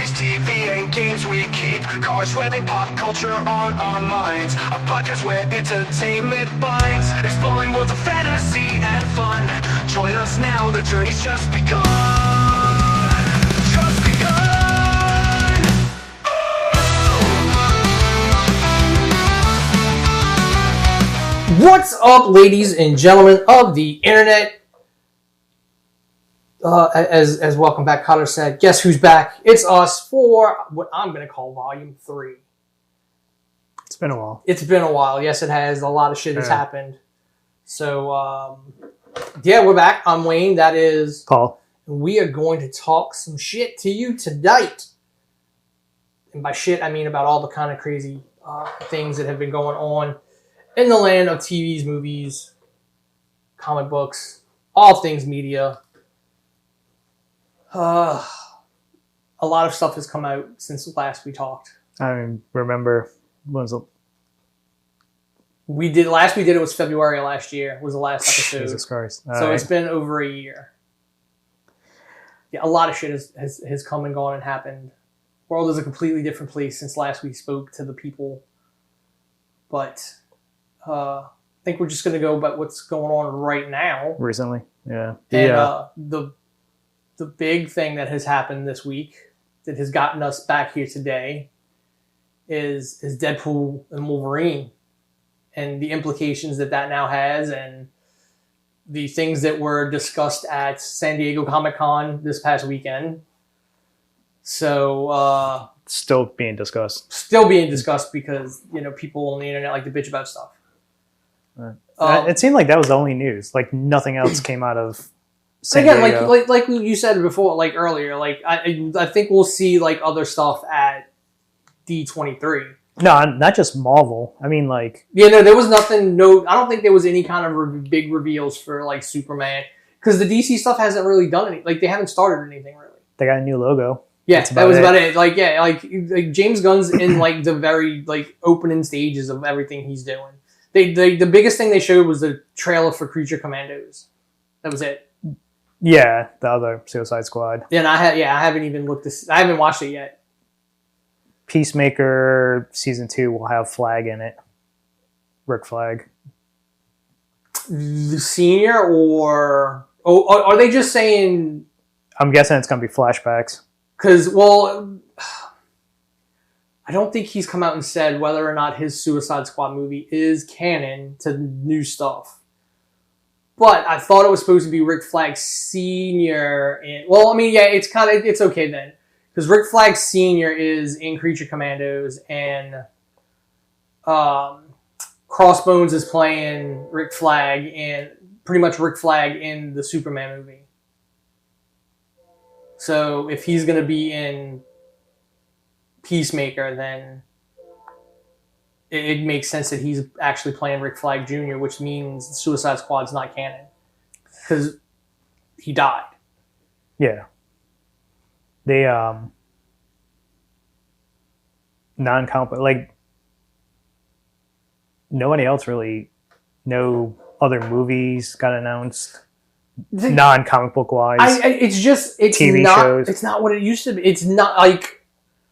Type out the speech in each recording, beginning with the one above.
Movies, TV, and games we keep. Cars, wedding, pop culture on our minds. A podcast where entertainment binds. Exploring worlds of fantasy and fun. Join us now, the journey's just begun. Just begun. What's up, ladies and gentlemen of the internet? As welcome back, Connor said, guess who's back? It's us for what I'm going to call Volume 3. It's been a while. It's been a while. Yes, it has. A lot of shit has happened. So, yeah, we're back. I'm Wayne. That is Paul. We are going to talk some shit to you tonight. And by shit, I mean about all the kind of crazy things that have been going on in the land of TVs, movies, comic books, all things media. A lot of stuff has come out since last we talked. I remember when was it? We did it was February of last year. Was the last episode. Jesus Christ! So it's been over a year. Yeah, a lot of shit has come and gone and happened. World is a completely different place since last we spoke to the people. But I think we're just going to go about what's going on right now. Recently, yeah. The big thing that has happened this week that has gotten us back here today is Deadpool and Wolverine and the implications that now has and the things that were discussed at San Diego Comic-Con this past weekend. So, still being discussed. Still being discussed because, people on the internet like to bitch about stuff. It seemed like that was the only news. Like nothing else came out of San Diego. Diego. Like you said before, like earlier, like I think we'll see like other stuff at D23. No, not just Marvel. I mean, like... Yeah, no, there was nothing... No, I don't think there was any kind of big reveals for, like, Superman. Because the DC stuff hasn't really done anything. Like, they haven't started anything, really. They got a new logo. Yeah, that was about it. Like, yeah, like James Gunn's in, like, the very, like, opening stages of everything he's doing. The biggest thing they showed was the trailer for Creature Commandos. That was it. Yeah, the other Suicide Squad. Yeah, and I haven't even looked this... I haven't watched it yet. Peacemaker Season 2 will have Flag in it. Rick Flag. The senior or... Oh, are they just saying... I'm guessing it's going to be flashbacks. Because, well... I don't think he's come out and said whether or not his Suicide Squad movie is canon to new stuff. But I thought it was supposed to be Rick Flag Senior. Well, I mean, yeah, it's okay then. Because Rick Flag Sr. is in Creature Commandos, and Crossbones is playing Rick Flag, and pretty much Rick Flag in the Superman movie. So if he's going to be in Peacemaker, then it makes sense that he's actually playing Rick Flag Jr., which means Suicide Squad's not canon. Because he died. Yeah. They, non-comic, like, nobody else really, no other movies got announced, non-comic book wise. It's TV shows. It's not what it used to be. It's not like,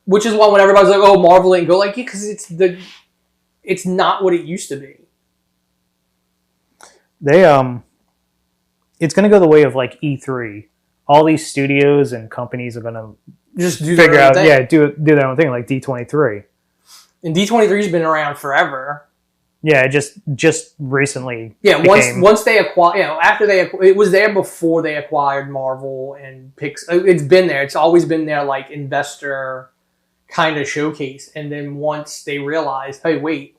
which is why when everybody's like, oh, Marvel ain't go, like, yeah, because it's not what it used to be. They, it's going to go the way of, like, E3. All these studios and companies are going to just do figure out, do their own thing, like D23. And D23's been around forever. Yeah, just recently. Yeah, once they acquired, after it was there before they acquired Marvel and Pixar. It's been there. It's always been there, like investor kind of showcase. And then once they realized, hey, wait,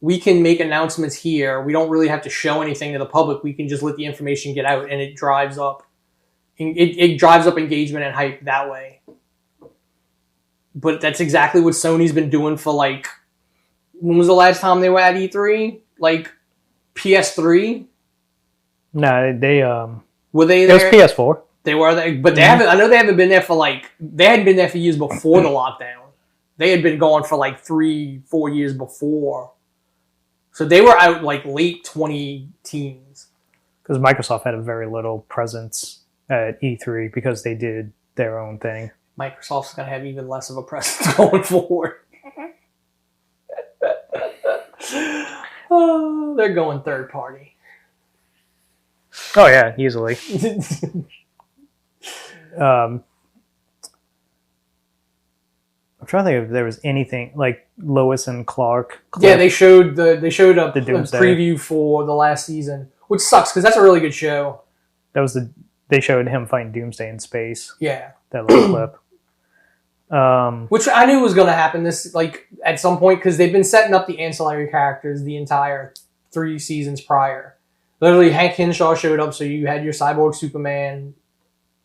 we can make announcements here. We don't really have to show anything to the public. We can just let the information get out, and it drives up. It drives up engagement and hype that way. But that's exactly what Sony's been doing for, like... When was the last time they were at E3? Like, PS3? No, they... Were they there? It was PS4. They were there, but they haven't... I know they haven't been there for, like... They hadn't been there for years before the lockdown. They had been going for, like, 3-4 years before. So they were out, like, late 20-teens. Because Microsoft had a very little presence at E3 because they did their own thing. Microsoft's going to have even less of a presence going forward. Oh, they're going third party. Oh yeah, easily. I'm trying to think if there was anything like Lois and Clark. Yeah, they showed a Doomsday preview for the last season, which sucks because that's a really good show. They showed him fighting Doomsday in space. Yeah, that little clip. Which I knew was going to happen at some point because they've been setting up the ancillary characters the entire 3 seasons prior. Literally, Hank Henshaw showed up, so you had your Cyborg Superman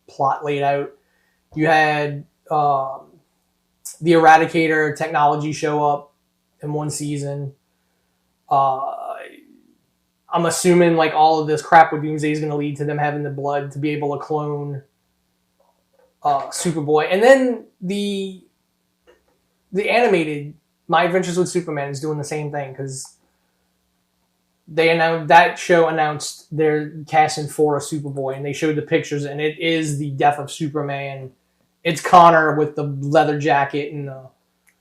plot laid out. You had the Eradicator technology show up in 1 season. I'm assuming all of this crap with Doomsday is going to lead to them having the blood to be able to clone Superboy. And then the animated My Adventures with Superman is doing the same thing because that show announced they're casting for a Superboy, and they showed the pictures, and it is the death of Superman. It's Connor with the leather jacket and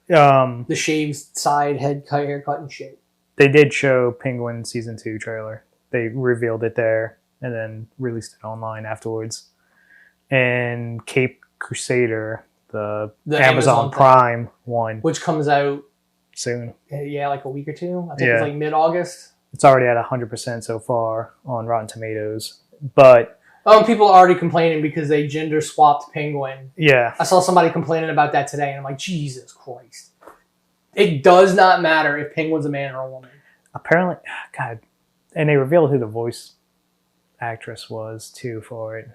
the shaved side haircut and shit. They did show Penguin Season 2 trailer. They revealed it there and then released it online afterwards. And Cape Crusader, the Amazon Prime one, which comes out soon. Yeah, like a week or two. I think it's mid-August. It's already at 100% so far on Rotten Tomatoes. But people are already complaining because they gender swapped Penguin. Yeah. I saw somebody complaining about that today, and I'm like, Jesus Christ. It does not matter if Penguin's a man or a woman. Apparently, God. And they revealed who the voice actress was, too, for it.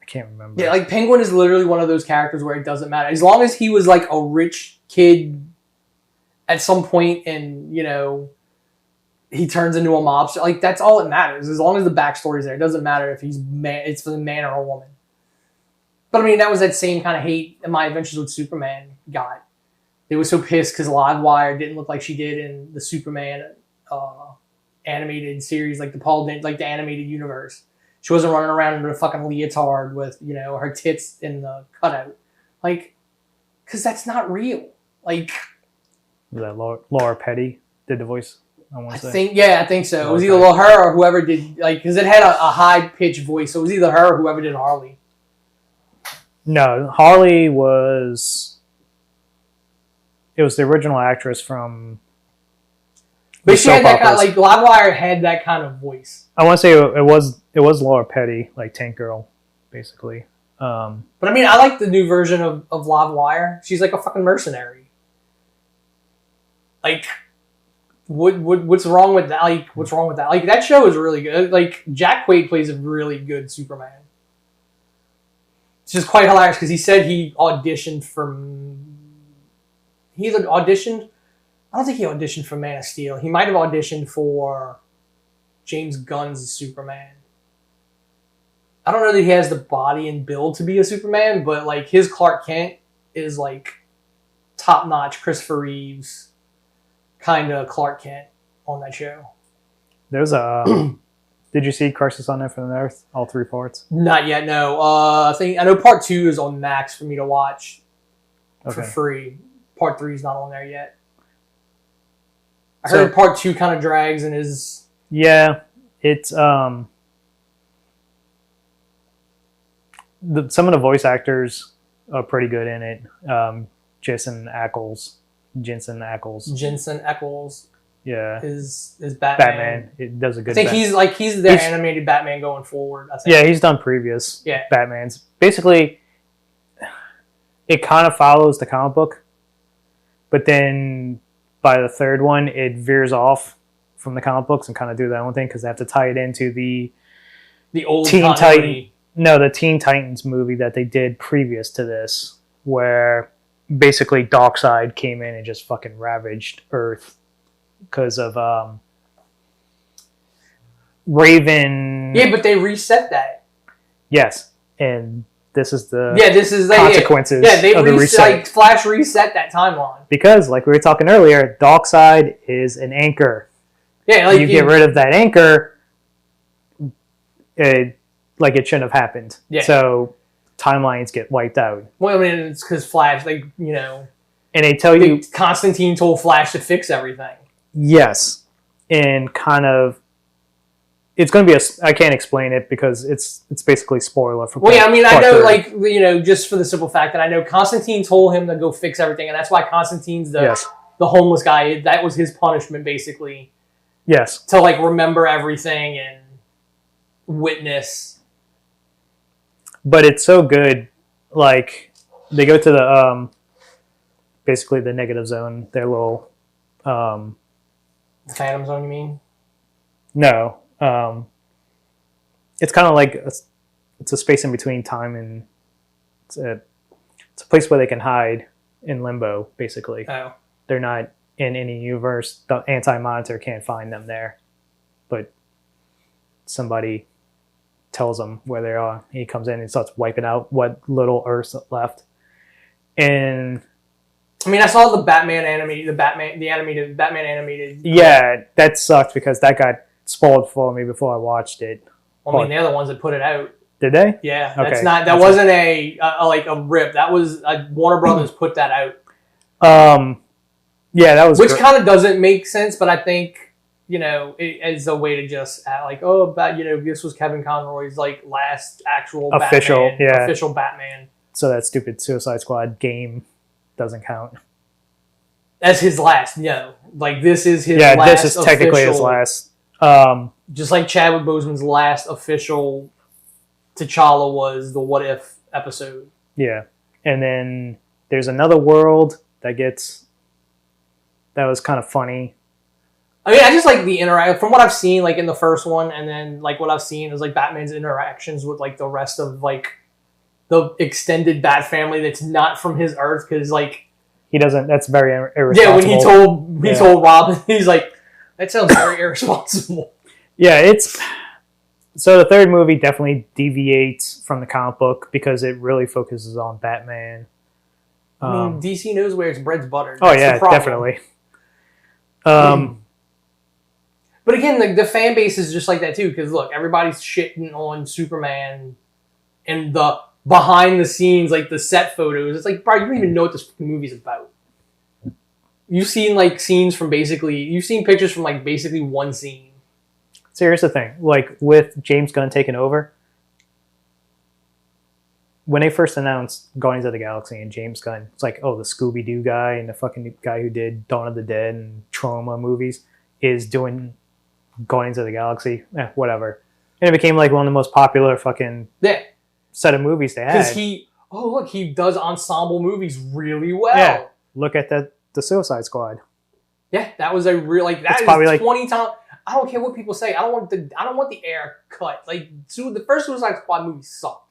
I can't remember. Yeah, Penguin is literally one of those characters where it doesn't matter. As long as he was, a rich kid at some point and, he turns into a mobster. That's all that matters. As long as the backstory's there. It doesn't matter if it's for the man or a woman. But, that was that same kind of hate that My Adventures with Superman got. They were so pissed because Livewire didn't look like she did in the Superman animated series, the animated universe. She wasn't running around in a fucking leotard with, her tits in the cutout. Because that's not real. Was that Laura Petty did the voice? I think so. It was either her or whoever did, because it had a high-pitched voice, so it was either her or whoever did Harley. No, Harley was... It was the original actress from... But she had that kind Livewire had that kind of voice. I want to say it was Laura Petty, Tank Girl, basically. But I like the new version of Livewire. She's like a fucking mercenary. What's wrong with that? What's wrong with that? That show is really good. Jack Quaid plays a really good Superman. It's just quite hilarious because he said he auditioned for... He auditioned... I don't think he auditioned for Man of Steel. He might have auditioned for James Gunn's Superman. I don't know that he has the body and build to be a Superman, but his Clark Kent is top-notch Christopher Reeves kind of Clark Kent on that show. There's a... Did you see Crisis on Infinite Earth? All 3 parts? Not yet, no. I know part 2 is on Max for me to watch for free. Part 3 is not on there yet. I heard part 2 kind of drags and is... Yeah, it's... some of the voice actors are pretty good in it. Jensen Ackles. Yeah. Is Batman. It does a good... I think he's their animated Batman going forward. I think. Yeah, he's done previous Batmans. Basically, it kind of follows the comic book, but then by the 3rd one, it veers off from the comic books and kind of do their own thing because they have to tie it into the old Teen Titans. No, the Teen Titans movie that they did previous to this, where basically Darkseid came in and just fucking ravaged Earth because of Raven. Yeah, but they reset that. Yes, and this is the consequences of the reset. Flash reset that timeline. Because, like we were talking earlier, Darkseid is an anchor. Yeah, you get rid of that anchor, it shouldn't have happened. Yeah. So timelines get wiped out. Well, I mean, it's because Flash, like, you know, And they tell you, Constantine told Flash to fix everything. yes, and kind of, it's going to be I can't explain it because it's basically spoiler for. Well, yeah, I mean, I know, 3. like, you know, just for the simple fact that I know Constantine told him to go fix everything, and that's why Constantine's the homeless guy. That was his punishment, basically. Yes. To, like, remember everything and witness. But it's so good. Like, they go to the, basically the negative zone, their little, The Phantom Zone, you mean? No. It's kind of like it's a space in between time and it's a place where they can hide in limbo, basically. Oh. They're not in any universe. The Anti-Monitor can't find them there. But somebody tells him where they are. He comes in and starts wiping out what little Earth's left. And I mean, I saw the Batman animated, Batman animated. Yeah, that sucked because that got spoiled for me before I watched it. I mean, they're the ones that put it out. Did they? Yeah, okay. That wasn't a rip. That was Warner Brothers put that out. Yeah, that was which kind of doesn't make sense, but I think, you know, as a way to just like, this was Kevin Conroy's like last actual official Batman. So that stupid Suicide Squad game doesn't count. That's his last. Like this is his. Yeah, last this is technically his last. Just like Chadwick Boseman's last official T'Challa was the What If episode. Yeah. And then there's another world that was kind of funny. I mean, I just like the interact from what I've seen, like in the first one, and then like what I've seen is like Batman's interactions with like the rest of like the extended Bat family that's not from his Earth, because like he doesn't. That's very irresponsible. Yeah, when he told Robin, he's like, that sounds very irresponsible. Yeah, so the third movie definitely deviates from the comic book because it really focuses on Batman. I mean, DC knows where its bread's buttered. Oh, yeah, definitely. But again, the fan base is just like that too, because look, everybody's shitting on Superman and the behind the scenes, like the set photos. It's like, bro, you don't even know what this movie's about. You've seen you've seen pictures from like basically one scene. So here's the thing, like with James Gunn taking over, when they first announced Guardians of the Galaxy and James Gunn, it's like, oh, the Scooby-Doo guy and the fucking guy who did Dawn of the Dead and Trauma movies is doing Guardians of the Galaxy, whatever. And it became like one of the most popular fucking set of movies they had. Because he does ensemble movies really well. Yeah, look at the Suicide Squad. Yeah, that was a real that is probably 20 times. I don't care what people say. I don't want the air cut. Like the first Suicide Squad movie sucked.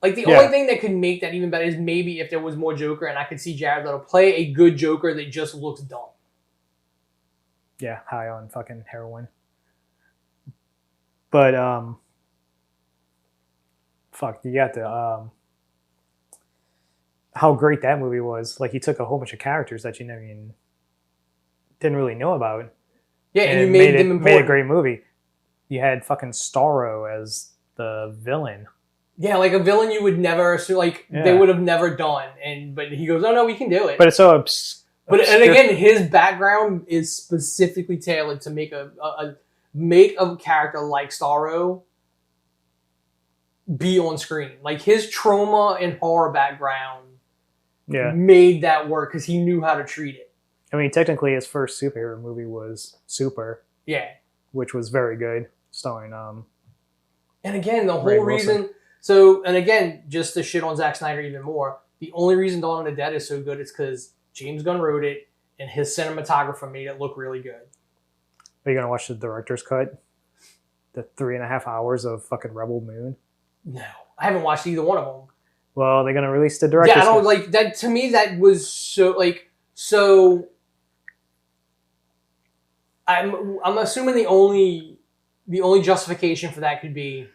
Like the only thing that could make that even better is maybe if there was more Joker and I could see Jared Leto play a good Joker that just looks dumb. Yeah, high on fucking heroin. But you got the how great that movie was. Like he took a whole bunch of characters that you didn't really know about. Yeah, and you made them important. Made a great movie. You had fucking Starro as the villain. Yeah, like a villain you would never they would have never done, but he goes, "Oh no, we can do it." But it's so and again, his background is specifically tailored to make a character like Starro be on screen. Like his trauma and horror background made that work because he knew how to treat it. I mean, technically, his first superhero movie was Super. Yeah. Which was very good, starring And again, the whole reason... So, and again, just to shit on Zack Snyder even more, the only reason Dawn of the Dead is so good is because James Gunn wrote it and his cinematographer made it look really good. Are you going to watch the director's cut? The 3.5 hours of fucking Rebel Moon? No. I haven't watched either one of them. Well, they're going to release the director's cut. Yeah, I don't like that. To me, that was so... I'm assuming the only justification for that could be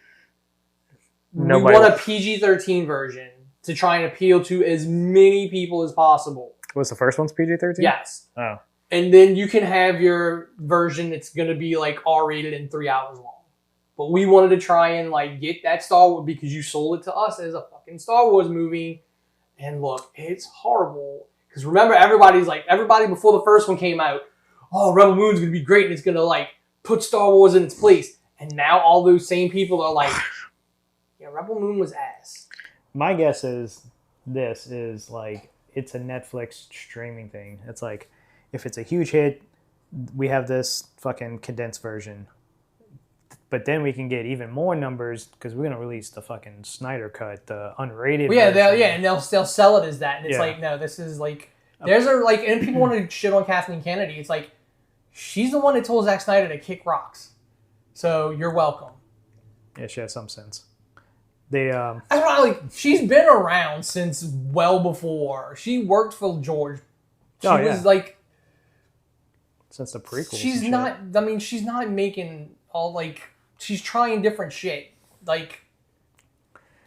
we want a PG-13 version to try and appeal to as many people as possible. Was the first one's PG-13? Yes. Oh. And then you can have your version that's going to be like R-rated and 3 hours long. but we wanted to try and like get that Star Wars because you sold it to us as a fucking Star Wars movie. And look, it's horrible. Because remember, everybody before the first one came out, oh, Rebel Moon's going to be great and it's going to like put Star Wars in its place. And now all those same people are like, yeah, Rebel Moon was ass. My guess is this is like, it's a Netflix streaming thing. It's like, if it's a huge hit, we have this fucking condensed version. But then we can get even more numbers because we're gonna release the fucking Snyder cut, the unrated. Well, yeah, and they'll sell it as that, and it's like, no, this is like, there's a like, and people want to shit on Kathleen Kennedy. It's like, she's the one that told Zack Snyder to kick rocks, so you're welcome. Yeah, she has some sense. They That's why, like, she's been around since well before. She worked for George. She was like, since the prequels. She's not. I mean, she's not making all like. She's trying different shit. Like,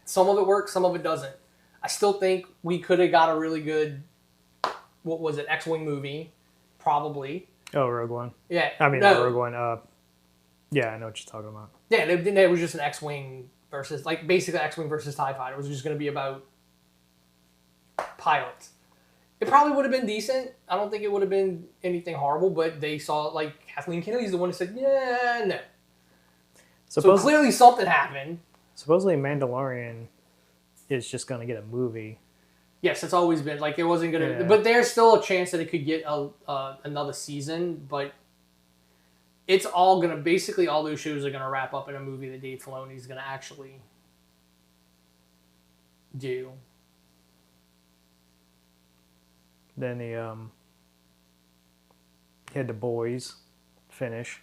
some of it works, some of it doesn't. I still think we could have got a really good, what was it, X-Wing movie, probably. Oh, Rogue One. Yeah. I mean, Rogue One. Yeah, I know what you're talking about. Yeah, it was just an X-Wing versus, like, basically X-Wing versus TIE Fighter. It was just going to be about pilots. It probably would have been decent. I don't think it would have been anything horrible, but they saw, like, Kathleen Kennedy's the one who said, yeah, no. So clearly something happened. Supposedly Mandalorian is just going to get a movie. Yes, it's always been. Like, it wasn't going to... Yeah. But there's still a chance that it could get another season, but it's all going to... Basically, all those shows are going to wrap up in a movie that Dave Filoni is going to actually do. Then he had The Boys finish.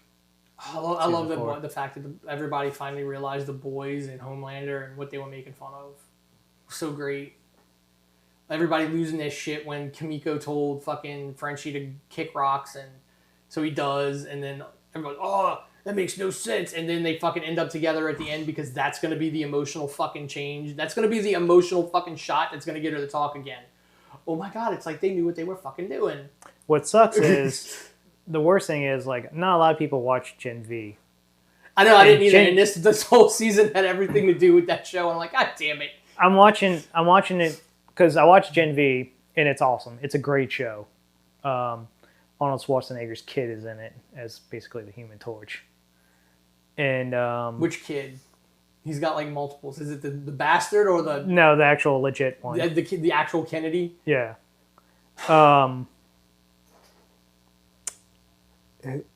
I love the fact that everybody finally realized The Boys and Homelander and what they were making fun of. So great. Everybody losing their shit when Kimiko told fucking Frenchie to kick rocks, and so he does, and then everyone's, oh, that makes no sense, and then they fucking end up together at the end because that's going to be the emotional fucking change. That's going to be the emotional fucking shot that's going to get her to talk again. Oh my god, it's like they knew what they were fucking doing. What sucks is... The worst thing is, like, not a lot of people watch Gen V. I know, I didn't either. And this whole season had everything to do with that show. And I'm like, god damn it. I'm watching it because I watch Gen V, and it's awesome. It's a great show. Arnold Schwarzenegger's kid is in it as basically the Human Torch. And which kid? He's got like multiples. Is it the bastard or the... No, the actual legit one. The actual Kennedy? Yeah.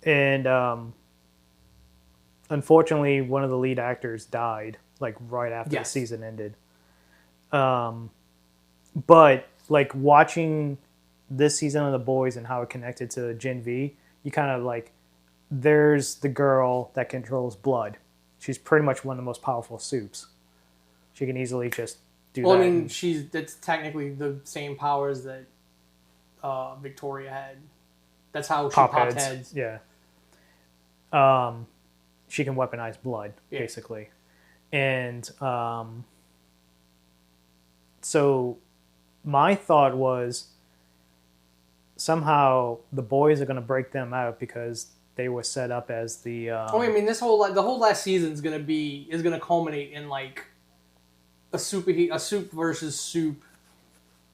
And unfortunately, one of the lead actors died, like, right after the season ended. But, like, watching this season of The Boys and how it connected to Gen V, you kind of, like, there's the girl that controls blood. She's pretty much one of the most powerful soups. She can easily just do that. Well, I mean, that's technically the same powers that Victoria had. That's how she popped heads. Yeah. She can weaponize blood, basically. And so my thought was somehow the boys are going to break them out because they were set up as the... I mean, the whole last season is going to culminate in like a soup versus soup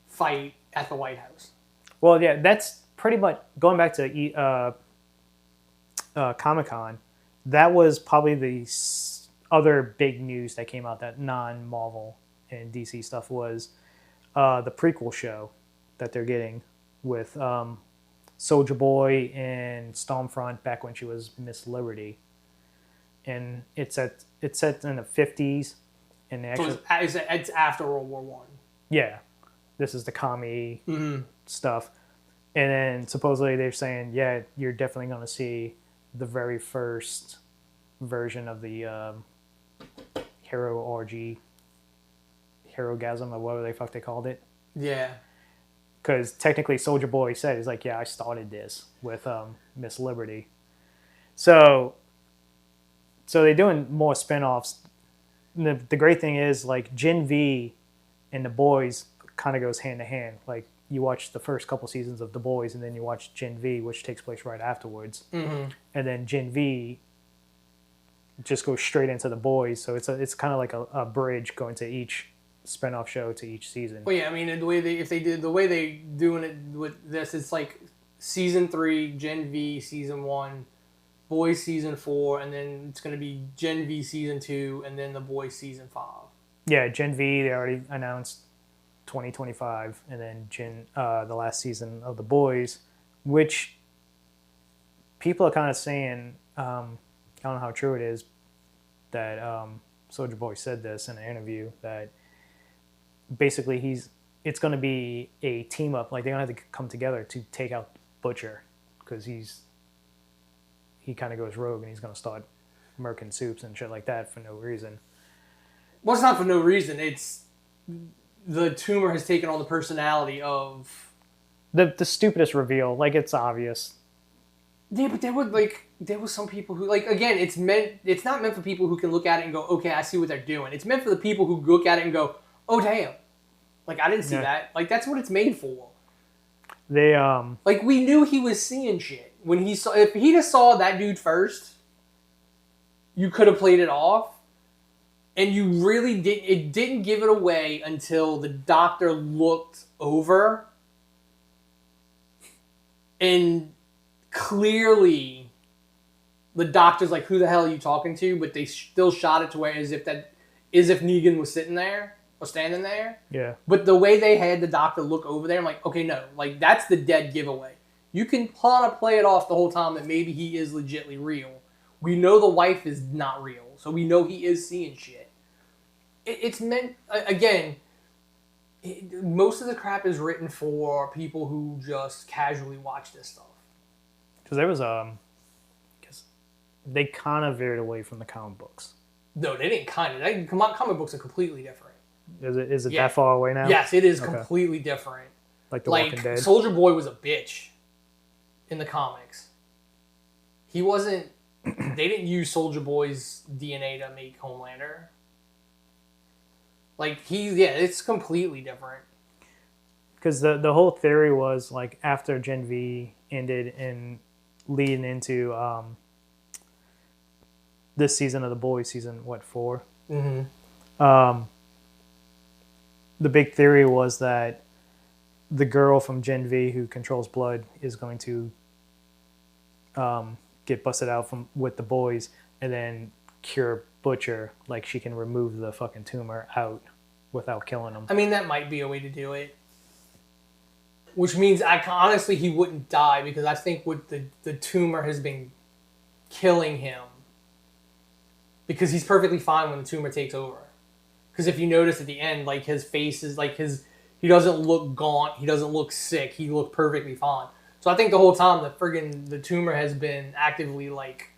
fight at the White House. Well, yeah, that's pretty much going back to Comic-Con. That was probably the other big news that came out that non-Marvel and DC stuff was the prequel show that they're getting with Soulja Boy and Stormfront back when she was Miss Liberty, and it's set in the 50s, and it's after World War One. Yeah, this is the commie stuff, and then supposedly they're saying, yeah, you're definitely going to see the very first version of the hero orgy, herogasm, or whatever the fuck they called it. Yeah. Because technically Soulja Boy said, he's like, yeah, I started this with Miss Liberty. So they're doing more spin-offs. The great thing is, like, Gen V and The Boys kind of goes hand to hand. Like, you watch the first couple seasons of The Boys, and then you watch Gen V, which takes place right afterwards. Mm-hmm. And then Gen V just go straight into the boys. So it's kind of like a bridge going to each spinoff show to each season. Well, yeah, I mean, the way they doing it with this, it's like season 3, Gen V season 1, Boys season 4, and then it's going to be Gen V season 2, and then the Boys season 5. Yeah, Gen V, they already announced 2025, and then the last season of the Boys, which people are kind of saying, I don't know how true it is, that Soulja Boy said this in an interview, that basically it's going to be a team up, like they're going to have to come together to take out Butcher, because he kind of goes rogue and he's going to start murking soups and shit like that for no reason. Well, it's not for no reason. It's the tumor has taken on the personality of the stupidest reveal. Like, it's obvious. Yeah, but there was some people who, like, again, it's not meant for people who can look at it and go, okay, I see what they're doing. It's meant for the people who look at it and go, oh damn, like I didn't see that. Like, that's what it's made for. They like, we knew he was seeing shit when if he just saw that dude first, you could have played it off. And you really didn't give it away until the doctor looked over and clearly the doctor's like, who the hell are you talking to? But they still shot it to where as if Negan was sitting there or standing there. Yeah. But the way they had the doctor look over there, I'm like, okay, no, like that's the dead giveaway. You can kind of play it off the whole time that maybe he is legitimately real. We know the wife is not real, so we know he is seeing shit. It's meant, again, most of the crap is written for people who just casually watch this stuff. Because there was, because they kind of veered away from the comic books. No, they didn't kind of. Comic books are completely different. Is it that far away now? Yes, it is completely different. Like The Walking Dead? Soulja Boy was a bitch in the comics. He wasn't, they didn't use Soulja Boy's DNA to make Homelander. Like, it's completely different. Because the whole theory was, like, after Gen V ended and leading into this season of The Boys, season, 4? Mm-hmm. The big theory was that the girl from Gen V who controls blood is going to get busted out with the boys and then cure Butcher, like she can remove the fucking tumor out without killing him. I mean, that might be a way to do it. Which means, honestly, he wouldn't die, because I think what the tumor has been killing him. Because he's perfectly fine when the tumor takes over. Because if you notice at the end, like, his face is, like, he doesn't look gaunt, he doesn't look sick, he looked perfectly fine. So I think the whole time the tumor has been actively, like,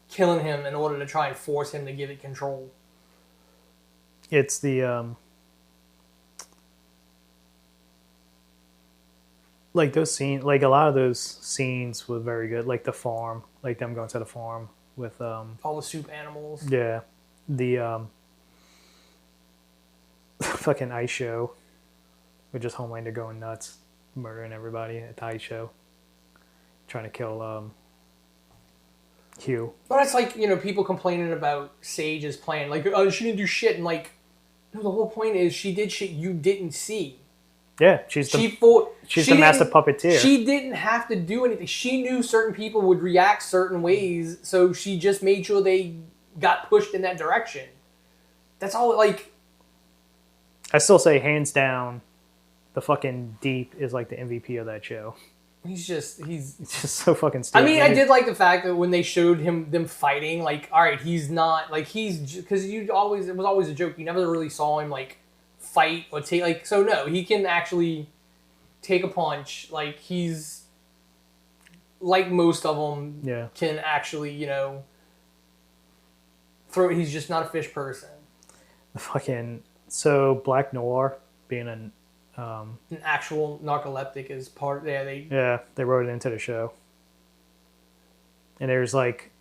killing him in order to try and force him to give it control. It's the like those scenes, like a lot of those scenes were very good. Like the farm, like them going to the farm with all the soup animals. Yeah, the fucking ice show with just Homelander going nuts, murdering everybody at the ice show, trying to kill Hugh. But it's like, people complaining about Sage's plan. Like, oh, she didn't do shit. And, like, no, the whole point is she did shit you didn't see. Yeah, she's the master puppeteer. She didn't have to do anything. She knew certain people would react certain ways, so she just made sure they got pushed in that direction. That's all, like... I still say, hands down, the fucking Deep is, like, the MVP of that show. He's just so fucking stupid. I mean, I did like the fact that when they showed them fighting, like, all right, he's not, like, because it was always a joke. You never really saw him, like, fight or take, like, so no, he can actually take a punch. Like, he's, like most of them, can actually, throw, he's just not a fish person. So Black Noir being an actual narcoleptic is part. They wrote it into the show, and there's like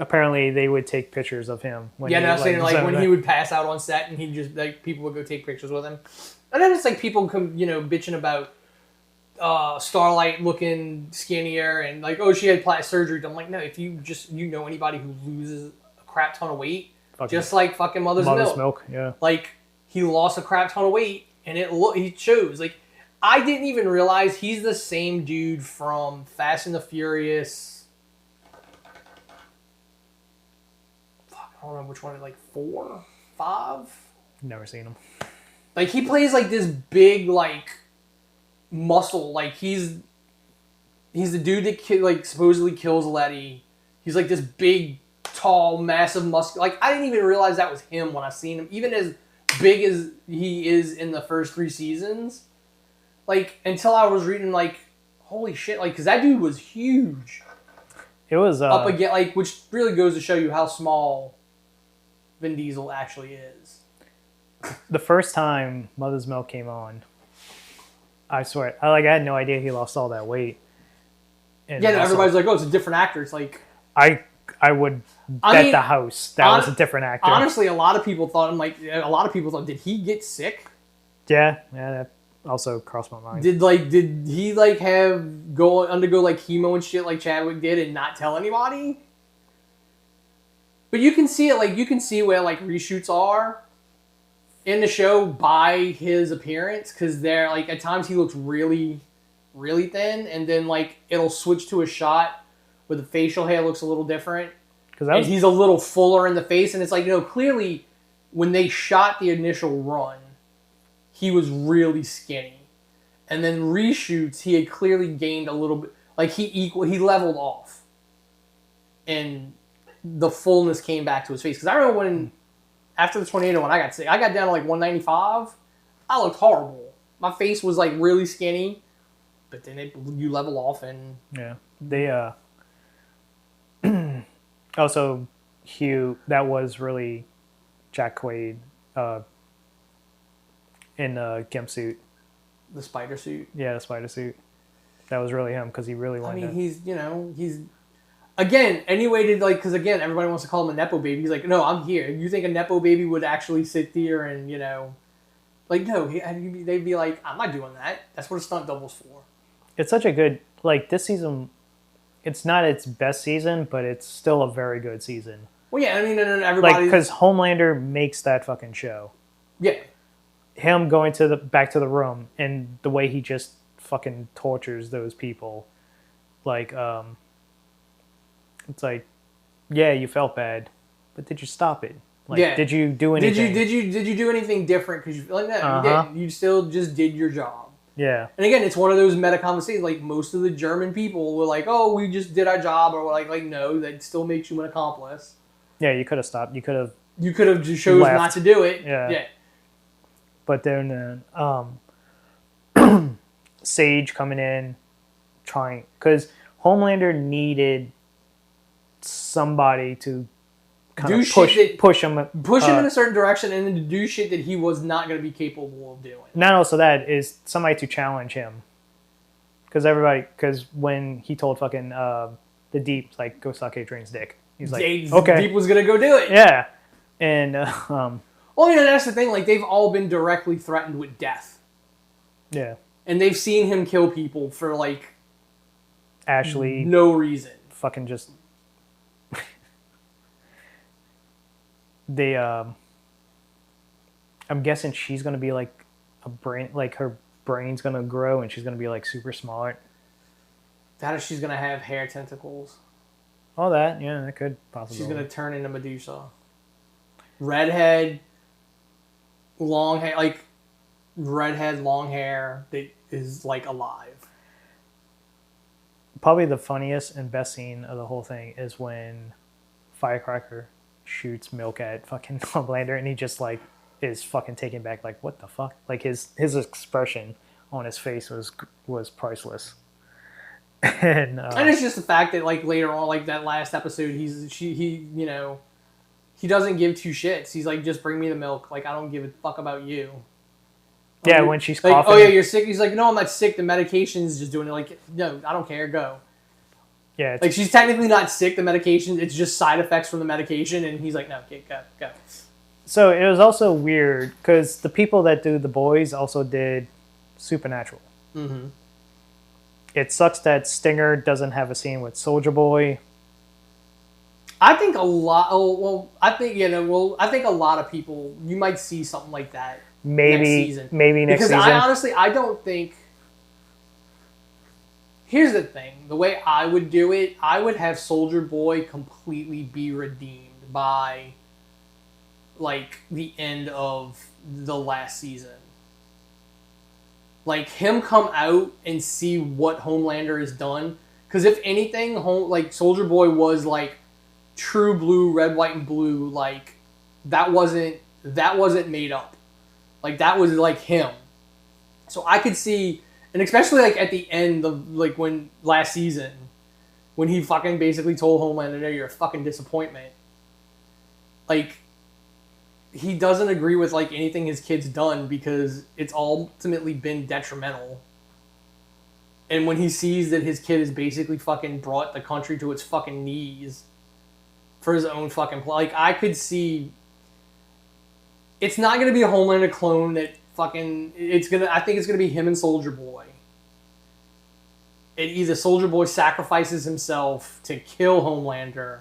apparently they would take pictures of him. When when he would pass out on set, and he just, like, people would go take pictures with him, and then it's like people come bitching about Starlight looking skinnier and like, oh, she had plastic surgery. I'm like, no, if you know anybody who loses a crap ton of weight, just like fucking Mother's Milk. Yeah. Like, he lost a crap ton of weight and he shows. Like, I didn't even realize he's the same dude from Fast and the Furious. Fuck, I don't remember which one. Like 4, 5. Never seen him. Like, he plays like this big like muscle. Like, he's the dude that like supposedly kills Letty. He's like this big, tall, massive muscle. Like, I didn't even realize that was him when I seen him. Even as big as he is in the first 3 seasons. Like, until I was reading, like, holy shit, like, because that dude was huge. It was up again, like, which really goes to show you how small Vin Diesel actually is. The first time Mother's Milk came on, I swear, I had no idea he lost all that weight. And yeah, everybody's like, oh, it's a different actor. It's like, I would bet the house that was a different actor. Honestly, a lot of people thought, did he get sick? Yeah, that also crossed my mind. Did he undergo like chemo and shit like Chadwick did and not tell anybody? But you can see it, like, you can see where like reshoots are in the show by his appearance, because they're like, at times he looks really, really thin, and then like it'll switch to a shot where the facial hair looks a little different, and he's a little fuller in the face, and it's like, clearly when they shot the initial run, he was really skinny. And then reshoots, he had clearly gained a little bit. Like, he leveled off. And the fullness came back to his face. Because I remember when, after the tornado, when I got sick, I got down to like 195. I looked horrible. My face was like really skinny. But then you level off and... Yeah. They, also, Hugh, that was really Jack Quaid, in a gimp suit. The spider suit? Yeah, the spider suit. That was really him, because he really wanted he's, again, any way to, like, because again, everybody wants to call him a Nepo baby. He's like, no, I'm here. You think a Nepo baby would actually sit there and, like, no, they'd be like, I'm not doing that. That's what a stunt double's for. It's such a good, like, this season, it's not its best season, but it's still a very good season. Well, yeah, and everybody... Like, because Homelander makes that fucking show. Yeah. Him going back to the room and the way he just fucking tortures those people, like, it's like, yeah, you felt bad, but did you stop it? Like, yeah. Did you do anything? Did you do anything different? Because you feel like that, you didn't. You still just did your job. Yeah. And again, it's one of those meta conversations. Like, most of the German people were like, "Oh, we just did our job," or like no, that still makes you an accomplice. Yeah, you could have stopped. You could have just chose not to do it. Yeah. But then Sage coming in, trying, because Homelander needed somebody to kind of push him in a certain direction, and then to do shit that he was not going to be capable of doing. Not also that, is somebody to challenge him, because when he told fucking the Deep, like, go suck Adrian's dick, he's like, okay, Deep was going to go do it. Yeah, and well, that's the thing. Like, they've all been directly threatened with death. Yeah. And they've seen him kill people for, like... Ashley... no reason. Fucking just... they, I'm guessing she's going to be, like, a brain... Like, her brain's going to grow and she's going to be, like, super smart. That is, she's going to have hair tentacles. Oh, that. Yeah, that could possibly... She's going to turn into Medusa. Redhead... long hair, like redhead, long hair that is like alive. Probably the funniest and best scene of the whole thing is when Firecracker shoots Milk at fucking Homelander, and he just like is fucking taken back, like, what the fuck? Like his expression on his face was priceless. And it's just the fact that like later on, like that last episode, he doesn't give two shits. He's like, just bring me the milk. Like, I don't give a fuck about you. Yeah, when she's like, coughing. Oh, yeah, you're sick. He's like, no, I'm not sick. The medication's just doing it. Like, no, I don't care. Go. Yeah. Like, she's technically not sick. The medication, it's just side effects from the medication. And he's like, no, okay, go. So it was also weird because the people that do The Boys also did Supernatural. Mm-hmm. It sucks that Stinger doesn't have a scene with Soldier Boy. I think a lot. Oh, well, I think I think a lot of people. You might see something like that. Maybe next season. Maybe next season. Because I don't think. Here's the thing: the way I would do it, I would have Soldier Boy completely be redeemed by, like, the end of the last season. Like, him come out and see what Homelander has done. Because if anything, Soldier Boy was, like, true blue, red, white, and blue. Like, that wasn't made up. Like, that was, like, him. So I could see, and especially, like, at the end of, like, when last season, when he fucking basically told Homelander, "No, you're a fucking disappointment." Like, he doesn't agree with, like, anything his kid's done because it's ultimately been detrimental. And when he sees that his kid has basically fucking brought the country to its fucking knees for his own fucking like, I could see it's not going to be a Homelander clone that fucking I think it's going to be him and Soldier Boy. And either Soldier Boy sacrifices himself to kill Homelander,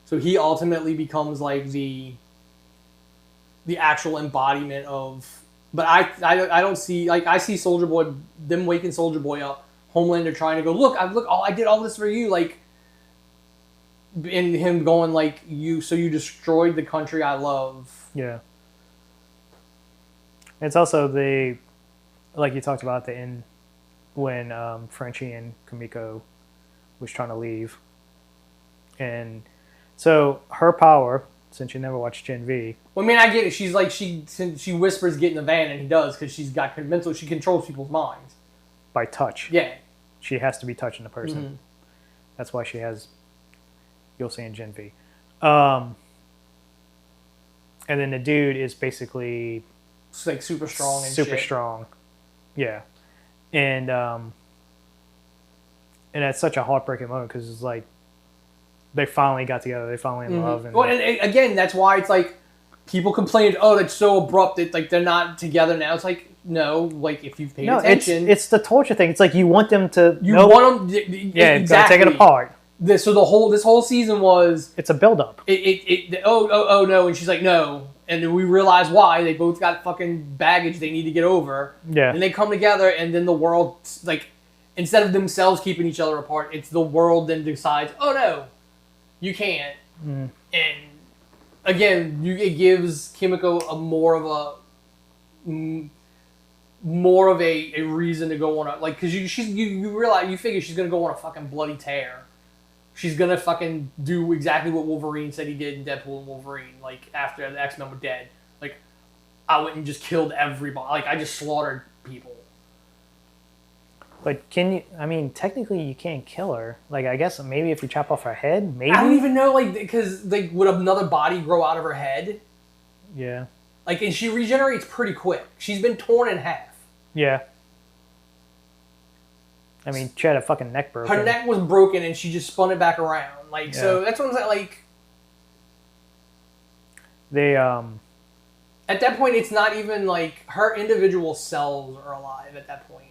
so he ultimately becomes, like, the actual embodiment of. But I don't see, like, I see Soldier Boy, them waking Soldier Boy up, Homelander trying to go, look, I did all this for you, like, and him going, like, you destroyed the country I love. Yeah. It's also like you talked about at the end when Frenchie and Kamiko was trying to leave. And so her power, since you never watched Gen V. Well, I mean, I get it. She's like, she whispers, "Get in the van," and he does, because she's got mental. She controls people's minds By touch. Yeah. She has to be touching the person. Mm-hmm. That's why she has, you'll see in Gen V. And then the dude is basically It's like super strong and super shit. strong. Yeah. And it's such a heartbreaking moment because it's like they finally got together. They finally in love. And well, and again, that's why it's like people complained, "Oh, that's so abrupt that, like, they're not together now." It's like, no, like, if you've paid attention, it's the torture thing. It's like you want them to. Want them. Exactly. Take it apart. This whole season was. It's a build-up. Oh no, and she's like, no, and then we realize why. They both got fucking baggage they need to get over. Yeah. And they come together, and then the world, like, instead of themselves keeping each other apart, it's the world then decides, oh no, you can't. And again, it gives Kimiko a more of a reason to go on a, like, because you realize, you figure she's gonna go on a fucking bloody tear. She's gonna fucking do exactly what Wolverine said he did in Deadpool and Wolverine. Like, after the X-Men were dead, like, I went and just killed everybody. Like, I just slaughtered people. But can you? I mean, technically, you can't kill her. Like, I guess maybe if you chop off her head, maybe. I don't even know, like, because, like, would another body grow out of her head? Yeah. Like, and she regenerates pretty quick. She's been torn in half. Yeah. I mean, she had a fucking neck broken. Her neck was broken, and she just spun it back around. Like, so that's what I'm saying. Like, they at that point, it's not even like her individual cells are alive at that point.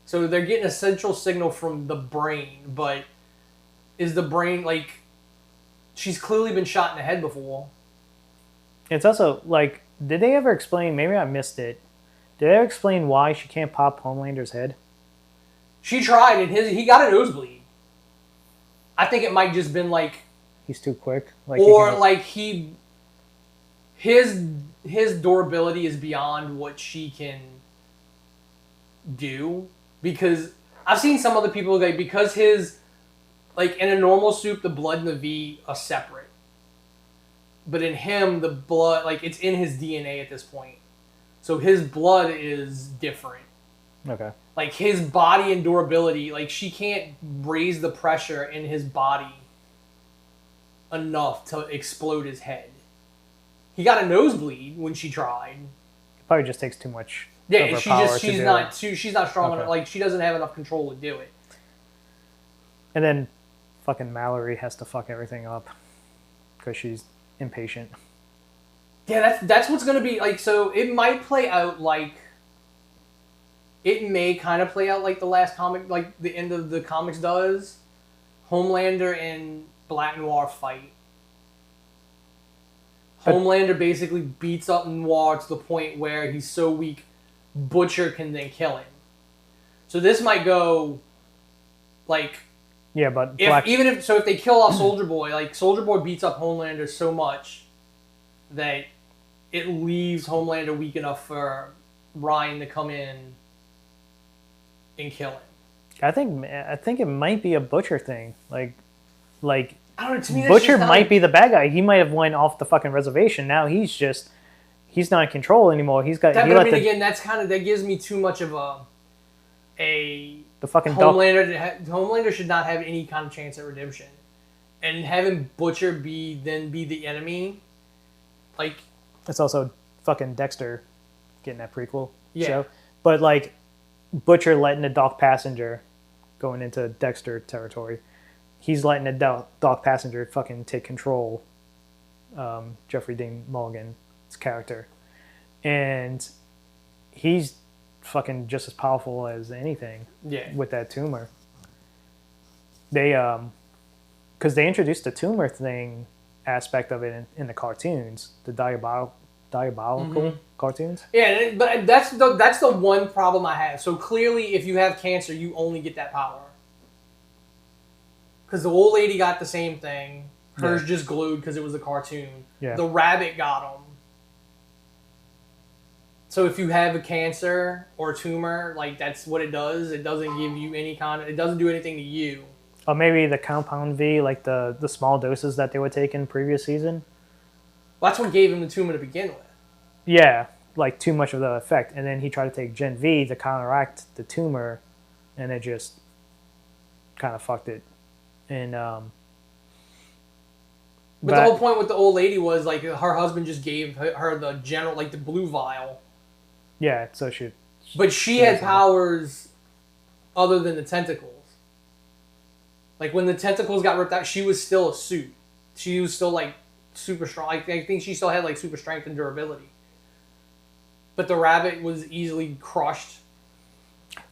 So they're getting a central signal from the brain, but is the brain, like, she's clearly been shot in the head before. It's also like, did they ever explain? Maybe I missed it. Did they ever explain why she can't pop Homelander's head? She tried, and he got a nosebleed. I think it might just been like he's too quick, like, or like his durability is beyond what she can do, because I've seen some other people, like, because his, like, in a normal soup the blood and the V are separate, but in him the blood, like, it's in his DNA at this point, so his blood is different. Okay. Like, his body and durability, like, she can't raise the pressure in his body enough to explode his head. He got a nosebleed when she tried. It probably just takes too much. Yeah, she's not strong enough. Like, she doesn't have enough control to do it. And then fucking Mallory has to fuck everything up because she's impatient. Yeah, that's what's gonna be like. So it might play out like it may kind of play out like the last comic, like the end of the comics does. Homelander and Black Noir fight. Homelander basically beats up Noir to the point where he's so weak, Butcher can then kill him. So this might go, like... Yeah, but... If they kill off Soldier Boy, like, Soldier Boy beats up Homelander so much that it leaves Homelander weak enough for Ryan to come in and kill him. I think it might be a Butcher thing. Like I don't know, to me, Butcher might be the bad guy. He might have went off the fucking reservation. Now he's not in control anymore. That gives me too much of the fucking Homelander should not have any kind of chance at redemption, and having Butcher be the enemy, like it's also fucking Dexter getting that prequel show, but like Butcher letting a dock passenger going into Dexter territory. He's letting a dock passenger fucking take control. Jeffrey Dean Mulligan's character, and he's fucking just as powerful as anything. Yeah. With that tumor, they because they introduced the tumor thing aspect of it in the cartoons, the diabolical cartoons. Yeah, but that's the one problem I have. So clearly, if you have cancer, you only get that power. Because the old lady got the same thing. Hers just glowed because it was a cartoon. Yeah. The rabbit got them. So if you have a cancer or a tumor, like that's what it does. It doesn't give you any it doesn't do anything to you. Or maybe the Compound V, like the small doses that they would take in previous season. Well, that's what gave him the tumor to begin with. Yeah, like too much of the effect. And then he tried to take Gen V to counteract the tumor, and it just kind of fucked it. And but the whole point with the old lady was like her husband just gave her the general, like the blue vial. Yeah, so she had powers other than the tentacles. Like when the tentacles got ripped out, she was still a suit. She was still like super strong. I think she still had like super strength and durability. But the rabbit was easily crushed.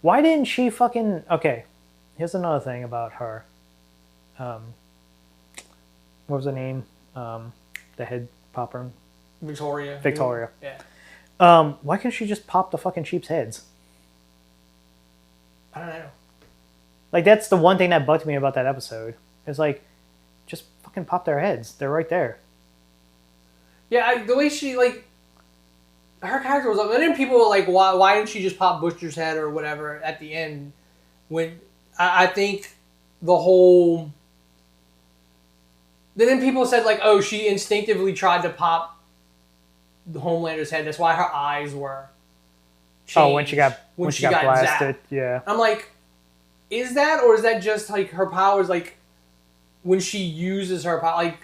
Why didn't she fucking... Okay, here's another thing about her. What was her name? The head popper? Victoria. Yeah. Why can't she just pop the fucking sheep's heads? I don't know. Like, that's the one thing that bugged me about that episode. It's like, just fucking pop their heads. They're right there. Yeah, the way she, like... Her character was... And then people were like, why didn't she just pop Butcher's head or whatever at the end? When... I think the whole... Then people said, like, oh, she instinctively tried to pop the Homelander's head. That's why her eyes were changed. When she got blasted. Zapped. Yeah. I'm like, is that, or is that just, like, her powers, like, when she uses her power, like,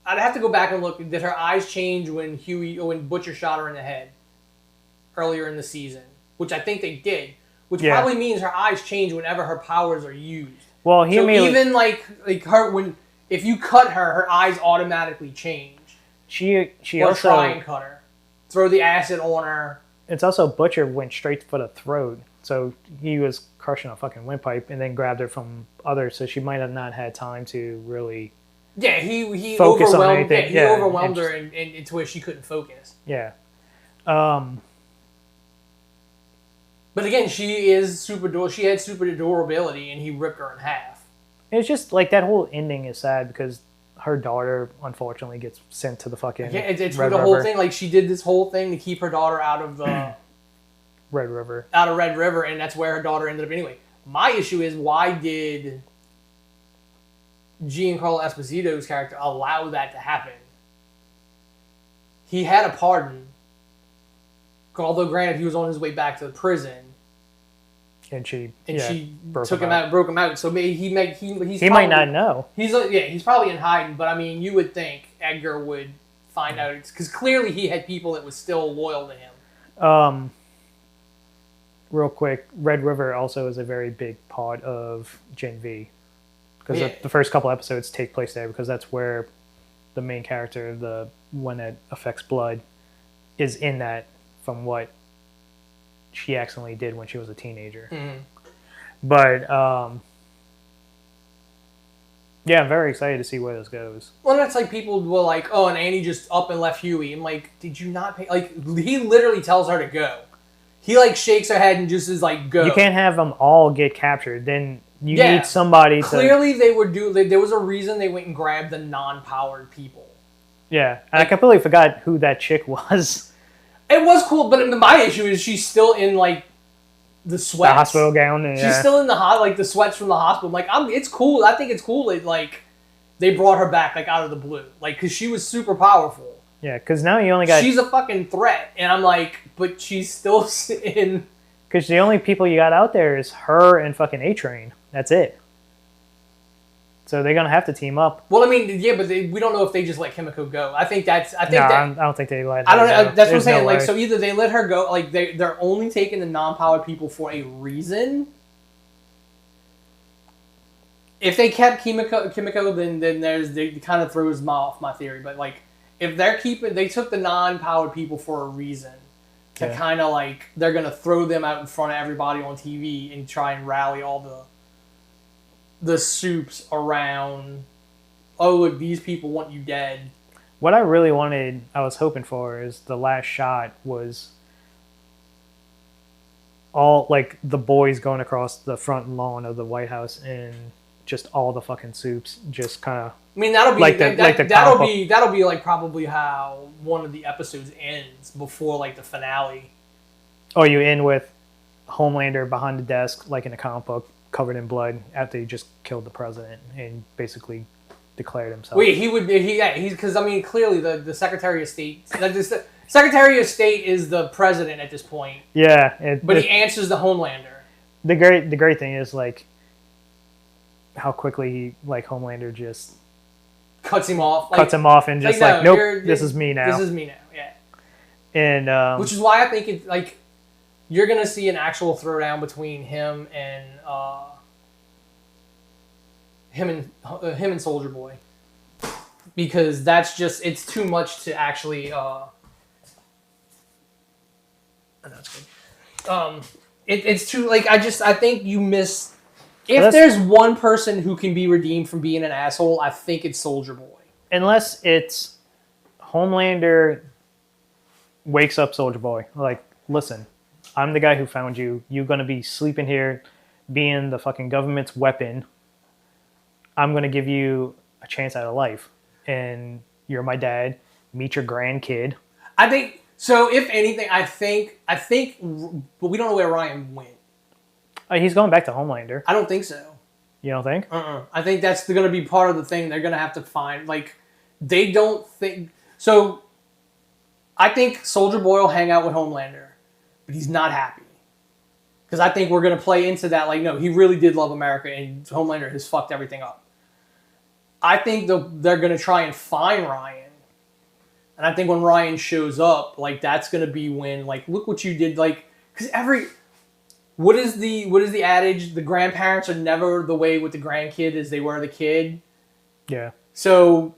I'd have to go back and look. Did her eyes change when Butcher shot her in the head earlier in the season? Which I think they did. Which probably means her eyes change whenever her powers are used. Well, even like her if you cut her eyes automatically change. She or also try and cut her, throw the acid on her. It's also Butcher went straight for the throat, so he was crushing a fucking windpipe and then grabbed her from others, so she might have not had time to really. Yeah, he focus overwhelmed. On anything. Yeah, he overwhelmed her, and to where she couldn't focus. Yeah. But again, she is she had super durability, and he ripped her in half. It's just like that whole ending is sad because her daughter unfortunately gets sent to the fucking it's Red the River. whole thing. Like she did this whole thing to keep her daughter out of the Red River. Out of Red River, and that's where her daughter ended up anyway. My issue is why did Giancarlo Esposito's character allow that to happen? He had a pardon, although granted he was on his way back to the prison. And she took him out, broke him out. So maybe he might not know. He's probably in hiding. But I mean, you would think Edgar would find out because clearly he had people that was still loyal to him. Real quick, Red River also is a very big part of Gen V because the first couple episodes take place there because that's where the main character, the one that affects blood, is in that. From what she accidentally did when she was a teenager. Mm-hmm. But yeah, I'm very excited to see where this goes. Well, that's like people were like, "Oh, and Annie just up and left Huey." I'm like, "Did you not pay?" Like, he literally tells her to go. He like shakes her head and just is like, "Go." You can't have them all get captured. Then you need somebody to. Clearly, there was a reason they went and grabbed the non-powered people. Yeah, and I completely forgot who that chick was. It was cool, but my issue is she's still in like the sweats. The hospital gown. And, She's still in the like the sweats from the hospital. Like, it's cool. I think it's cool that like they brought her back like out of the blue, like because she was super powerful. Yeah, because now you only got. She's a fucking threat, and I'm like, but she's still in. Because the only people you got out there is her and fucking A-Train. That's it. So they're gonna have to team up. Well, I mean, yeah, but we don't know if they just let Kimiko go. I don't think I don't think they let her I don't know. go. That's what I'm saying. No like, way. so either they let her go, like they're only taking the non-powered people for a reason. If they kept Kimiko, then it kind of throws off my theory. But like, if they took the non-powered people for a reason to kind of like they're gonna throw them out in front of everybody on TV and try and rally all the soups around. Oh, look, these people want you dead. What I really wanted, I was hoping for, is the last shot was all like the boys going across the front lawn of the White House and just all the fucking soups just kind of. I mean, that'll be that'll be like probably how one of the episodes ends before like the finale. Oh, you end with Homelander behind the desk, like in a comic book, covered in blood after he just killed the president and basically declared himself. Wait, he's because I mean clearly the Secretary of State, the Secretary of State is the president at this point. Yeah, but he answers the Homelander. The great thing is like how quickly Homelander just cuts him off, and just nope, this is me now. This is me now. Yeah, and which is why I think it's like you're gonna see an actual throwdown between him and Soldier Boy, because that's just it's too much to actually. That's good. It's too like I think you miss. If there's one person who can be redeemed from being an asshole, I think it's Soldier Boy. Unless it's Homelander wakes up Soldier Boy. Like, listen, I'm the guy who found you. You're going to be sleeping here being the fucking government's weapon. I'm going to give you a chance at a life. And you're my dad. Meet your grandkid. I think, so if anything, I think, but we don't know where Ryan went. He's going back to Homelander. I don't think so. You don't think? I think that's going to be part of the thing. They're going to have to find, like, they don't think... So, I think Soldier Boy will hang out with Homelander, but he's not happy. Because I think we're going to play into that, like, no, he really did love America, and Homelander has fucked everything up. I think they're going to try and find Ryan. And I think when Ryan shows up, like, that's going to be when, like, look what you did, like... Because What is the adage? The grandparents are never the way with the grandkid as they were the kid. Yeah. So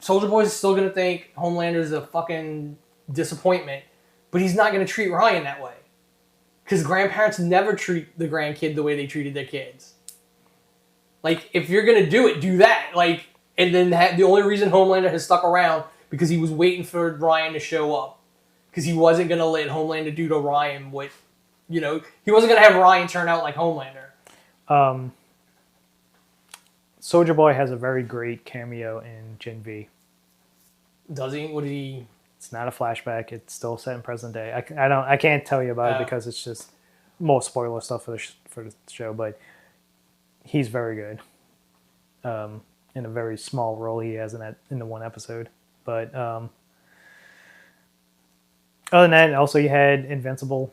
Soldier Boy is still going to think Homelander's a fucking disappointment, but he's not going to treat Ryan that way. Because grandparents never treat the grandkid the way they treated their kids. Like, if you're going to do it, do that. Like, and then the only reason Homelander has stuck around because he was waiting for Ryan to show up. Because he wasn't going to let Homelander do to Ryan what... You know, he wasn't going to have Ryan turn out like Homelander. Soldier Boy has a very great cameo in Gen V. Does he? What did he... It's not a flashback. It's still set in present day. I can't tell you about it because it's just more spoiler stuff for the show, but he's very good. In a very small role he has in the one episode. But other than that, also you had Invincible.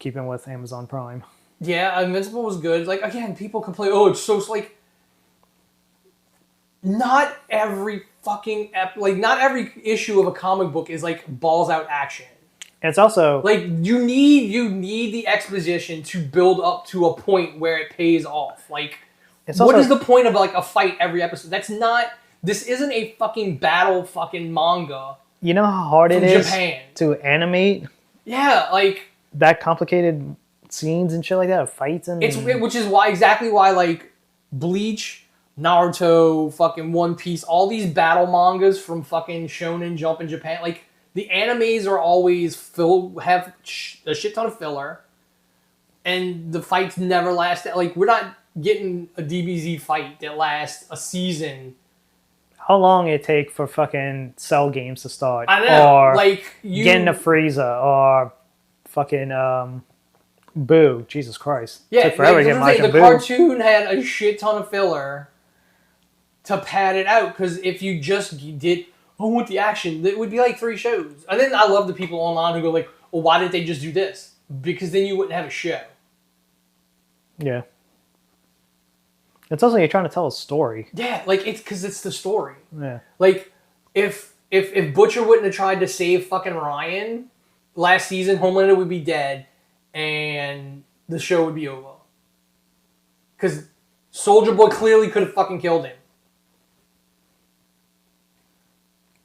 Keeping with Amazon Prime. Yeah, Invincible was good. Like, again, people complain, oh, it's so, like... Not every fucking... not every issue of a comic book is, like, balls-out action. And it's also... Like, you need the exposition to build up to a point where it pays off. Like, what is the point of, like, a fight every episode? That's not... This isn't a fucking battle fucking manga. You know how hard it is Japan. to animate? Yeah, like... that complicated scenes and shit like that, fights and Which is why exactly why like Bleach, Naruto, fucking One Piece, all these battle mangas from fucking Shonen Jump in Japan, like the animes are always have a shit ton of filler, and the fights never last. Like we're not getting a DBZ fight that lasts a season. how long it take for fucking Cell games to start? I know, or like getting a Frieza or fucking Boo. Jesus Christ! Yeah, took forever to get like, the Boo. cartoon had a shit ton of filler to pad it out, because if you just did, I want the action, it would be like 3 shows. And then I love the people online who go like, well, why didn't they just do this? Because then you wouldn't have a show. Yeah. It's also you're trying to tell a story. Yeah, like it's because it's the story. Yeah. Like if Butcher wouldn't have tried to save fucking Ryan last season, Homelander would be dead, and the show would be over. Because Soldier Boy clearly could have fucking killed him.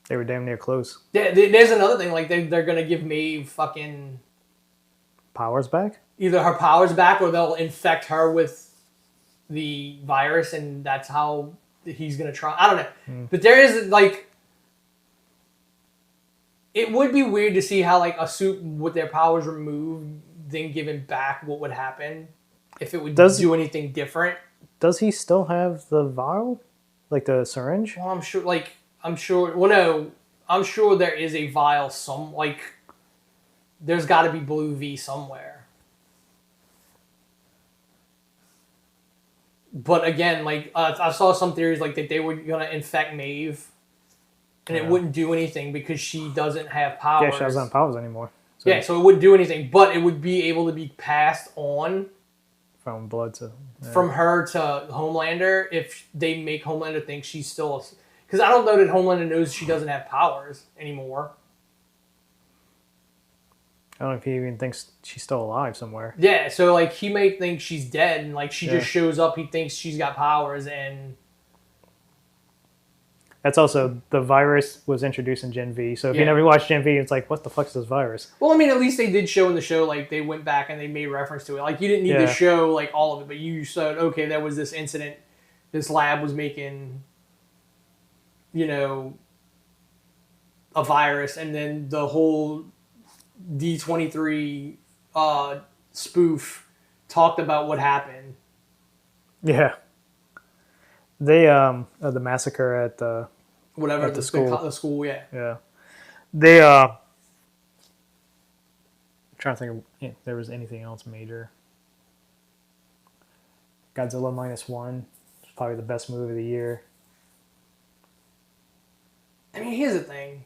They were damn near close. There's another thing, like they're gonna give Maeve fucking Powers back? either her powers back, or they'll infect her with the virus, and that's how he's gonna try. I don't know, but there is like, it would be weird to see how like a suit with their powers removed, then given back, what would happen if it would do anything different. Does he still have the vial, like the syringe? Well, I'm sure. Well, no, I'm sure there is a vial. There's got to be Blue V somewhere. But again, like I saw some theories like that they were gonna infect Maeve, and it wouldn't do anything because she doesn't have powers. Yeah, she doesn't have powers anymore. So. Yeah, so it wouldn't do anything, but it would be able to be passed on from blood to from her to Homelander if they make Homelander think she's still. Because I don't know that Homelander knows she doesn't have powers anymore. I don't know if he even thinks she's still alive somewhere. Yeah, so like he may think she's dead, and like she just shows up. He thinks she's got powers, and that's also the virus was introduced in Gen V. So if you never watched Gen V, it's like, what the fuck is this virus? Well, I mean, at least they did show in the show, like they went back and they made reference to it. Like you didn't need to show like all of it, but you said, okay, there was this incident. This lab was making, a virus, and then the whole D23 spoof talked about what happened. Yeah. They the massacre at the the school. The school, yeah. Yeah. They I'm trying to think if there was anything else major. Godzilla -1 is probably the best movie of the year. I mean, here's the thing.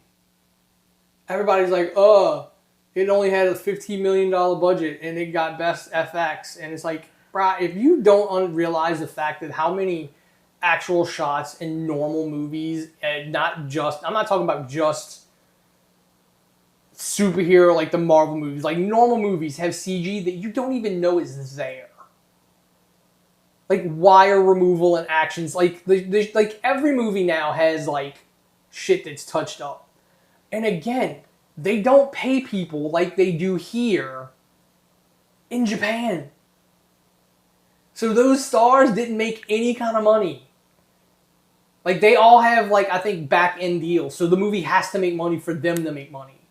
Everybody's like, oh, it only had a $15 million budget and it got best FX. And it's like, bruh, if you don't realize the fact that how many actual shots in normal movies, and I'm not talking about just superhero like the Marvel movies, like normal movies have CG that you don't even know is there. Like wire removal and actions. Like every movie now has like shit that's touched up. And again, they don't pay people like they do here in Japan. So those stars didn't make any kind of money. Like they all have like, I think, back end deals. So the movie has to make money for them to make money.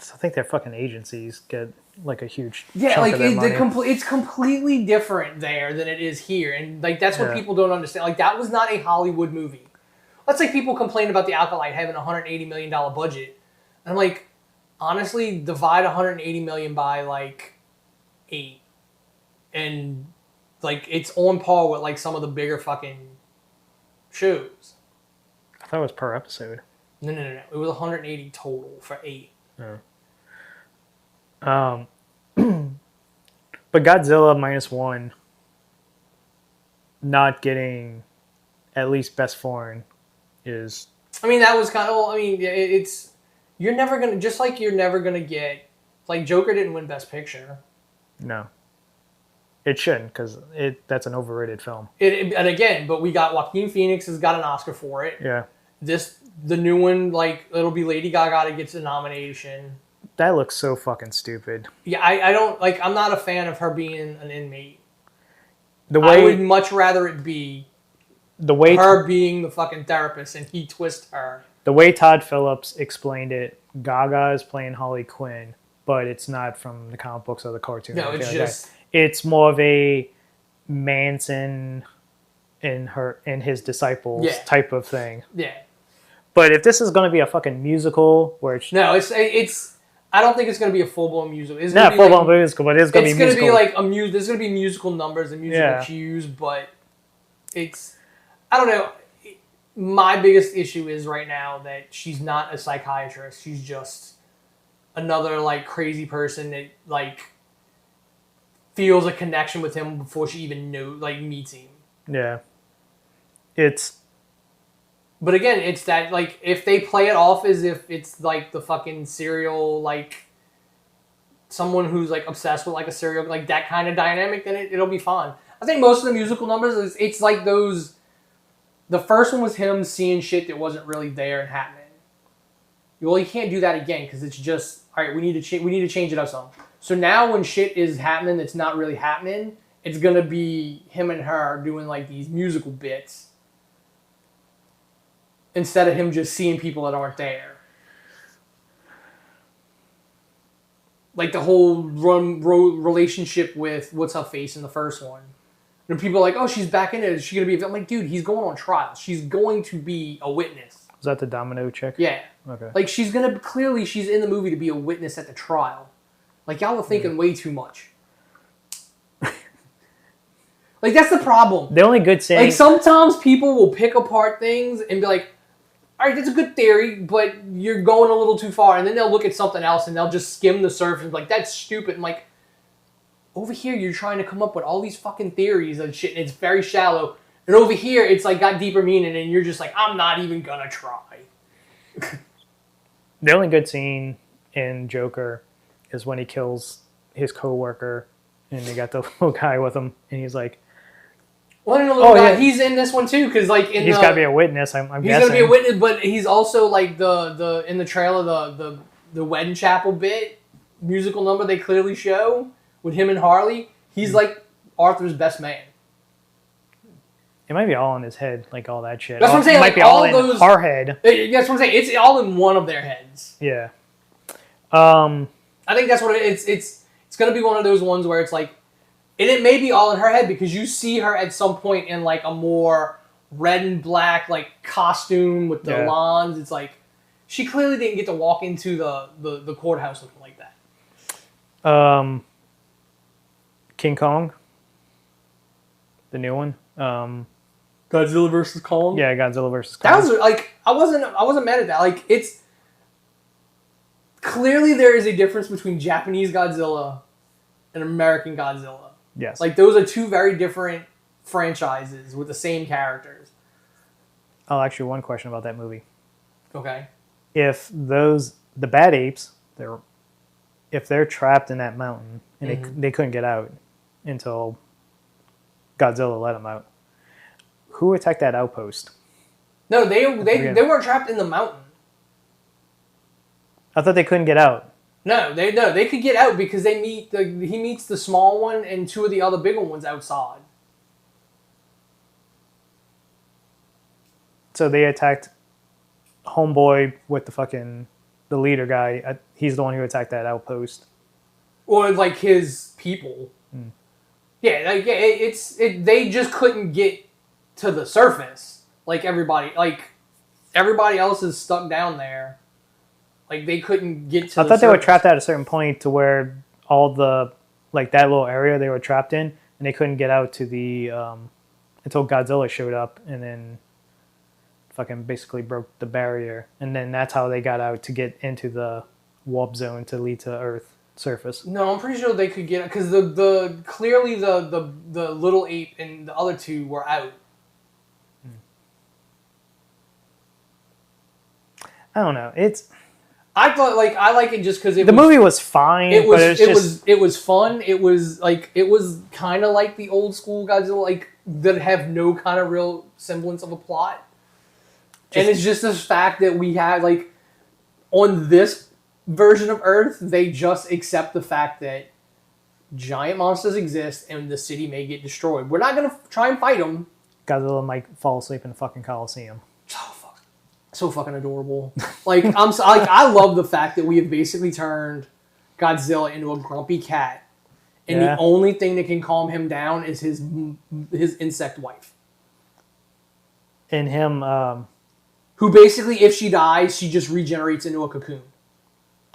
So I think their fucking agencies get like a huge chunk like of their money. It's completely different there than it is here. And like that's what people don't understand. Like that was not a Hollywood movie. Let's say people complain about The Acolyte having a $180 million budget. And I'm like, honestly, divide $180 million by like 8. And like it's on par with like some of the bigger fucking shows. I thought it was per episode. No. It was 180 total for 8. Yeah. But Godzilla -1 not getting at least best foreign is. I mean, that was kind of. I mean, it's you're never gonna get like Joker didn't win Best Picture. No. It shouldn't, because that's an overrated film. And again, but we got Joaquin Phoenix has got an Oscar for it. Yeah. The new one, like it'll be Lady Gaga that gets a nomination. That looks so fucking stupid. Yeah, I don't like. I'm not a fan of her being an inmate. The way I would much rather it be her being the fucking therapist and he twist her. The way Todd Phillips explained it, Gaga is playing Harley Quinn, but it's not from the comic books or the cartoon. No, it's just it's more of a Manson and his disciples type of thing. Yeah. But if this is going to be a fucking musical, where it's I don't think it's going to be a full blown musical. It's not full blown musical, but it's going to be musical. It's going to be like there's going to be musical numbers and musical cues, but I don't know. My biggest issue is right now that she's not a psychiatrist. She's just another like crazy person that like feels a connection with him before she even meets him. Yeah. But again, it's that, like, if they play it off as if it's, like, the fucking serial, like, someone who's, like, obsessed with, like, a serial, like, that kind of dynamic, then it'll be fine. I think most of the musical numbers, it's like those, the first one was him seeing shit that wasn't really there and happening. Well, you can't do that again, because it's just, all right, we need to change it up some. So now when shit is happening that's not really happening, it's going to be him and her doing, like, these musical bits. Instead of him just seeing people that aren't there. Like the whole relationship with what's-her-face in the first one. And people are like, oh, she's back in it. Is she going to be... I'm like, dude, he's going on trial. She's going to be a witness. Was that the domino chick? Yeah. Okay. Like, she's going to... Clearly, she's in the movie to be a witness at the trial. Like, y'all are thinking way too much. Like, that's the problem. The only good saying... Like, sometimes people will pick apart things and be like, all right, that's a good theory, but you're going a little too far. And then they'll look at something else and they'll just skim the surface and be like, that's stupid. And like, over here, you're trying to come up with all these fucking theories and shit, and it's very shallow. And over here, it's like got deeper meaning, and you're just like, I'm not even gonna try. The only good scene in Joker is when he kills his coworker, and they got the little guy with him, and he's like, "Well, he's in this one too, because like he's got to be a witness." I'm he's guessing. Gonna be a witness, but he's also like the in the trailer the wedding chapel bit musical number they clearly show with him and Harley. He's like Arthur's best man. It might be all in his head, like all that shit. That's what I'm saying. It might like, be all in our head. That's what I'm saying. It's all in one of their heads. Yeah. I think that's what it's going to be one of those ones where it's like, and it may be all in her head because you see her at some point in like a more red and black like costume with the lawns. It's like she clearly didn't get to walk into the courthouse looking like that. King Kong, the new one. Godzilla versus Kong. Yeah, Godzilla versus Kong. That was like I wasn't mad at that. Like it's clearly there is a difference between Japanese Godzilla and American Godzilla. Yes. Like those are two very different franchises with the same characters. Oh, actually, one question about that movie. Okay. If the bad apes, if they're trapped in that mountain and they couldn't get out until Godzilla let them out, who attacked that outpost? No, they weren't trapped in the mountain. I thought they couldn't get out. No, they could get out because he meets the small one and two of the other bigger ones outside. So they attacked Homeboy with the leader guy. He's the one who attacked that outpost. Or like his people. Yeah, they just couldn't get to the surface like everybody. Like everybody else is stuck down there. Like they couldn't get to. I thought they were trapped at a certain point to where all the that little area they were trapped in, and they couldn't get out to the until Godzilla showed up, and then fucking basically broke the barrier, and then that's how they got out to get into the warp zone to lead to Earth surface. No, I'm pretty sure they could get because clearly the little ape and the other two were out. I don't know. I thought I like it just because the movie was fine. It was fun. It was kind of like the old school Godzilla, that have no kind of real semblance of a plot. And it's just this fact that we had on this version of Earth, they just accept the fact that giant monsters exist and the city may get destroyed. We're not going to try and fight them. Godzilla might fall asleep in the fucking Coliseum. So fucking adorable. I love the fact that we have basically turned Godzilla into a grumpy cat, and the only thing that can calm him down is his insect wife. And him, who basically, if she dies, she just regenerates into a cocoon.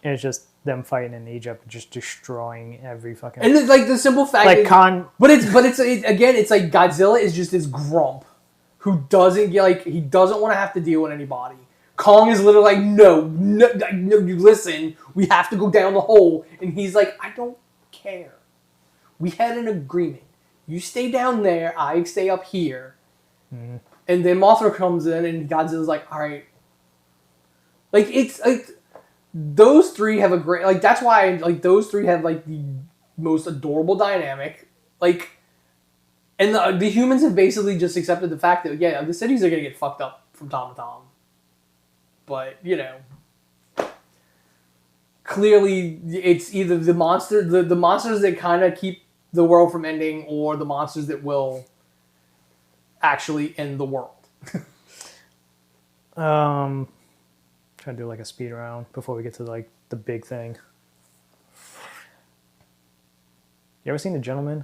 And it's just them fighting in Egypt, just destroying every fucking. And it's like the simple fact, like but it's again, it's like Godzilla is just this grump who doesn't he doesn't want to have to deal with anybody. Kong is literally like, no, you listen, we have to go down the hole, and he's like, I don't care. We had an agreement. You stay down there, I stay up here. Mm-hmm. And then Mothra comes in, and Godzilla's like, all right. Like, it's like, those three have a great, like, that's why, like, those three have, like, the most adorable dynamic. Like, and the humans have basically just accepted the fact that, yeah, the cities are going to get fucked up from time to time. But, you know, clearly it's either the monsters that kind of keep the world from ending, or the monsters that will actually end the world. Trying to do like a speed round before we get to like the big thing. You ever seen The Gentleman?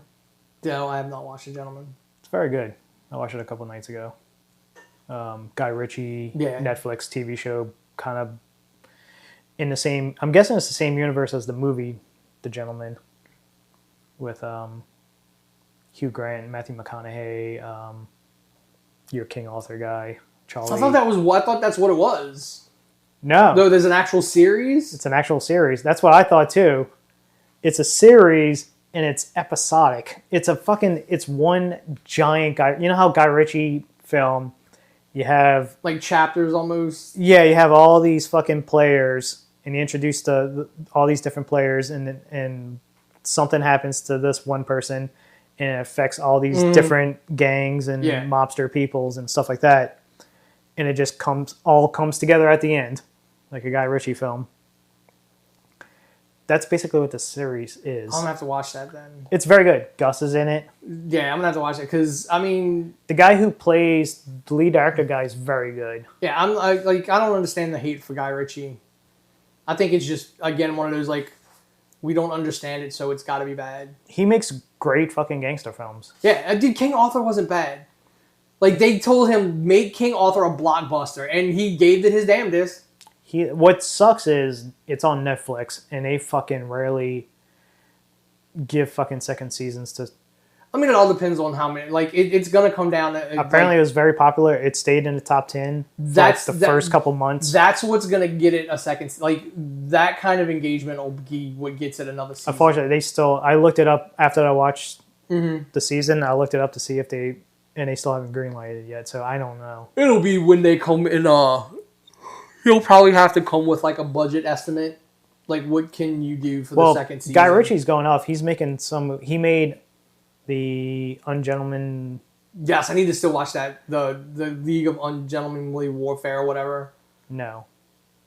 No, I have not watched The Gentleman. It's very good. I watched it a couple nights ago. Guy Ritchie, Netflix TV show, kind of in the same. I'm guessing it's the same universe as the movie The Gentleman, with Hugh Grant, Matthew McConaughey, your King Arthur guy, Charlie. I thought that's what it was. No, there's an actual series. It's an actual series. That's what I thought too. It's a series and it's episodic. It's one giant guy. You know how Guy Ritchie film. You have like chapters almost. Yeah, you have all these fucking players, and you introduce all these different players, and something happens to this one person, and it affects all these different gangs and mobster peoples and stuff like that, and it just comes together at the end, like a Guy Ritchie film. That's basically what the series is. I'm gonna have to watch that then. It's very good. Gus is in it. Yeah, I'm gonna have to watch it because I mean, the guy who plays the lead director guy is very good. Yeah, I don't understand the hate for Guy Ritchie. I think it's just again one of those like we don't understand it, so it's got to be bad. He makes great fucking gangster films. Yeah, dude, King Arthur wasn't bad. Like they told him make King Arthur a blockbuster, and he gave it his damnedest. What sucks is it's on Netflix, and they fucking rarely give fucking second seasons to. I mean, it all depends on how many. Like, it's gonna come down to. Apparently, it was very popular. It stayed in the top 10. That's the first couple months. That's what's gonna get it a second. Like that kind of engagement will be what gets it another season. Unfortunately, I looked it up after I watched the season. I looked it up to see if they still haven't greenlighted it yet. So I don't know. It'll be when they come in. He'll probably have to come with like a budget estimate. Like, what can you do for the second season? Guy Ritchie's going off. He's making he made the Ungentleman. Yes, I need to still watch that. The League of Ungentlemanly Warfare or whatever. No.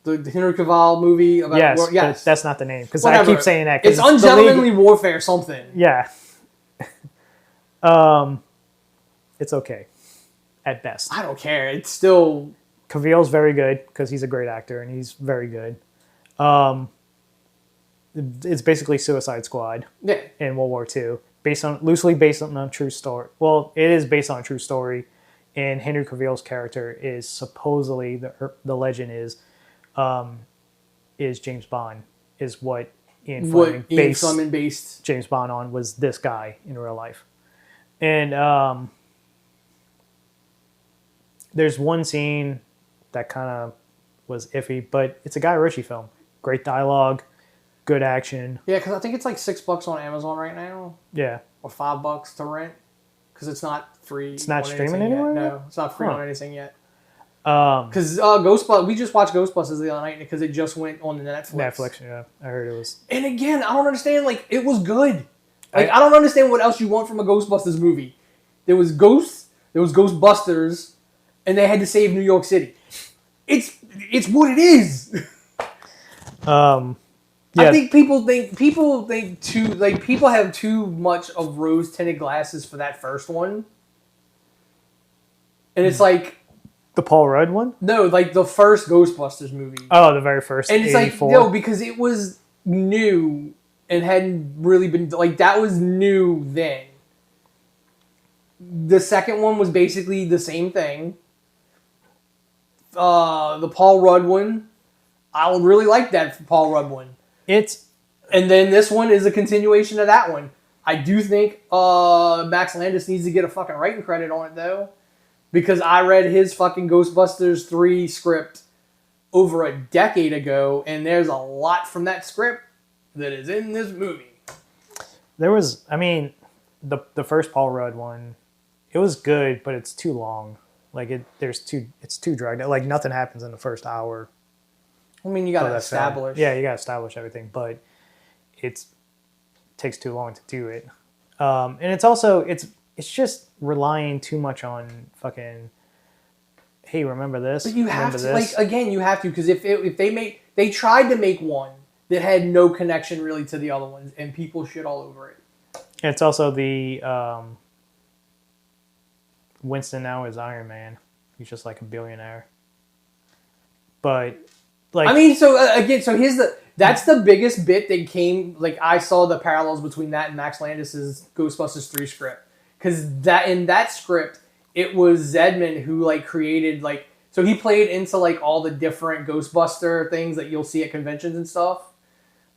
The Henry Cavill movie about yes. But that's not the name. Because I keep saying that. It's Ungentlemanly Warfare something. Yeah. It's okay. At best. I don't care. It's still... Cavill's very good because he's a great actor and he's very good. It's basically Suicide Squad in World War II, loosely based on a true story. Well, it is based on a true story, and Henry Cavill's character is supposedly the legend is James Bond, is what Ian Fleming based James Bond on, was this guy in real life, and there's one scene that kind of was iffy, but it's a Guy Ritchie film. Great dialogue, good action. Yeah, because I think it's like $6 on Amazon right now. Yeah. Or $5 to rent. Because it's not free. It's not streaming anywhere? No, it's not free on anything yet. Because Ghostbusters, we just watched Ghostbusters the other night because it just went on the Netflix. Netflix, yeah. I heard it was. And again, I don't understand. Like, it was good. Like, I don't understand what else you want from a Ghostbusters movie. There was ghosts, there was Ghostbusters, and they had to save New York City. It's what it is. Yeah. I think people think too, like, people have too much of rose tinted glasses for that first one, and it's like The Paul Rudd one? no, like the first Ghostbusters movie. Oh, the very first. And it's 84. like, no, because it was new and hadn't really been, like, that was new then. The second one was basically the same thing. The Paul Rudd one, I really like that Paul Rudd one. And then this one is a continuation of that one. I do think Max Landis needs to get a fucking writing credit on it, though. Because I read his fucking Ghostbusters 3 script over a decade ago, and there's a lot from that script that is in this movie. There was, I mean, the first Paul Rudd one, it was good, but it's too long. Like, it's too dragged out. Like, nothing happens in the first hour. I mean, you gotta establish. Yeah, you gotta establish everything, but it takes too long to do it. And it's also, it's just relying too much on fucking, hey, remember this? But you have to, like, again, you have to, because if they tried to make one that had no connection really to the other ones, and people shit all over it. And it's also the Winston now is Iron Man. He's just like a billionaire. But like, I mean, so again, so that's the biggest bit that came. Like, I saw the parallels between that and Max Landis's Ghostbusters 3 script, because that in that script it was Zedman who like created like, so he played into like all the different Ghostbuster things that you'll see at conventions and stuff.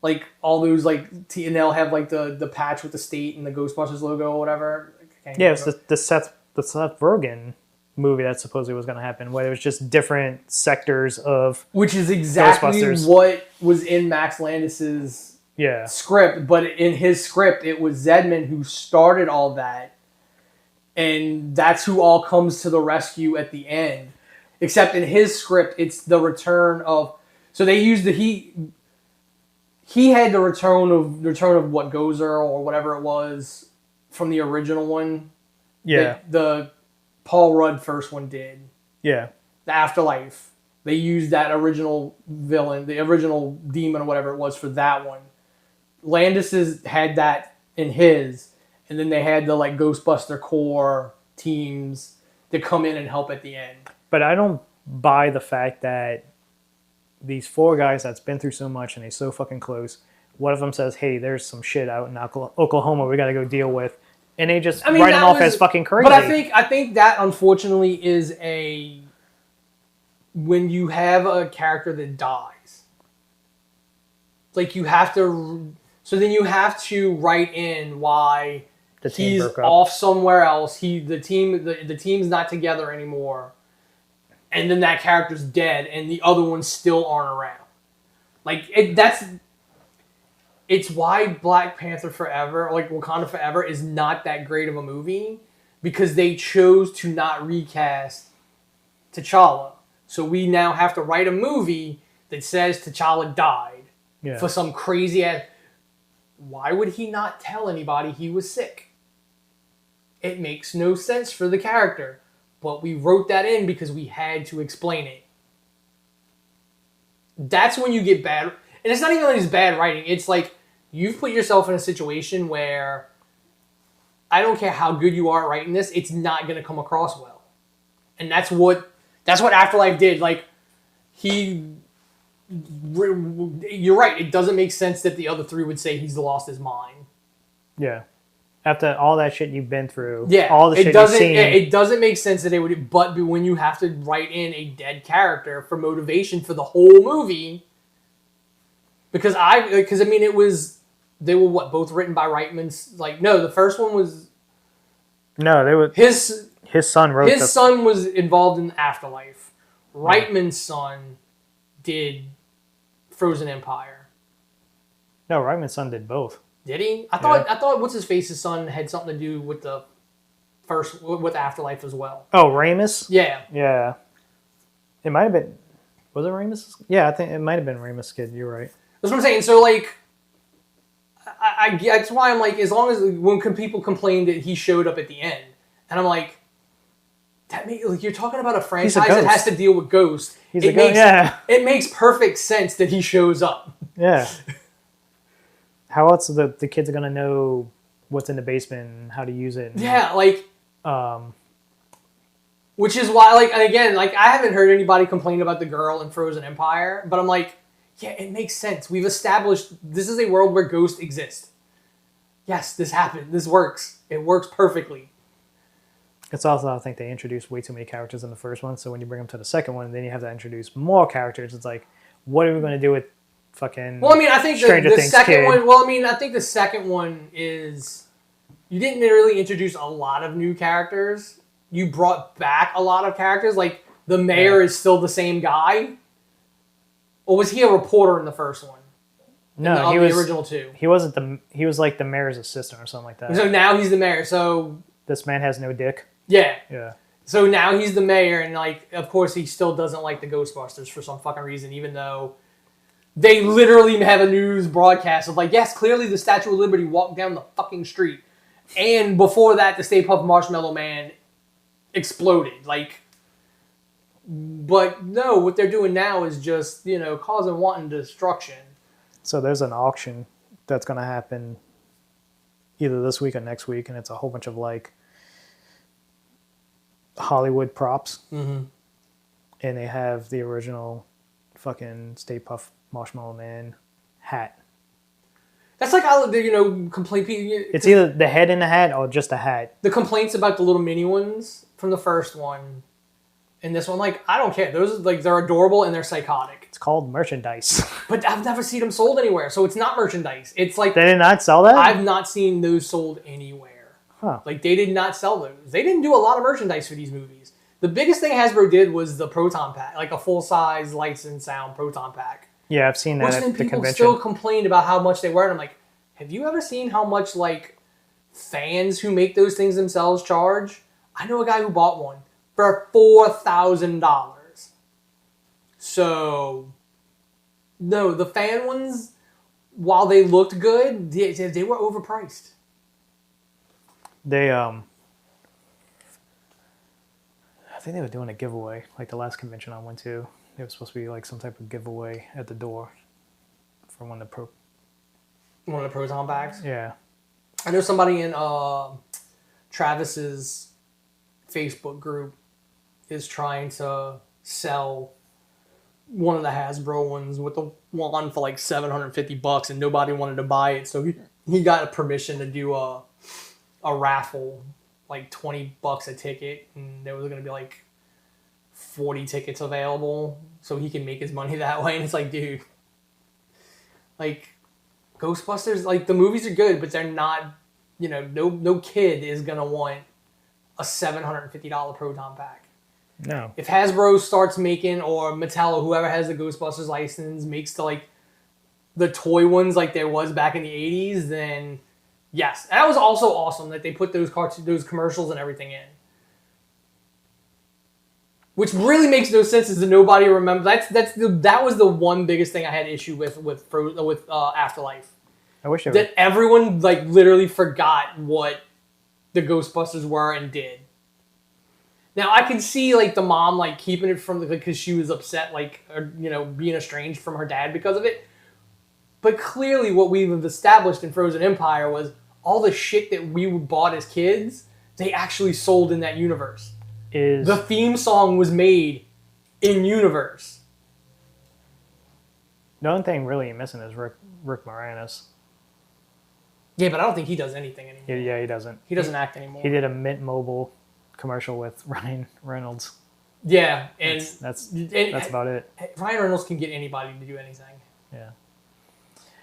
Like all those like and they'll have like the patch with the state and the Ghostbusters logo or whatever. Yeah, it's the Seth Rogen movie that supposedly was going to happen, where it was just different sectors of, which is exactly what was in Max Landis's script. But in his script, it was Zedman who started all that, and that's who all comes to the rescue at the end. Except in his script, it's the return of. So they used he had the return of what Gozer or whatever it was from the original one. Yeah. The Paul Rudd first one did. Yeah. The Afterlife. They used that original villain, the original demon or whatever it was for that one. Landis had that in his, and then they had the like Ghostbuster core teams that come in and help at the end. But I don't buy the fact that these four guys that's been through so much and they're so fucking close, one of them says, hey, there's some shit out in Oklahoma we got to go deal with. And they just write him off as fucking crazy. But I think that unfortunately is when you have a character that dies, like you have to, so then you have to write in why he's off somewhere else. The team's not together anymore, and then that character's dead, and the other ones still aren't around. Like it's why Black Panther Forever, like Wakanda Forever, is not that great of a movie, because they chose to not recast T'Challa. So we now have to write a movie that says T'Challa died for some crazy ass. Why would he not tell anybody he was sick? It makes no sense for the character, but we wrote that in because we had to explain it. That's when you get bad. And it's not even like it's bad writing. It's like you've put yourself in a situation where I don't care how good you are at writing this, it's not going to come across well. And that's what Afterlife did. Like, you're right. It doesn't make sense that the other three would say he's lost his mind. Yeah. After all that shit you've been through. Yeah. All the shit you've seen. It doesn't make sense that they would, but when you have to write in a dead character for motivation for the whole movie, because I mean, they were both written by Reitman's, like, no, the first one was. No, they were. His son wrote His son was involved in Afterlife. Reitman's son did Frozen Empire. No, Reitman's son did both. Did he? I thought what's his face's son had something to do with the first with Afterlife as well. Oh, Ramis? Yeah. Yeah. It might have been. Was it Ramis? Yeah, I think it might have been Ramis' kid. You're right. That's what I'm saying. So like, that's why I'm like, as long as when people complained that he showed up at the end, and I'm like, You're talking about a He's a franchise that has ghost. to deal with ghosts. He's a ghost. Yeah. It makes perfect sense that he shows up. Yeah. How else are the kids are gonna know what's in the basement and how to use it? And, Yeah, like, Um. which is why, like, and again, like, I haven't heard anybody complain about the girl in Frozen Empire, but I'm like, yeah, it makes sense. We've established this is a world where ghosts exist. Yes, this happened. This works. It works perfectly. It's also, I think they introduced way too many characters in the first one, so when you bring them to the second one, then you have to introduce more characters. It's like, what are we going to do with fucking Well, I mean, I think Stranger the Things second kid? one. Well, I mean, I think the second one is you didn't really introduce a lot of new characters. You brought back a lot of characters. Like the mayor is still the same guy, or was he a reporter in the first one? No, he the was original two. He wasn't the. He was like the mayor's assistant or something like that. So now he's the mayor. So This man has no dick. yeah. Yeah. So now he's the mayor, and like, of course, he still doesn't like the Ghostbusters for some fucking reason, even though they literally have a news broadcast of like, yes, clearly the Statue of Liberty walked down the fucking street, and before that, the Stay Puft Marshmallow Man exploded. Like, but no, what they're doing now is just causing wanton destruction. So there's an auction that's going to happen either this week or next week, and it's a whole bunch of like Hollywood props, and they have the original fucking Stay Puft Marshmallow Man hat. That's like how complaint. It's either the head in the hat or just a hat. The complaints about the little mini ones from the first one and this one, like, I don't care. Those like they're adorable and they're psychotic. It's called merchandise. But I've never seen them sold anywhere, so it's not merchandise. It's like They did not sell that? I've not seen those sold anywhere. Huh. Like they did not sell those. They didn't do a lot of merchandise for these movies. The biggest thing Hasbro did was the Proton Pack, like a full-size lights and sound Proton Pack. Yeah, I've seen that Which at then the people convention. still complained about how much they were, and I'm like, have you ever seen how much like fans who make those things themselves charge? I know a guy who bought one for $4,000. So, no, the fan ones, while they looked good, they were overpriced. They I think they were doing a giveaway, like the last convention I went to. There was supposed to be like some type of giveaway at the door for one of the One of the Proton packs. Yeah. I know somebody in Travis's Facebook group is trying to sell one of the Hasbro ones with the wand for like $750, and nobody wanted to buy it, so he got permission to do a raffle, like $20 a ticket, and there was going to be like 40 tickets available, so he can make his money that way. And it's like, dude, like Ghostbusters, like the movies are good, but they're not, no kid is going to want a $750 Proton pack. No. If Hasbro starts making, or Mattel, or whoever has the Ghostbusters license, makes the toy ones like there was back in the 80s, then yes. And that was also awesome that they put those commercials and everything in. Which really makes no sense is that nobody remembers. That was the one biggest thing I had issue with Afterlife. I wish that everyone like literally forgot what the Ghostbusters were and did. Now I can see like the mom like keeping it from because she was upset, like, or, being estranged from her dad because of it. But clearly, what we've established in Frozen Empire was all the shit that we bought as kids, they actually sold in that universe. The theme song was made in universe. The only thing really missing is Rick Moranis. Yeah, but I don't think he does anything anymore. Yeah, he doesn't. He doesn't act anymore. He did a Mint Mobile commercial with Ryan Reynolds. Yeah, and that's about it. Ryan Reynolds can get anybody to do anything. Yeah.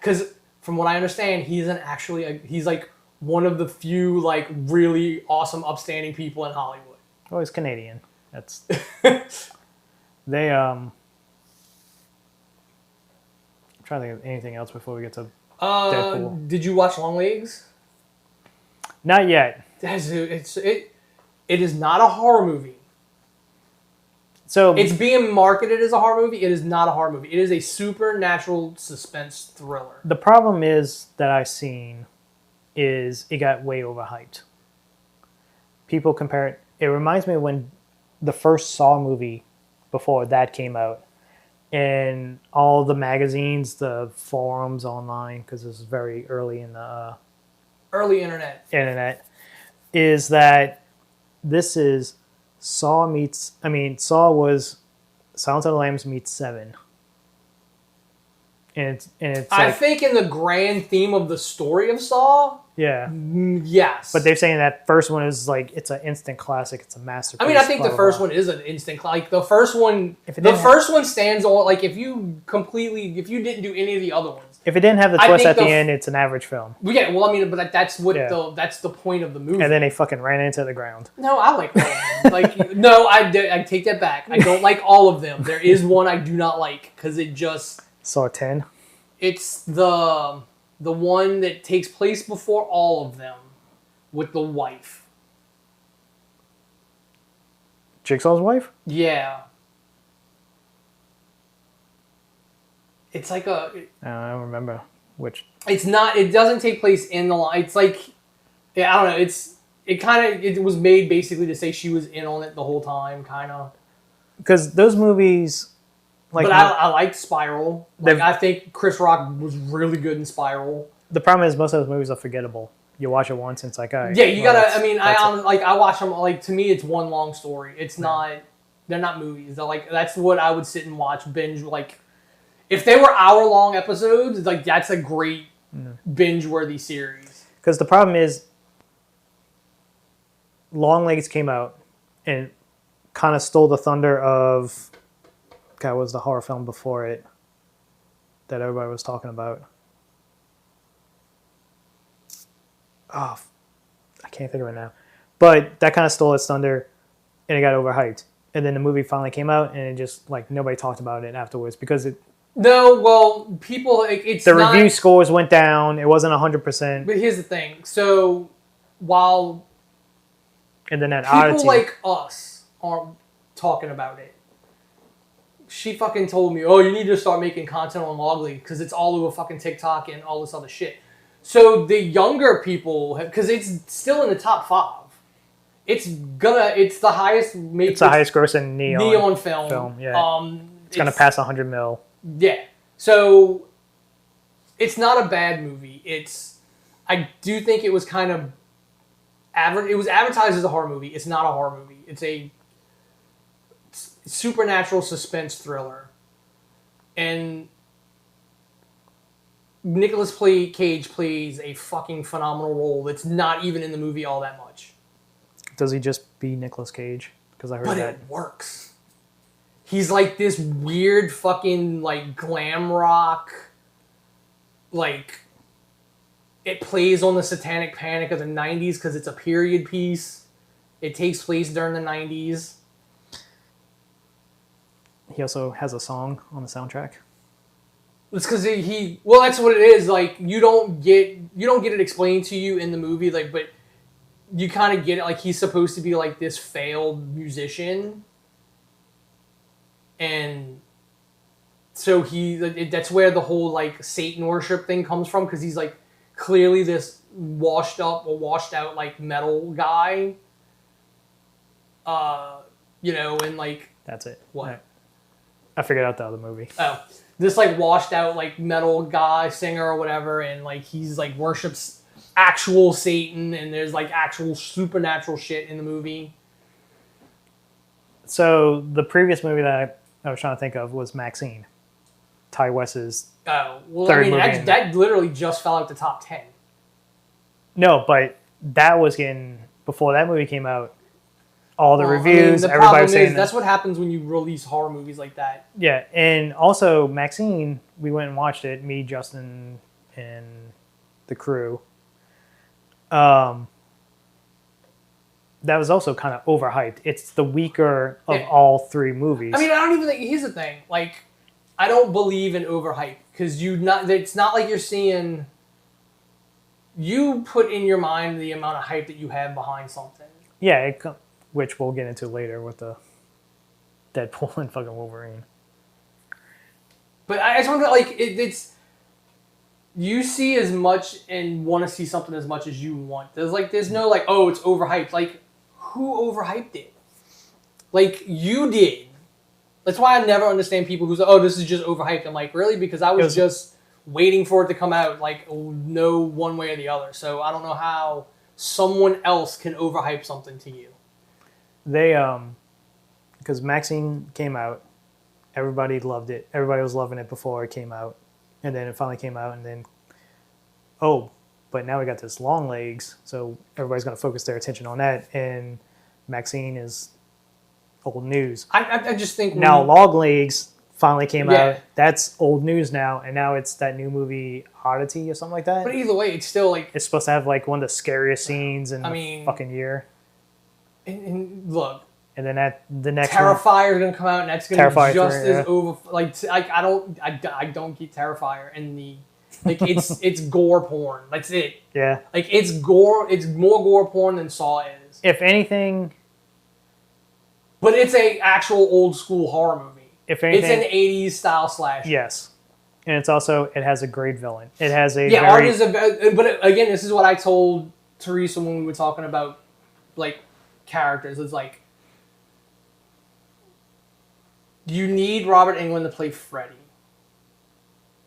Because from what I understand, he isn't actually he's like one of the few like really awesome, upstanding people in Hollywood. Oh, he's Canadian. That's they. I'm trying to think of anything else before we get to Deadpool. Did you watch Longlegs? Not yet. It is not a horror movie. So it's being marketed as a horror movie. It is not a horror movie. It is a supernatural suspense thriller. The problem is that I've seen is it got way overhyped. People compare it. It reminds me of when the first Saw movie before that came out, and all the magazines, the forums online, because this is very early in the Early internet. Is that this is Saw was Silence of the Lambs meets Seven. And it's I like, think in the grand theme of the story of Saw, yeah. Yes. But they're saying that first one is like, it's an instant classic. It's a masterpiece. I mean, I think the first one is an instant, like the first one, first one stands on, like if you didn't do any of the other ones. If it didn't have the twist at the end, it's an average film. Yeah, well, I mean, but that's the point of the movie. And then they fucking ran into the ground. No, I like all of them. Like, no, I take that back. I don't like all of them. There is one I do not like, because it just... Saw 10? It's the one that takes place before all of them, with the wife. Jigsaw's wife? Yeah. It's like a... I don't remember which. It's not... It doesn't take place in the line. It's like... Yeah, I don't know. It was made basically to say she was in on it the whole time, kind of. Because those movies... But I liked Spiral. Like, I think Chris Rock was really good in Spiral. The problem is most of those movies are forgettable. You watch it once and it's like, all right. Yeah, you gotta... I mean, I watch them... Like, to me, it's one long story. It's not... They're not movies. They're like... That's what I would sit and watch, binge, like... If they were hour-long episodes, like that's a great binge-worthy series. Because the problem is, Longlegs came out and kind of stole the thunder of... God, what was the horror film before it that everybody was talking about? Oh, I can't think of it now. But that kind of stole its thunder, and it got overhyped. And then the movie finally came out, and it just, like, nobody talked about it afterwards because it... No, well, people, it's the review scores went down. It wasn't 100%. But here's the thing. So, while and then that people oddity, like us aren't talking about it, she fucking told me, oh, you need to start making content on Loggly because it's all over fucking TikTok and all this other shit. So the younger people, because it's still in the top 5. It's the highest... It's the highest grossing neon film. Yeah. It's going to pass 100 mil. Yeah. So, it's not a bad movie. I do think it was kind of... It was advertised as a horror movie. It's not a horror movie. It's a supernatural suspense thriller. And Nicolas Cage plays a fucking phenomenal role that's not even in the movie all that much. Does he just be Nicolas Cage? Because I heard that. But it works. He's like this weird fucking like glam rock, like it plays on the satanic panic of the 90s because it's a period piece. It takes place during the 90s. He also has a song on the soundtrack. It's because well, that's what it is. Like you don't get it explained to you in the movie, like, but you kind of get it. Like he's supposed to be like this failed musician. And so that's where the whole like Satan worship thing comes from, because he's like clearly this washed out like metal guy. And like that's it. What? I figured out the other movie. Oh, this like washed out like metal guy, singer or whatever, and like he's like worships actual Satan, and there's like actual supernatural shit in the movie. So the previous movie that I was trying to think of was Maxine, Ty West's third movie. That literally just fell out the top 10. No, but that was before that movie came out. All the reviews, the everybody problem saying that's what happens when you release horror movies like that. Yeah, and also Maxine, we went and watched it. Me, Justin, and the crew. That was also kind of overhyped. It's the weaker of all 3 movies. I mean, I don't even think... Here's the thing. Like, I don't believe in overhype. Because it's not like you're seeing... You put in your mind the amount of hype that you have behind something. Yeah, which we'll get into later with the Deadpool and fucking Wolverine. But I just want to... Like, it's... You see as much and want to see something as much as you want. There's no like, oh, it's overhyped. Like... Who overhyped it? Like, you did. That's why I never understand people who say, oh, this is just overhyped. I'm like, really? Because I was just waiting for it to come out, like, no one way or the other. So I don't know how someone else can overhype something to you. They, because Maxine came out, everybody loved it. Everybody was loving it before it came out. And then it finally came out, and then, oh, but now we got this Long Legs, so everybody's going to focus their attention on that. And Maxine is old news. I just think now Long Legs finally came out. That's old news now, and now it's that new movie Oddity or something like that. But either way, it's still like it's supposed to have like one of the scariest scenes in the fucking year. And look, and then the next Terrifier is gonna come out, and that's gonna be just as over. Like I don't get Terrifier, and the like it's gore porn. That's it. Yeah. Like it's gore. It's more gore porn than Saw is. If anything. But it's a actual old school horror movie. If anything, it's an 80s style slash. Yes. And it's also, it has a great villain. It has a art is but again, this is what I told Teresa when we were talking about, like, characters. It's like, you need Robert Englund to play Freddy.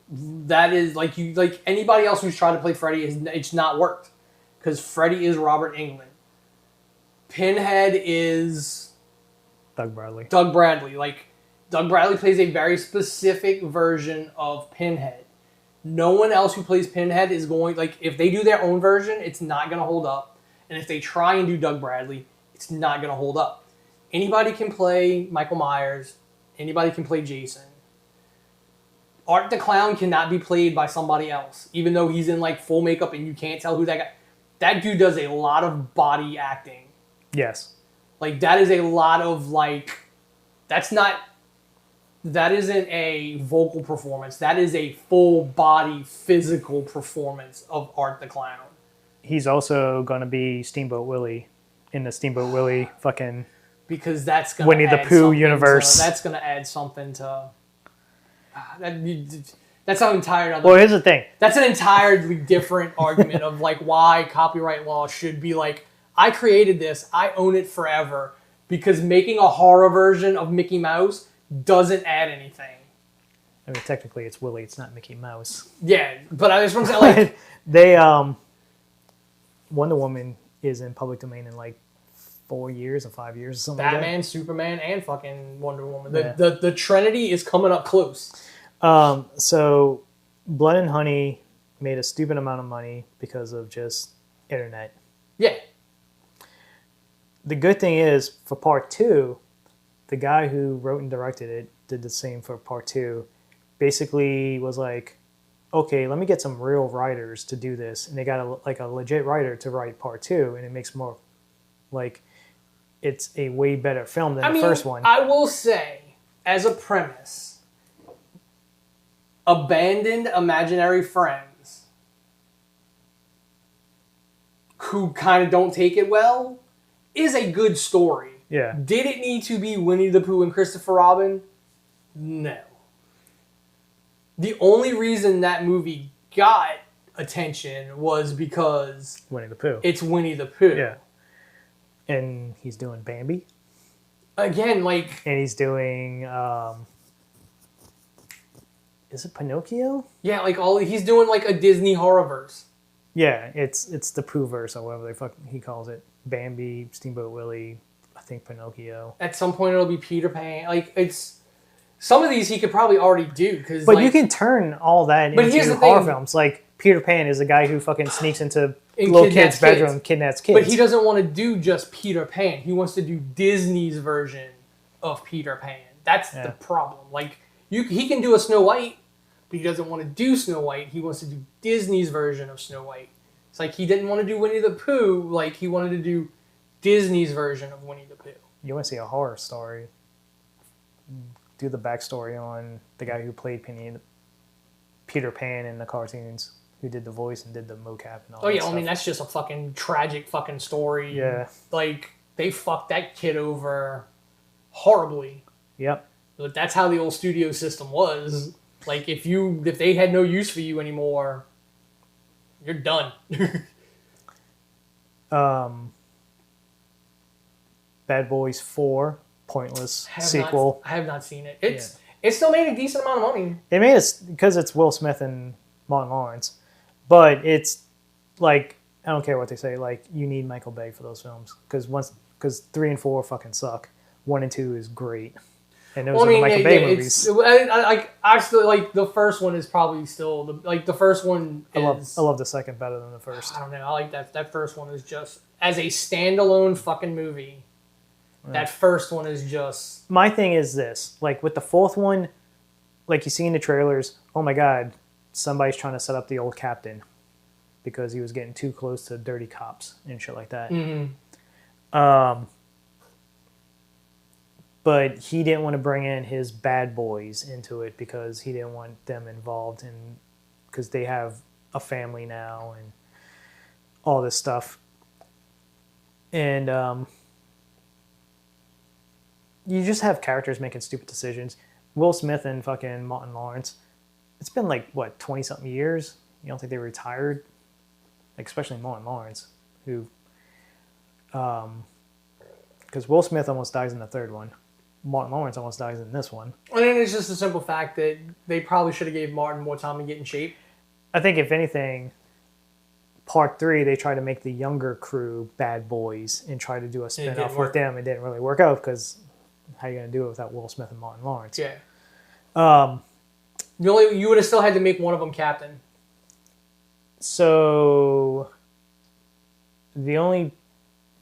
That is, like, anybody else who's tried to play Freddy, it's not worked. Because Freddy is Robert Englund. Pinhead is Doug Bradley. Like, Doug Bradley plays a very specific version of Pinhead. No one else who plays Pinhead is going, like, if they do their own version, it's not going to hold up. And if they try and do Doug Bradley, it's not going to hold up. Anybody can play Michael Myers. Anybody can play Jason. Art the Clown cannot be played by somebody else, even though he's in, like, full makeup and you can't tell who that guy. That dude does a lot of body acting. Yes. Like, that is a lot of, like, that isn't a vocal performance. That is a full body physical performance of Art the Clown. He's also going to be Steamboat Willie in the Steamboat Willie fucking because that's going Winnie the Pooh universe. That's going to add something to that's an entire other. Well, here's the thing. That's an entirely different argument of, like, why copyright law should be like, I created this, I own it forever, because making a horror version of Mickey Mouse doesn't add anything. I mean, technically it's Willie, it's not Mickey Mouse. Yeah, but I just want to say, like... they, Wonder Woman is in public domain in, like, 4 years or 5 years or something Batman, like that. Superman, and fucking Wonder Woman. Yeah. The Trinity is coming up close. So, Blood and Honey made a stupid amount of money because of just internet. Yeah. The good thing is, for part 2, the guy who wrote and directed it did the same for part 2. Basically was like, okay, let me get some real writers to do this. And they got a legit writer to write part 2. And it makes more, like, it's a way better film than the first one. I will say, as a premise, abandoned imaginary friends who kind of don't take it well is a good story. Yeah. Did it need to be Winnie the Pooh and Christopher Robin? No. The only reason that movie got attention was because Winnie the Pooh. It's Winnie the Pooh. Yeah. And he's doing Bambi. Again, like... And he's doing... is it Pinocchio? Yeah, like he's doing like a Disney horrorverse. Yeah, it's the Pooh-verse or whatever he calls it. Bambi, Steamboat Willie, I think Pinocchio. At some point it'll be Peter Pan. Like, it's... Some of these he could probably already do. But you can turn all that into horror films. Like, Peter Pan is a guy who fucking sneaks into little kids' bedroom, kidnaps kids. But he doesn't want to do just Peter Pan. He wants to do Disney's version of Peter Pan. That's the problem. Like, he can do a Snow White, but he doesn't want to do Snow White. He wants to do Disney's version of Snow White. It's like he didn't want to do Winnie the Pooh. Like, he wanted to do Disney's version of Winnie the Pooh. You want to see a horror story? Do the backstory on the guy who played Peter Pan in the cartoons, who did the voice and did the mocap and all that stuff. I mean, that's just a fucking tragic fucking story. Yeah. Like, they fucked that kid over horribly. Yep. But that's how the old studio system was. Like, if they had no use for you anymore, you're done. Bad Boys 4, pointless sequel. I have not seen it. It still made a decent amount of money. It made it because it's Will Smith and Martin Lawrence, but it's like I don't care what they say. Like you need Michael Bay for those films because 3 and 4 fucking suck. 1 and 2 is great, and those are the Michael Bay movies. I still like the first one is probably still the first one. I love the second better than the first. I don't know. I like that. That first one is just as a standalone fucking movie. That first one is just... My thing is this. Like, with the fourth one, like you see in the trailers, oh my god, somebody's trying to set up the old captain because he was getting too close to dirty cops and shit like that. Mm-hmm. But he didn't want to bring in his bad boys into it because he didn't want them involved because they have a family now and all this stuff. And... you just have characters making stupid decisions. Will Smith and fucking Martin Lawrence. It's been like, what, 20-something years? You don't think they retired? Like, especially Martin Lawrence, who... Because Will Smith almost dies in the third one. Martin Lawrence almost dies in this one. I think it's just the simple fact that they probably should have gave Martin more time to get in shape. I think, if anything, part 3, they tried to make the younger crew bad boys and try to do a spin-off with them. It didn't really work out because... how are you going to do it without Will Smith and Martin Lawrence? Yeah. You would have still had to make one of them captain. So the only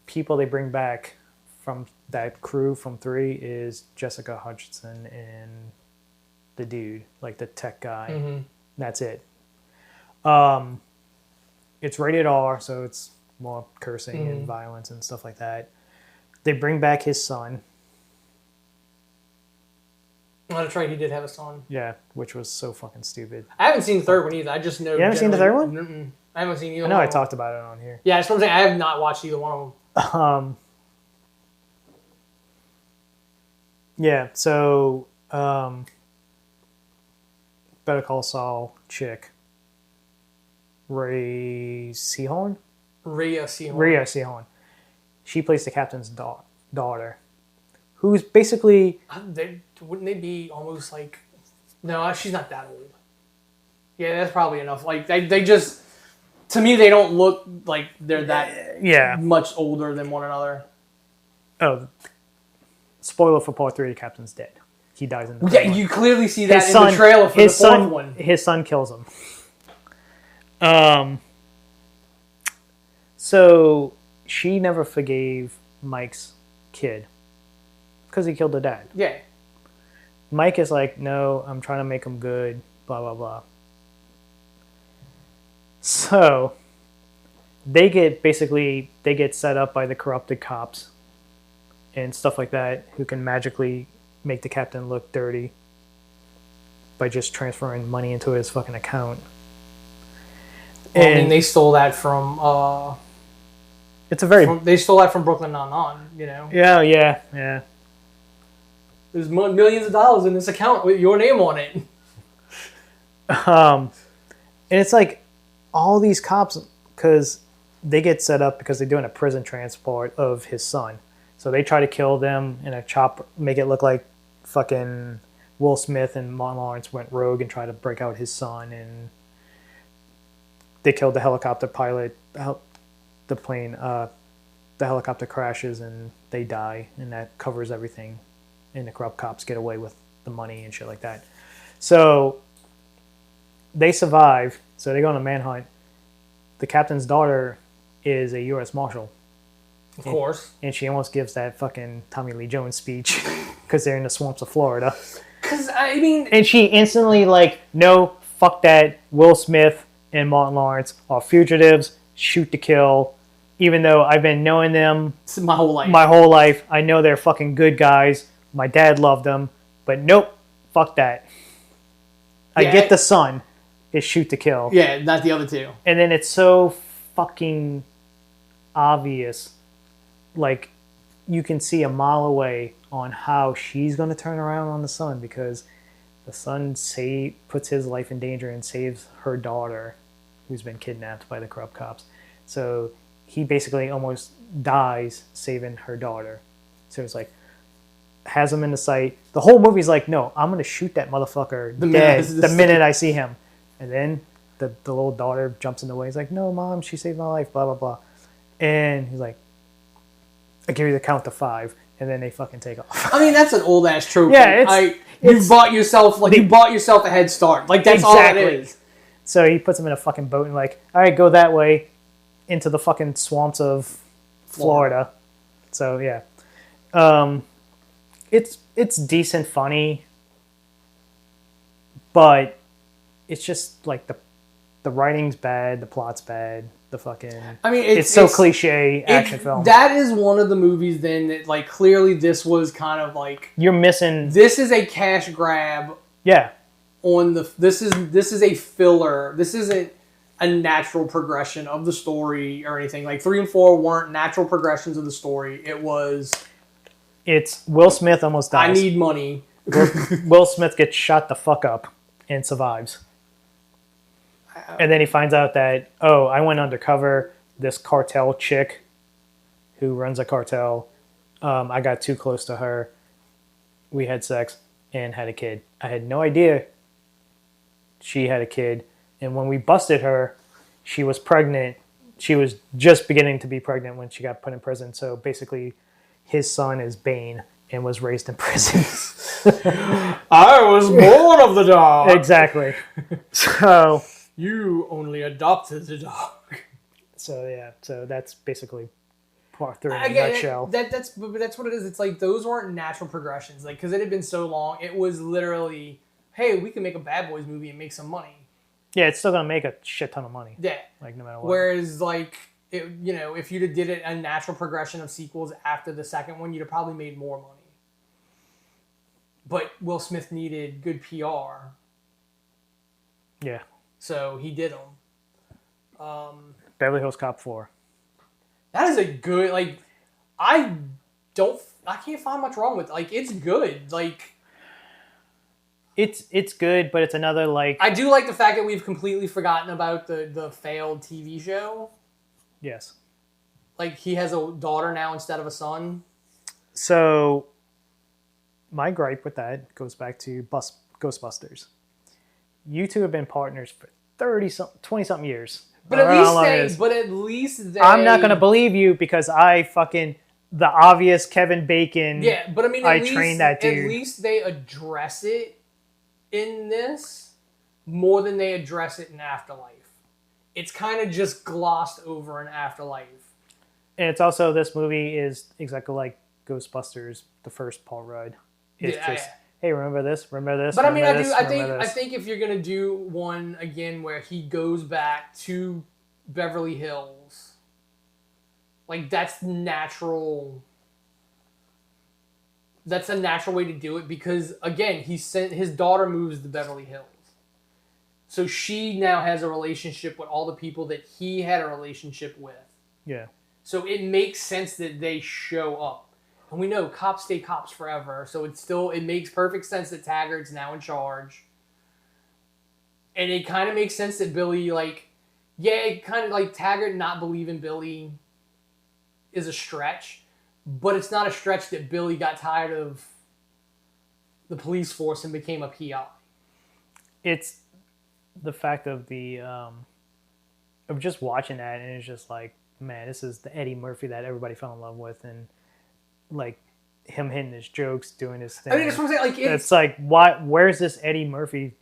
people they bring back from that crew from 3 is Jessica Hutcherson and the dude, like the tech guy. Mm-hmm. That's it. It's rated R, so it's more cursing and violence and stuff like that. They bring back his son. Oh, that's right, he did have a son. Yeah, which was so fucking stupid. I haven't seen the third one either. I just know... You haven't seen the third one? Mm-mm. I haven't seen either one. I know I talked about it on here. Yeah, that's what I'm saying. I have not watched either one of them. Yeah, so... Better Call Saul chick. Rhea Seehorn. She plays the captain's daughter. Who's basically... wouldn't they be almost like... No, she's not that old. Yeah, that's probably enough. Like, they just... To me, they don't look like they're that much older than one another. Oh. Spoiler for part 3, the captain's dead. He dies in the third one. You clearly see that in the trailer for the fourth one. His son kills him. So, she never forgave Mike's kid. Because he killed the dad. Yeah. Mike is like, no, I'm trying to make him good, blah, blah, blah. So, they get set up by the corrupted cops and stuff like that, who can magically make the captain look dirty by just transferring money into his fucking account. And they stole that from... they stole that from Brooklyn Nine-Nine, you know? Yeah. There's millions of dollars in this account with your name on it. And it's like all these cops, because they get set up because they're doing a prison transport of his son. So they try to kill them in a chopper, make it look like fucking Will Smith and Martin Lawrence went rogue and tried to break out his son. And they killed the helicopter pilot, the plane, the helicopter crashes and they die. And that covers everything. And the corrupt cops get away with the money and shit like that. So they survive. So they go on a manhunt. The captain's daughter is a U.S. Marshal. Of course. And she almost gives that fucking Tommy Lee Jones speech because they're in the swamps of Florida. And she instantly no, fuck that. Will Smith and Martin Lawrence are fugitives. Shoot to kill. Even though I've been knowing them my whole life. I know they're fucking good guys. My dad loved them. But nope. Fuck that. I get the son. Is shoot to kill. Yeah, not the other two. And then it's so fucking obvious. Like, you can see a mile away on how she's going to turn around on the son because the son puts his life in danger and saves her daughter who's been kidnapped by the corrupt cops. So he basically almost dies saving her daughter. So it's like, has him in the sight. The whole movie's like, no, I'm going to shoot that motherfucker dead the minute I see him. And then the little daughter jumps in the way. He's like, no, Mom, she saved my life, blah, blah, blah. And he's like, I give you the count to 5. And then they fucking take off. I mean, that's an old ass trope. Yeah, you bought yourself a head start. Like, that's exactly. all it is. So he puts him in a fucking boat and like, all right, go that way into the fucking swamps of Florida. So yeah, it's decent, funny, but it's just like the writing's bad, the plot's bad, the fucking. I mean, it's so cliche action film. That is one of the movies then that like clearly this was kind of like you're missing. This is a cash grab. Yeah. This is a filler. This isn't a natural progression of the story or anything. Like 3 and 4 weren't natural progressions of the story. It's Will Smith almost dies. I need money. Will Smith gets shot the fuck up and survives. And then he finds out that, oh, I went undercover. This cartel chick who runs a cartel, I got too close to her. We had sex and had a kid. I had no idea she had a kid. And when we busted her, she was pregnant. She was just beginning to be pregnant when she got put in prison. So basically, his son is Bane and was raised in prison. I was born of the dog. Exactly. So you only adopted the dog. So yeah. So that's basically part 3 in a nutshell. That's what it is. It's like those weren't natural progressions. Like because it had been so long, it was literally, hey, we can make a Bad Boys movie and make some money. Yeah, it's still gonna make a shit ton of money. Yeah, like no matter what. Whereas, like, if you'd have did it a natural progression of sequels after the second one, you'd have probably made more money. But Will Smith needed good PR. Yeah. So he did them. Beverly Hills Cop 4. That is a good I can't find much wrong with it. Like it's good. Like. It's good, but it's another like... I do like the fact that we've completely forgotten about the failed TV show. Yes. Like, he has a daughter now instead of a son. So, my gripe with that goes back to Ghostbusters. You two have been partners for 20-something years. But at least they... I'm not going to believe you because I fucking... The obvious Kevin Bacon... Yeah, but I mean, trained that dude. At least they address it in this more than they address it in Afterlife. It's kind of just glossed over in Afterlife. And it's also, this movie is exactly like Ghostbusters, the first Paul Rudd. It's hey, remember this? But I mean, I think if you're going to do one again where he goes back to Beverly Hills, like that's natural. That's a natural way to do it because, again, his daughter moves to Beverly Hills. So she now has a relationship with all the people that he had a relationship with. Yeah. So it makes sense that they show up. And we know cops stay cops forever. So it makes perfect sense that Taggart's now in charge. And it kind of makes sense that Billy, it kind of like Taggart not believing Billy is a stretch. But it's not a stretch that Billy got tired of the police force and became a PI. It's the fact of of just watching that, and it's just like, man, this is the Eddie Murphy that everybody fell in love with, and like him hitting his jokes, doing his thing. I mean, that's what I'm saying. Like, it's like, where's this Eddie Murphy?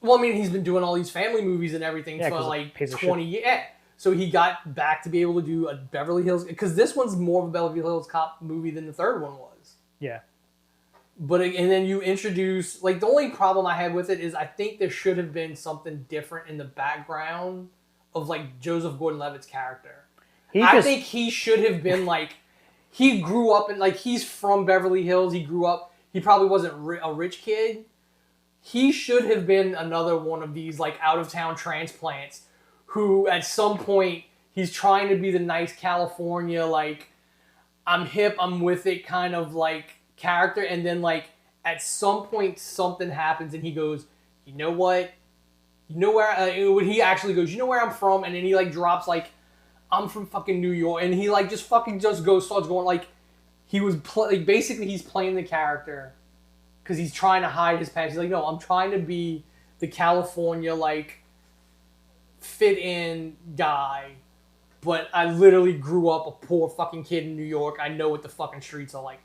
Well, I mean, he's been doing all these family movies and everything for like 20 years. Yeah. So he got back to be able to do a Beverly Hills... Because this one's more of a Beverly Hills Cop movie than the third one was. Yeah. And then you introduce... Like, the only problem I had with it is I think there should have been something different in the background of, like, Joseph Gordon-Levitt's character. I think he should have been, like... He grew up in... Like, he's from Beverly Hills. He grew up... He probably wasn't a rich kid. He should have been another one of these, like, out-of-town transplants who at some point he's trying to be the nice California, like, I'm hip, I'm with it kind of like character. And then like at some point something happens and he goes, you know what? You know where, when he actually goes, you know where I'm from? And then he like drops like, I'm from fucking New York. And he like just fucking starts going like, he was basically he's playing the character because he's trying to hide his past. He's like, no, I'm trying to be the California fit in guy, but I literally grew up a poor fucking kid in New York. I know what the fucking streets are like.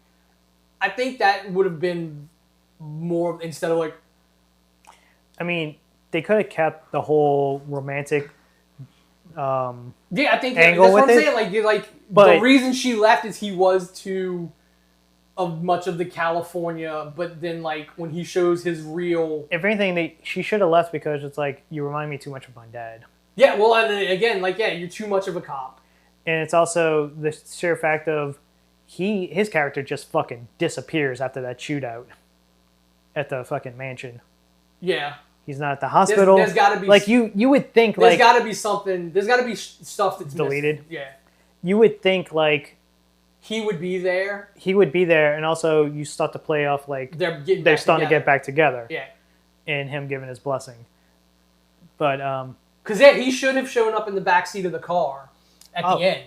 I think that would have been more instead of I mean, they could have kept the whole romantic. I think angle that's what I'm with saying. But the reason she left is he was too of much of the California, but then when he shows his real. If anything, she should have left because it's like you remind me too much of my dad. Yeah, well, again, you're too much of a cop. And it's also the sheer fact of his character just fucking disappears after that shootout at the fucking mansion. Yeah. He's not at the hospital. There's got to be you would think there's got to be something. There's got to be stuff that's deleted. Missing. Yeah. You would think he would be there. He would be there, and also you start to play off they're starting to get back together. Yeah. And him giving his blessing. But because he should have shown up in the backseat of the car at the end.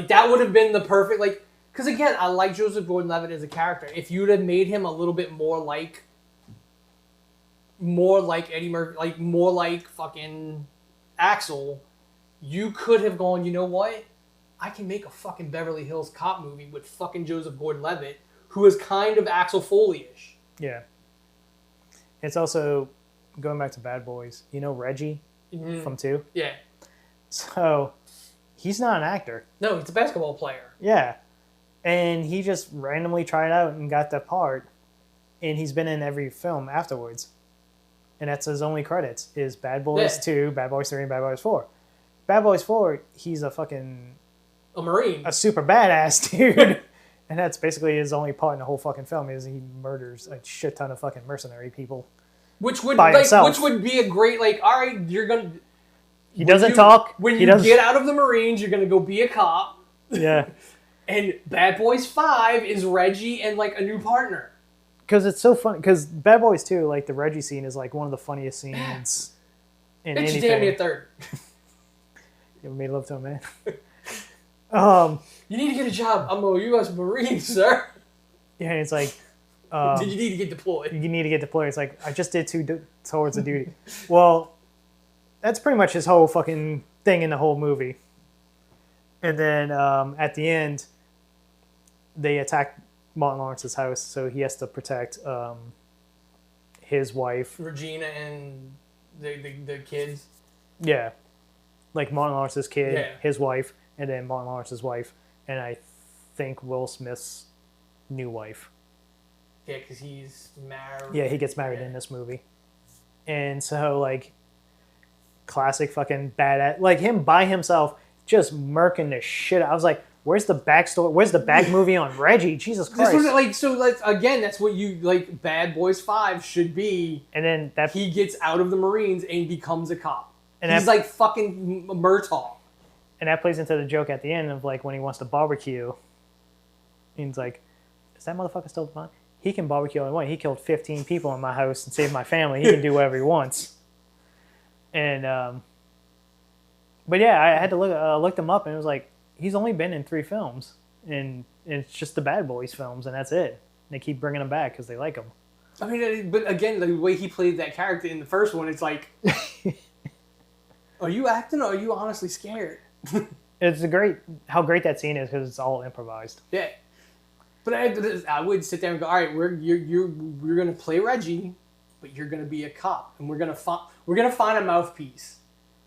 That would have been the perfect because again, I like Joseph Gordon-Levitt as a character. If you'd have made him a little bit more like Eddie Murphy, more like fucking Axel, you could have gone, you know what? I can make a fucking Beverly Hills Cop movie with fucking Joseph Gordon-Levitt, who is kind of Axel Foley-ish. Yeah. It's also, going back to Bad Boys, Reggie from 2? Yeah. So, he's not an actor. No, he's a basketball player. Yeah. And he just randomly tried out and got that part, and he's been in every film afterwards. And that's his only credits, is Bad Boys 2, Bad Boys 3, and Bad Boys 4. Bad Boys 4, he's a fucking... A Marine. A super badass dude. And that's basically his only part in the whole fucking film, is he murders a shit ton of fucking mercenary people. Which would himself. Which would be a great, all right, you're going to... He doesn't talk. When you get out of the Marines, you're going to go be a cop. Yeah. And Bad Boys 5 is Reggie and, a new partner. Because it's so funny. Because Bad Boys 2, the Reggie scene is, one of the funniest scenes in anything. It's damn near third. You ever made love to a man? You need to get a job. I'm a U.S. Marine, sir. Yeah, it's like... Did you need to get deployed? You need to get deployed. It's like, I just did 2 towards the duty. Well, that's pretty much his whole fucking thing in the whole movie. And then at the end, they attack Martin Lawrence's house, so he has to protect his wife. Regina and the kids. Yeah. Martin Lawrence's kid, yeah. His wife, and then Martin Lawrence's wife, and I think Will Smith's new wife. Yeah, because he's married. Yeah, he gets married in this movie. And so, classic fucking badass. Him by himself, just murking the shit out. I was like, where's the backstory? Where's the back movie on Reggie? Jesus Christ. Again, that's what you, Bad Boys 5 should be. And then he gets out of the Marines and becomes a cop. And he's like fucking Murtaugh. And that plays into the joke at the end of, when he wants to barbecue. He's like, is that motherfucker still fine? He can barbecue all he wants. He killed 15 people in my house and saved my family. He can do whatever he wants. And, but yeah, I had to look him up, and it was like, he's only been in 3 films. And it's just the Bad Boys films, and that's it. And they keep bringing him back because they like him. I mean, but again, the way he played that character in the first one, it's like, are you acting or are you honestly scared? It's how great that scene is because it's all improvised. Yeah. But I would sit there and go, all right, we're gonna play Reggie, but you're gonna be a cop, and we're gonna find a mouthpiece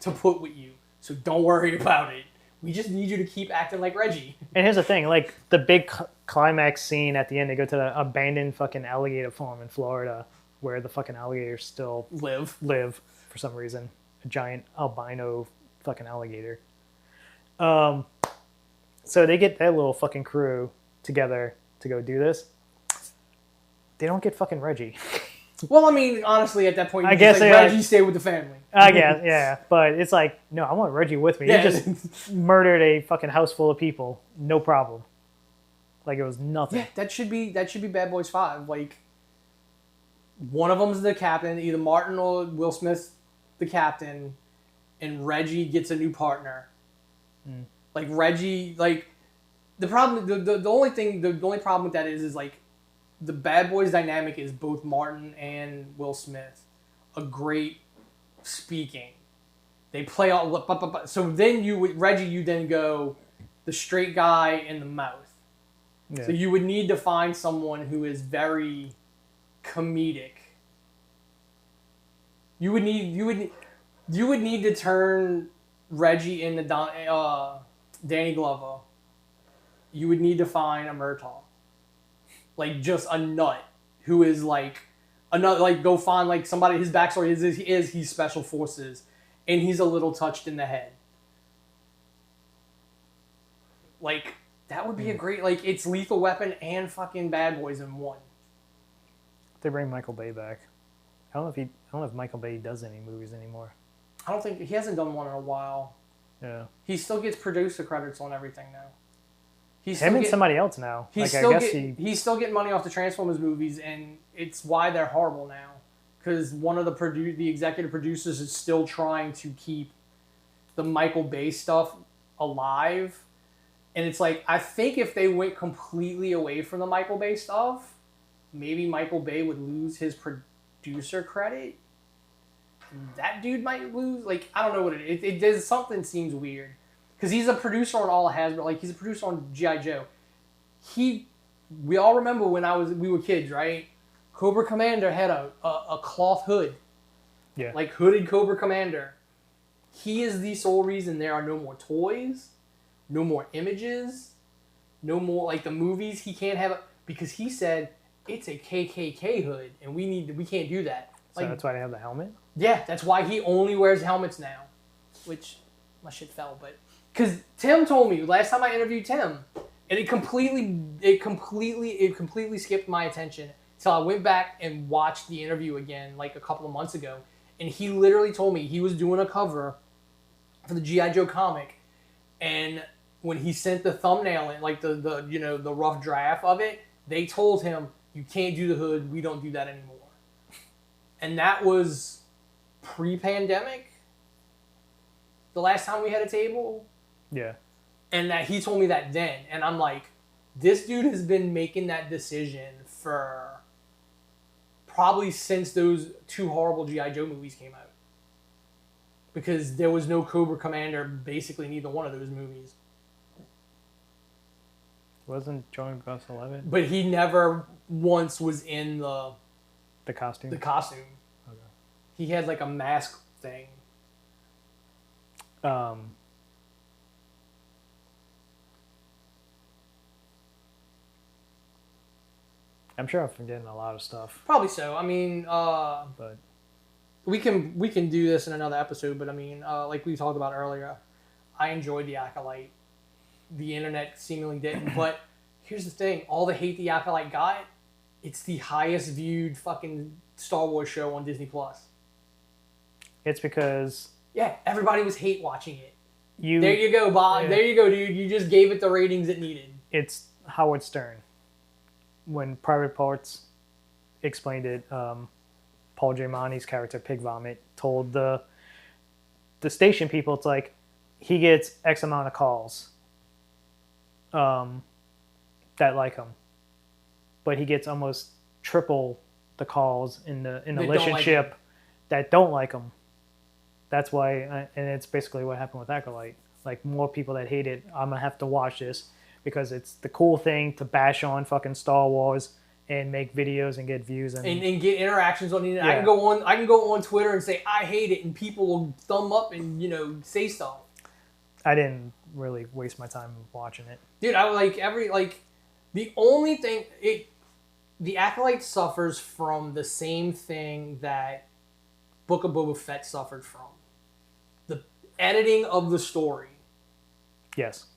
to put with you. So don't worry about it. We just need you to keep acting like Reggie. And here's the thing, the big climax scene at the end, they go to the abandoned fucking alligator farm in Florida, where the fucking alligators still live for some reason. A giant albino fucking alligator. So they get their little fucking crew together to go do this. They don't get fucking Reggie. Well, I mean, honestly, at that point, I guess Reggie stay with the family. I guess, yeah. But it's like, no, I want Reggie with me. Yeah. He just murdered a fucking house full of people. No problem. It was nothing. Yeah, that should be Bad Boys 5. One of them's the captain, either Martin or Will Smith's the captain, and Reggie gets a new partner. Reggie, The problem, the only problem with that is like the Bad Boys dynamic is both Martin and Will Smith a great speaking. They play all so then Reggie you then go the straight guy in the mouth. Yeah. So you would need to find someone who is very comedic. You would need to turn Reggie into Danny Glover. You would need to find a Murtaugh. Like just a nut who is like another, like go find like somebody, his backstory is he's special forces and he's a little touched in the head. Like that would be a great, like it's Lethal Weapon and fucking Bad Boys in one. They bring Michael Bay back. I don't know if Michael Bay does any movies anymore. I don't think he hasn't done one in a while. Yeah. He still gets producer credits on everything now. He's somebody else now. He's still getting money off the Transformers movies, and it's why they're horrible now. Because one of the executive producers is still trying to keep the Michael Bay stuff alive. And it's like, I think if they went completely away from the Michael Bay stuff, maybe Michael Bay would lose his producer credit. That dude might lose. Like, I don't know what it does. Something seems weird. Because he's a producer on all it has, but like he's a producer on G.I. Joe. We all remember when we were kids, right? Cobra Commander had a cloth hood. Yeah. Like hooded Cobra Commander. He is the sole reason there are no more toys, no more images, no more like the movies. He can't have it because he said it's a KKK hood and we can't do that. So that's why they have the helmet? Yeah, that's why he only wears helmets now. Which my shit fell, but because Tim told me last time I interviewed Tim, and it completely skipped my attention until I went back and watched the interview again like a couple of months ago, and he literally told me he was doing a cover for the G.I. Joe comic, and when he sent the thumbnail in, like the rough draft of it, they told him you can't do the hood, we don't do that anymore, and that was pre-pandemic. The last time we had a table. Yeah. And that he told me that then. And I'm like, this dude has been making that decision for probably since those two horrible G.I. Joe movies came out. Because there was no Cobra Commander basically in either one of those movies. Wasn't John Gus 11? But he never once was in the costume. The costume. Okay. He had like a mask thing. I'm sure I'm forgetting a lot of stuff. Probably so. I mean, but we can do this in another episode. But I mean, like we talked about earlier, I enjoyed The Acolyte. The internet seemingly didn't. But here's the thing: all the hate The Acolyte got, it's the highest viewed fucking Star Wars show on Disney Plus. It's because everybody was hate watching it. There you go, Bob. Yeah. There you go, dude. You just gave it the ratings it needed. It's Howard Stern. When Private Parts explained it, Paul Giamatti's character, Pig Vomit, told the station people, it's like, he gets X amount of calls that like him. But he gets almost triple the calls in the relationship that don't like him. That's why, and it's basically what happened with Acolyte. Like, more people that hate it, I'm going to have to watch this because it's the cool thing to bash on fucking Star Wars and make videos and get views and get interactions on the internet. Yeah. I can go on Twitter and say I hate it, and people will thumb up and say stuff. I didn't really waste my time watching it, dude. I like the only thing the Acolyte suffers from the same thing that Book of Boba Fett suffered from. The editing of the story. Yes.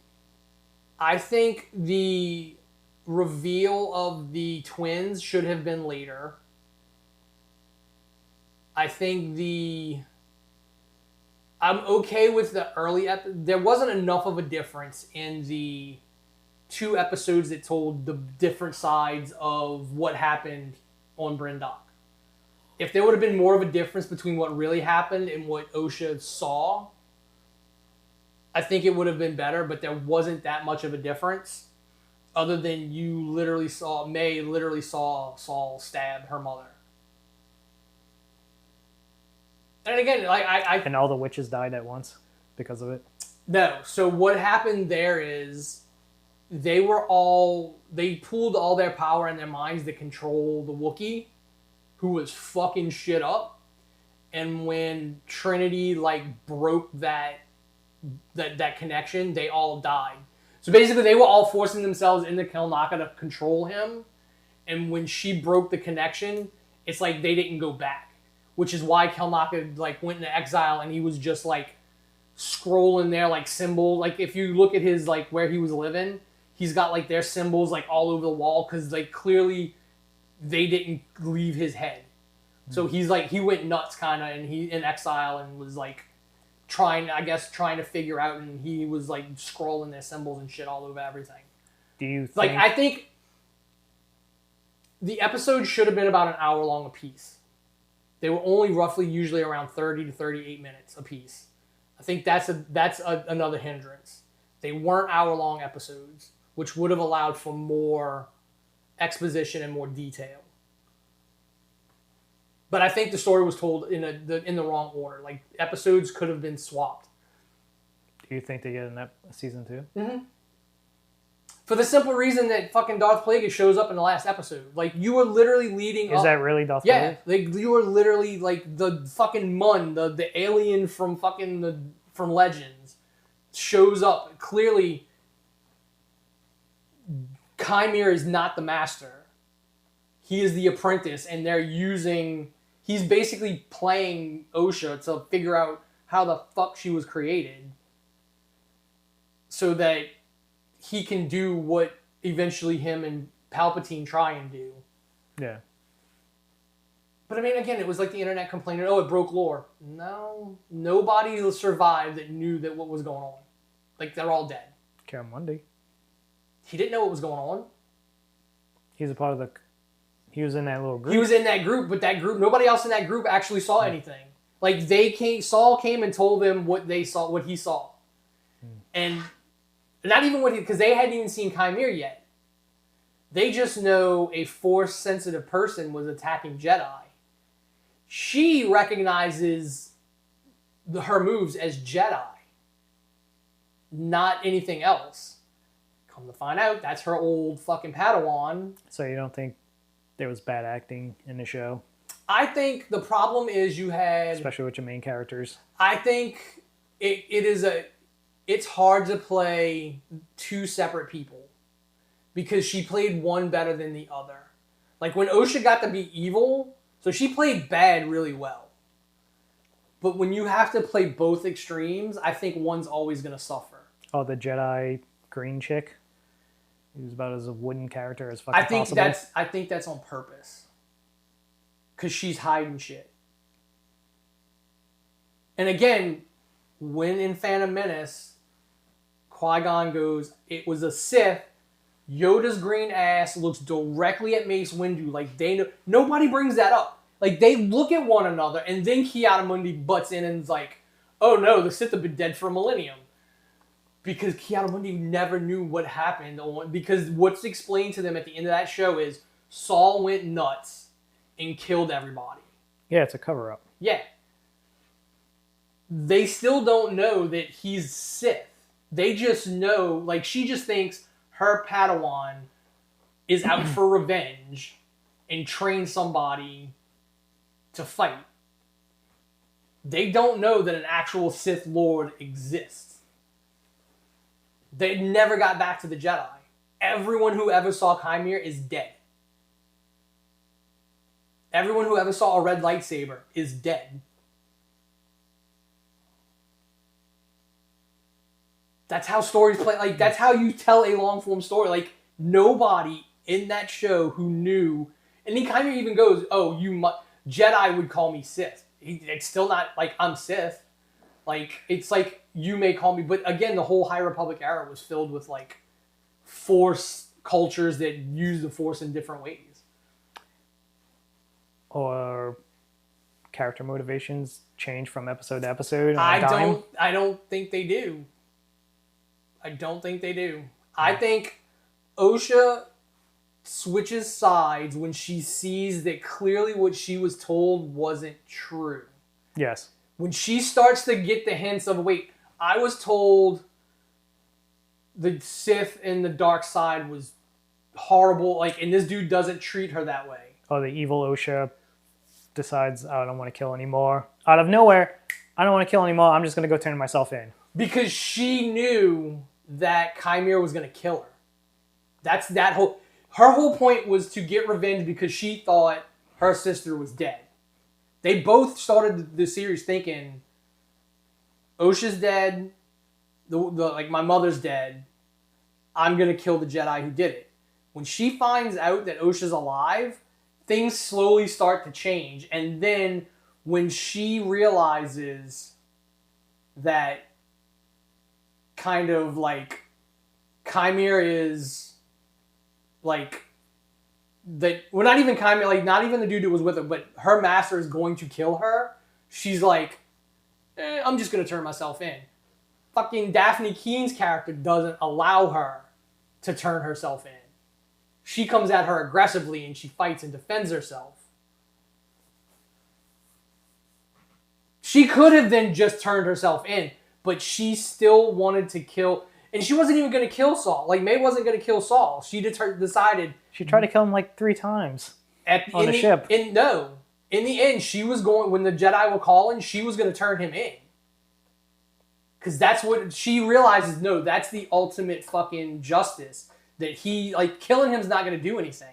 I think the reveal of the twins should have been later. I think I'm okay with the early there wasn't enough of a difference in the 2 episodes that told the different sides of what happened on Bryndock. If there would have been more of a difference between what really happened and what Osha saw, I think it would have been better, but there wasn't that much of a difference. other than May literally saw Saul stab her mother. And again, like and all the witches died at once because of it. No. So what happened there is they pooled all their power in their minds to control the Wookiee, who was fucking shit up. And when Trinity like broke that connection, they all died. So basically, they were all forcing themselves into Kelnaka to control him. And when she broke the connection, it's like they didn't go back. Which is why Kelnaka like went into exile, and he was just like scrolling there like symbol. Like if you look at his like where he was living, he's got like their symbols like all over the wall because like clearly they didn't leave his head. So he's like he went nuts kind of, and he in exile and was like trying to figure out, and he was like scrolling their symbols and shit all over everything. Do you think... like I think the episode should have been about an hour long a piece. They were only roughly usually around 30 to 38 minutes a piece. I think that's another hindrance. They weren't hour-long episodes, which would have allowed for more exposition and more detail. But I think the story was told in the wrong order. Like, episodes could have been swapped. Do you think they get a season 2? Mm-hmm. For the simple reason that fucking Darth Plagueis shows up in the last episode. Like, you were literally leading up... Is that really Darth Plagueis? Yeah, like, you were literally, like, the fucking Mun, the alien from from Legends, shows up. Clearly, Chimera is not the master. He is the apprentice, and he's basically playing Osha to figure out how the fuck she was created. So that he can do what eventually him and Palpatine try and do. Yeah. But I mean, again, it was like the internet complaining, it broke lore. No, nobody survived that knew that what was going on. Like, they're all dead. Caramundi. He didn't know what was going on. He's a part of he was in that little group. He was in that group, but that group, nobody else in that group actually saw anything. Like, Saul came and told them what he saw. And not even because they hadn't even seen Chimera yet. They just know a Force-sensitive person was attacking Jedi. She recognizes her moves as Jedi, not anything else. Come to find out, that's her old fucking Padawan. So you don't think there was bad acting in the show? I think the problem is you had... Especially with your main characters. I think it's hard to play two separate people because she played one better than the other. Like when Osha got to be evil, so she played bad really well. But when you have to play both extremes, I think one's always going to suffer. Oh, the Jedi green chick? Who's about as a wooden character as fucking possible? I think that's on purpose. Because she's hiding shit. And again, when in Phantom Menace, Qui-Gon goes, it was a Sith. Yoda's green ass looks directly at Mace Windu. Like, they know. Nobody brings that up. Like, they look at one another, and then Ki-Adi-Mundi butts in and is like, oh no, the Sith have been dead for a millennium. Because Ki-Adi-Mundi never knew what happened. Because what's explained to them at the end of that show is Saul went nuts and killed everybody. Yeah, it's a cover-up. Yeah. They still don't know that he's Sith. They just know, like, she just thinks her Padawan is out for revenge and train somebody to fight. They don't know that an actual Sith Lord exists. They never got back to the Jedi. Everyone who ever saw Chimera is dead. Everyone who ever saw a red lightsaber is dead. That's how stories play. Like, that's how you tell a long-form story. Like, nobody in that show who knew... And he kind of even goes, oh, Jedi would call me Sith. It's still not like I'm Sith. Like, it's like, you may call me... But again, the whole High Republic era was filled with, like, Force cultures that use the Force in different ways. Or character motivations change from episode to episode? I don't think they do. I don't think they do. I think Osha switches sides when she sees that clearly what she was told wasn't true. Yes. When she starts to get the hints of, wait, I was told the Sith and the dark side was horrible, like, and this dude doesn't treat her that way. Oh, the evil Osha decides, I don't want to kill anymore. Out of nowhere, I don't want to kill anymore. I'm just going to go turn myself in. Because she knew that Chimera was going to kill her. That's that whole... Her whole point was to get revenge because she thought her sister was dead. They both started the series thinking, Osha's dead, like my mother's dead, I'm going to kill the Jedi who did it. When she finds out that Osha's alive, things slowly start to change. And then when she realizes that kind of like Chimera is like that, well, not even Chimera, like not even the dude who was with her, but her master is going to kill her. She's like, I'm just going to turn myself in. Fucking Daphne Keene's character doesn't allow her to turn herself in. She comes at her aggressively and she fights and defends herself. She could have then just turned herself in, but she still wanted to kill, and she wasn't even going to kill Saul. Like, May wasn't going to kill Saul. She decided... She tried to kill him like 3 times on the ship. In the end, she was going, when the Jedi were calling, she was going to turn him in. Because that's what, she realizes, no, that's the ultimate fucking justice. That he, like, killing him's not going to do anything.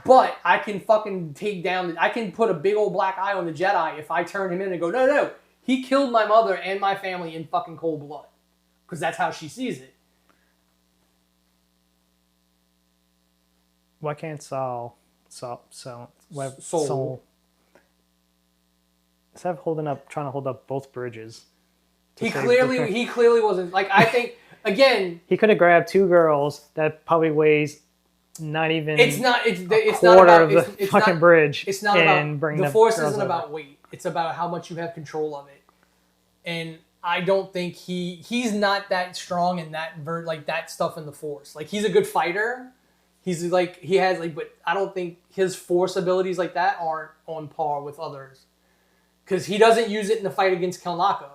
But I can fucking take down, I can put a big old black eye on the Jedi if I turn him in and go, no, he killed my mother and my family in fucking cold blood. Because that's how she sees it. Why can't Saul instead of trying to hold up both bridges? He clearly wasn't, like, I think, again... He could have grabbed 2 girls that probably weighs not even it's not quarter about of the fucking bridge. It's not about, the Force isn't about weight. It's about how much you have control of it. And I don't think he's not that strong in that like that stuff in the Force. Like, he's a good fighter. He's like, he has like, but I don't think his Force abilities like that aren't on par with others. Because he doesn't use it in the fight against Kelnaka.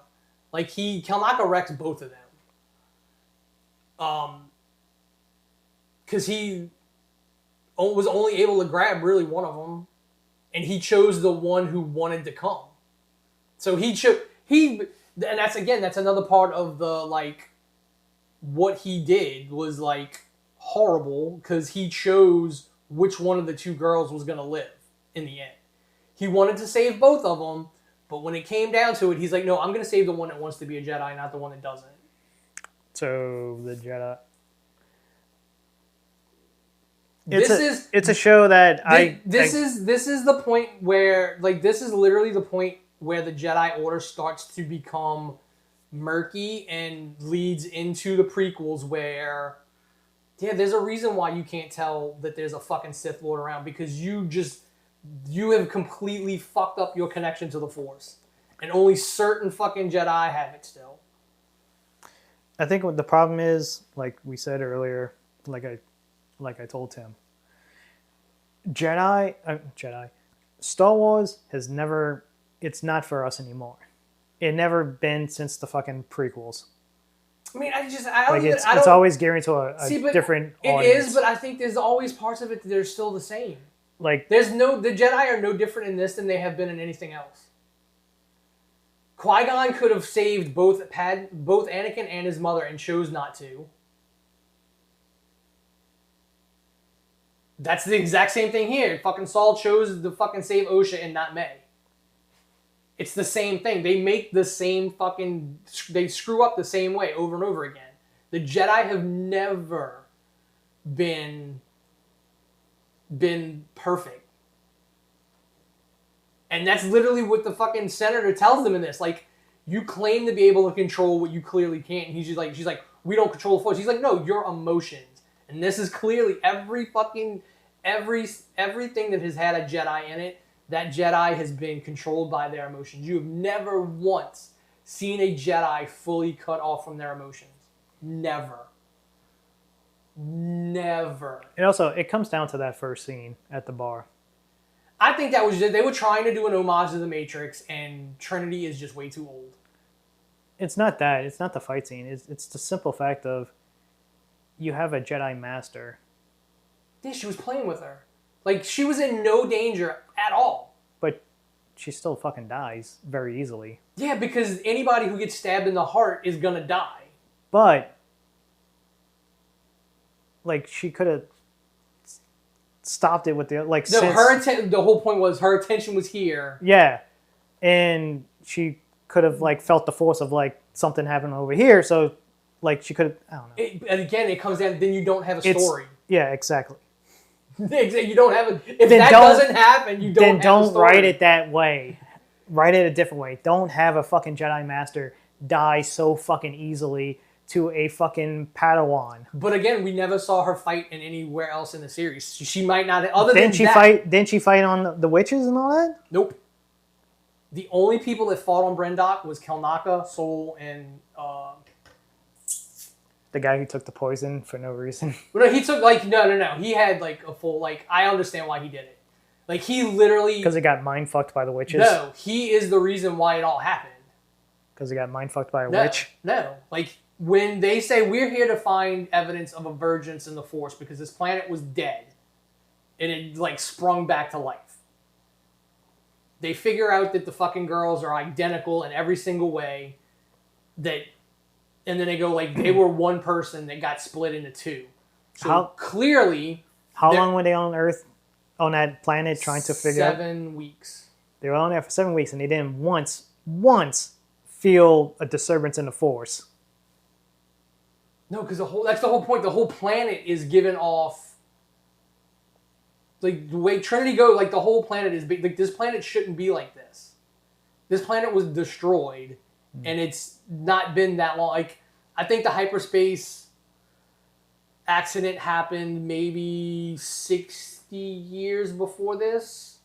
Like, Kelnaka wrecks both of them. Because he was only able to grab really one of them, and he chose the one who wanted to come. So and that's another part of the, like, what he did was, like, horrible, because he chose which one of the 2 girls was going to live in the end. He wanted to save both of them, but when it came down to it, he's like, no, I'm going to save the one that wants to be a Jedi, not the one that doesn't. So the Jedi... It's a show that this is the point where, like, this is literally the point where the Jedi Order starts to become murky and leads into the prequels where, yeah, there's a reason why you can't tell that there's a fucking Sith Lord around, because you have completely fucked up your connection to the Force, and only certain fucking Jedi have it still. I think what the problem is, like we said earlier, like I told Tim, Star Wars has never, it's not for us anymore. It never been since the fucking prequels. I mean, it's always gearing to a different audience. It is, but I think there's always parts of it that are still the same. Like, the Jedi are no different in this than they have been in anything else. Qui-Gon could have saved both Anakin and his mother and chose not to. That's the exact same thing here. Fucking Saul chose to fucking save Osha and not May. It's the same thing. They make the same fucking... They screw up the same way over and over again. The Jedi have never been perfect. And that's literally what the fucking senator tells them in this. Like, you claim to be able to control what you clearly can't. And she's like, we don't control the Force. He's like, no, your emotions. And this is clearly everything that has had a Jedi in it, that Jedi has been controlled by their emotions. You have never once seen a Jedi fully cut off from their emotions. Never. Never. And also, it comes down to that first scene at the bar. I think that was just, they were trying to do an homage to the Matrix, and Trinity is just way too old. It's not that. It's not the fight scene. It's the simple fact of you have a Jedi Master. Yeah, she was playing with her. Like, she was in no danger at all. But she still fucking dies very easily. Yeah, because anybody who gets stabbed in the heart is gonna die. But, like, she could have stopped it with the, like, No, since... the whole point was her attention was here. Yeah. And she could have, like, felt the force of, like, something happening over here, so, like, she could have, I don't know. And again, it comes down, then you don't have a story. Yeah, exactly. You don't have if that doesn't happen, you don't have a story. Then don't write it that way. Write it a different way. Don't have a fucking Jedi Master die so fucking easily to a fucking Padawan. But again, we never saw her fight in anywhere else in the series. She might not. Didn't she fight on the witches and all that? Nope. The only people that fought on Brendok was Kelnaka, Sol, and the guy who took the poison for no reason. Well, no, he took no. He had like a full I understand why he did it. Like he literally because he got mind fucked by the witches. No, he is the reason why it all happened. Because he got mind fucked by a witch. No, like when they say we're here to find evidence of a vergence in the Force because this planet was dead, and it like sprung back to life. They figure out that the fucking girls are identical in every single way. And then they go like they were one person that got split into two. So clearly, how long were they on Earth, on that planet, trying to figure out? 7 weeks. They were on there for 7 weeks, and they didn't once feel a disturbance in the Force. No, because that's the whole point. The whole planet is given off. Like the way Trinity goes, like the whole planet is like this planet shouldn't be like this. This planet was destroyed. And it's not been that long. Like, I think the hyperspace accident happened maybe 60 years before this.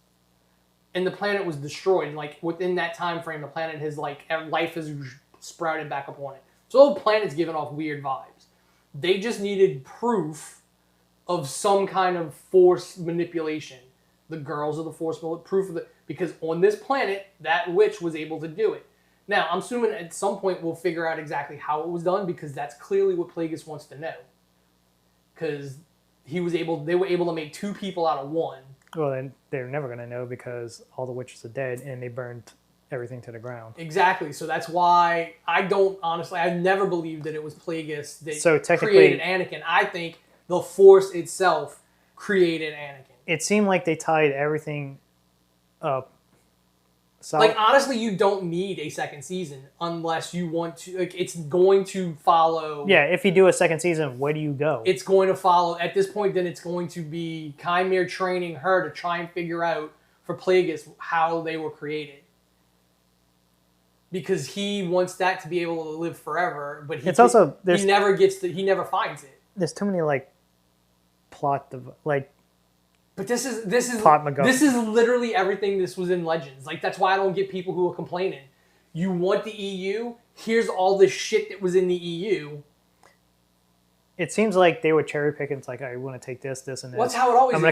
And the planet was destroyed. And, like, within that time frame, the planet has, like, life has sprouted back up on it. So the whole planet's giving off weird vibes. They just needed proof of some kind of Force manipulation. The girls of the Force, proof of it. Because on this planet, that witch was able to do it. Now, I'm assuming at some point we'll figure out exactly how it was done because that's clearly what Plagueis wants to know. Because they were able to make 2 people out of 1. Well, then they're never going to know because all the witches are dead and they burned everything to the ground. Exactly. So that's why I've never believed that it was Plagueis that created Anakin. I think the Force itself created Anakin. It seemed like they tied everything up. So, like, honestly, you don't need a second season unless you want to. Like, it's going to follow. Yeah, if you do a second season, where do you go? It's going to follow. At this point, then it's going to be Chimere training her to try and figure out for Plagueis how they were created. Because he wants that to be able to live forever, but he never finds it. There's too many plot But this is literally everything this was in Legends. Like, that's why I don't get people who are complaining. You want the EU? Here's all the shit that was in the EU. It seems like they were cherry picking. It's like, I want to take this, and this. Well, that's how it always is.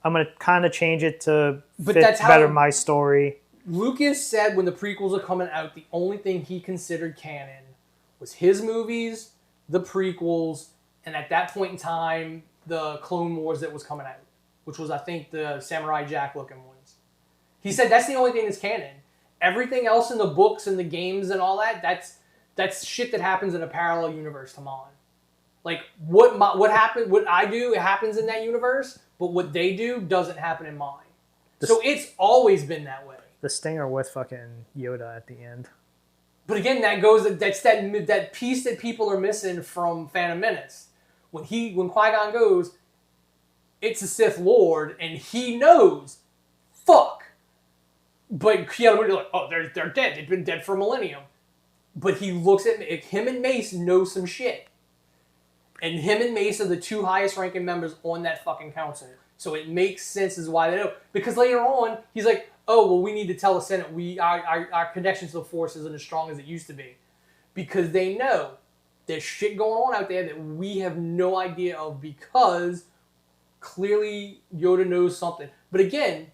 I'm gonna kind of change it to fit better my story. Lucas said when the prequels are coming out, the only thing he considered canon was his movies, the prequels, and at that point in time, the Clone Wars that was coming out. Which was, I think, the Samurai Jack looking ones. He said that's the only thing that's canon. Everything else in the books and the games and all that, that's shit that happens in a parallel universe to mine. Like, what I do, it happens in that universe, but what they do doesn't happen in mine. So it's always been that way. The stinger with fucking Yoda at the end. But again, that's that piece that people are missing from Phantom Menace. When Qui-Gon goes, it's a Sith Lord, and he knows, fuck. But Keanu Reeves like, oh, they're dead. They've been dead for a millennium. But he looks at him and Mace know some shit. And him and Mace are the 2 highest ranking members on that fucking council. So it makes sense as why they know. Because later on, he's like, oh, well, we need to tell the Senate our connection to the Force isn't as strong as it used to be. Because they know there's shit going on out there that we have no idea of because clearly Yoda knows something. But again,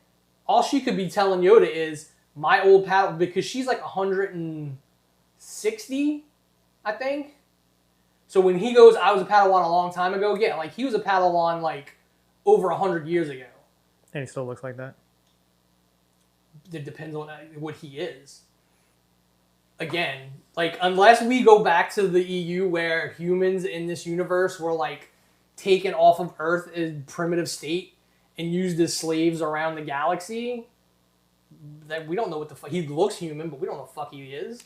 all she could be telling Yoda is my old pal, because she's like 160, I think. So when he goes, I was a Padawan a long time ago, yeah, like he was a Padawan like over 100 years ago. And he still looks like that. It depends on what he is. Again, like unless we go back to the EU where humans in this universe were like taken off of Earth in primitive state and used as slaves around the galaxy, that we don't know what the fuck. He looks human, but we don't know what the fuck he is.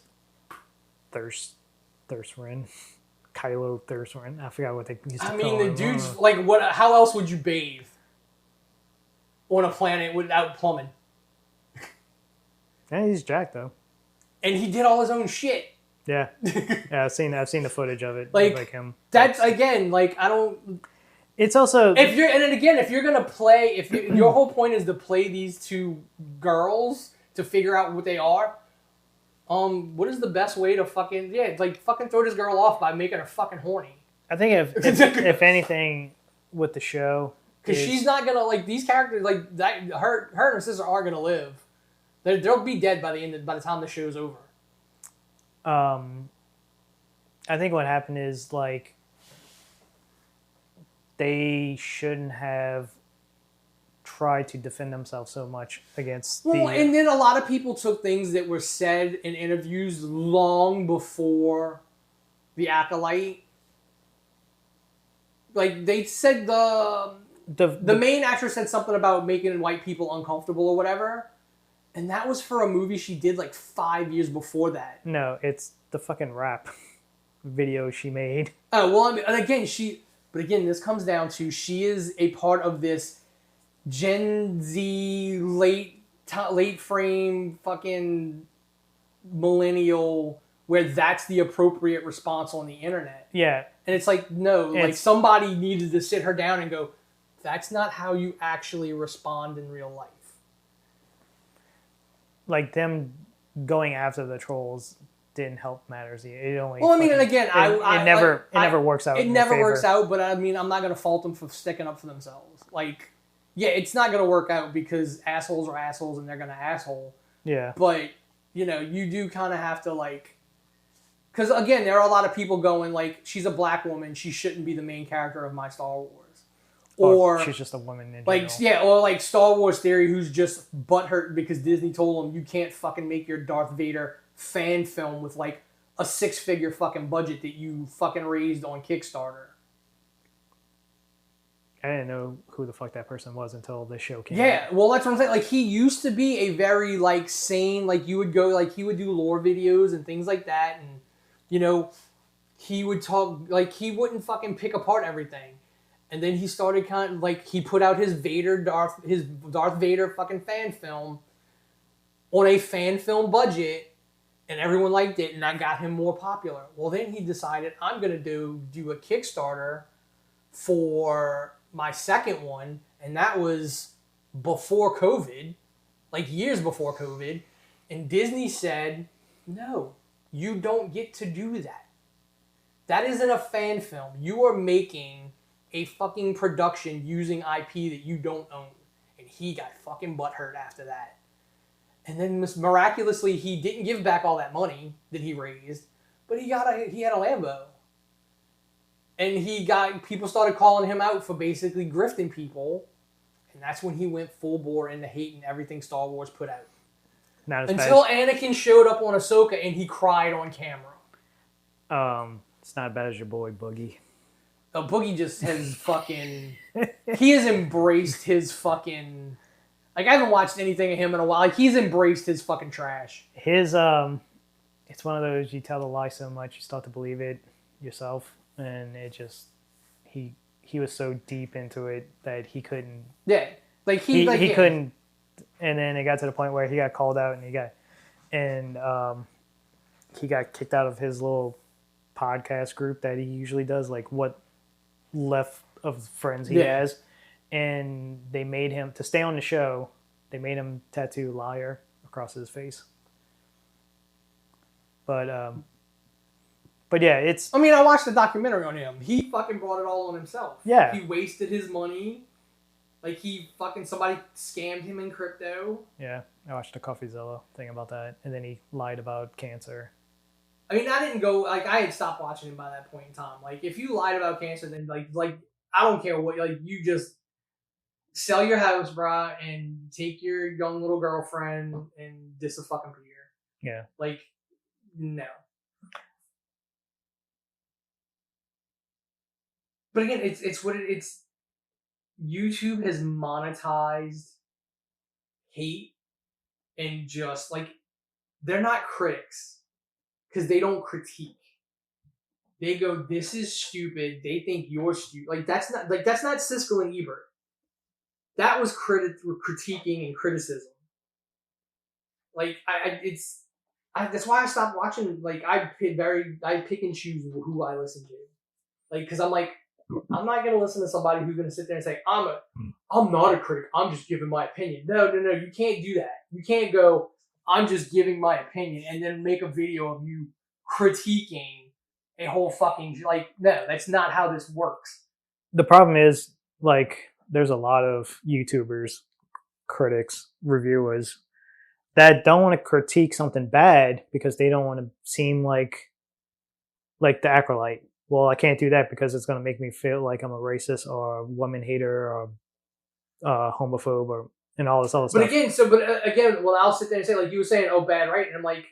Thurstrin. Kylo Thurstrin. I forgot what they used to call mean, the him. dude's like, what? How else would you bathe on a planet without plumbing? Yeah, he's jacked though. And he did all his own shit. Yeah, yeah. I've seen the footage of it. Like him. That's again, like I don't. It's also if you're gonna play, your whole point is to play these two girls to figure out what they are. What is the best way to fucking throw this girl off by making her fucking horny? I think if anything with the show, because she's not gonna like these characters like that. Her and her sister are gonna live. They'll be dead by the time the show's over. I think what happened is like they shouldn't have tried to defend themselves so much against and then a lot of people took things that were said in interviews long before the Acolyte. Like they said the main actress said something about making white people uncomfortable or whatever. And that was for a movie she did like 5 years before that. No, it's the fucking rap video she made. Oh, well, I mean, and again, this comes down to she is a part of this Gen Z late frame fucking millennial where that's the appropriate response on the internet. Yeah. And it's like, no, like somebody needed to sit her down and go, that's not how you actually respond in real life. Like them going after the trolls didn't help matters. It only. Well, I mean, and again, it never works out. It never works out, but I mean, I'm not going to fault them for sticking up for themselves. Like, yeah, it's not going to work out because assholes are assholes and they're going to asshole. Yeah. But you do kind of have to like, because again, there are a lot of people going like, she's a black woman, she shouldn't be the main character of my Star Wars. Or she's just a woman in like general. yeah, or like Star Wars Theory, who's just butthurt because Disney told him you can't fucking make your Darth Vader fan film with like a 6-figure fucking budget that you fucking raised on Kickstarter. I didn't know who the fuck that person was until the show came out. Yeah, well that's what I'm saying. Like he used to be a very like sane, like you would go like he would do lore videos and things like that, and he would talk like he wouldn't fucking pick apart everything. And then he started kind of like he put out his Darth Vader fucking fan film on a fan film budget, and everyone liked it, and that got him more popular. Well, then he decided I'm gonna do a Kickstarter for my second one, and that was before COVID, like years before COVID, and Disney said, no, you don't get to do that. That isn't a fan film. You are making a fucking production using IP that you don't own. And he got fucking butthurt after that. And then miraculously, he didn't give back all that money that he raised, but he had a Lambo. And people started calling him out for basically grifting people. And that's when he went full bore into hating everything Star Wars put out. Until Anakin showed up on Ahsoka and he cried on camera. It's not as bad as your boy Boogie. Boogie just has fucking... he has embraced his fucking... Like, I haven't watched anything of him in a while. Like, he's embraced his fucking trash. It's one of those, you tell the lie so much, you start to believe it yourself. And it just... He was so deep into it that he couldn't... Yeah. Like, he couldn't... And then it got to the point where he got called out and he got kicked out of his little podcast group that he usually does, like what left of friends he has, and they made him, to stay on the show, they made him tattoo liar across his face. But But yeah, it's... I mean, I watched the documentary on him. He fucking brought it all on himself. Yeah. He wasted his money. Like, somebody scammed him in crypto. Yeah, I watched a CoffeeZilla thing about that. And then he lied about cancer. I mean, I didn't go, like, I had stopped watching him by that point in time. Like, if you lied about cancer, then, like, I don't care what, like, you just sell your house, brah, and take your young little girlfriend and diss a fucking computer. Yeah. Like, no. But again, it's YouTube has monetized hate and just like they're not critics because they don't critique. They go, "This is stupid." They think you're stupid. Like that's not Siskel and Ebert. That was critiquing and criticism. Like that's why I stopped watching. Like I pick and choose who I listen to. Like because I'm like. I'm not going to listen to somebody who's going to sit there and say, I'm not a critic. I'm just giving my opinion. No. You can't do that. You can't go, I'm just giving my opinion and then make a video of you critiquing a whole fucking, like, no, that's not how this works. The problem is, like, there's a lot of YouTubers, critics, reviewers that don't want to critique something bad because they don't want to seem like the acolyte. Well, I can't do that because it's going to make me feel like I'm a racist or a woman hater or homophobe and all this other stuff. But again, well, I'll sit there and say, like you were saying, oh, bad writing. I'm like,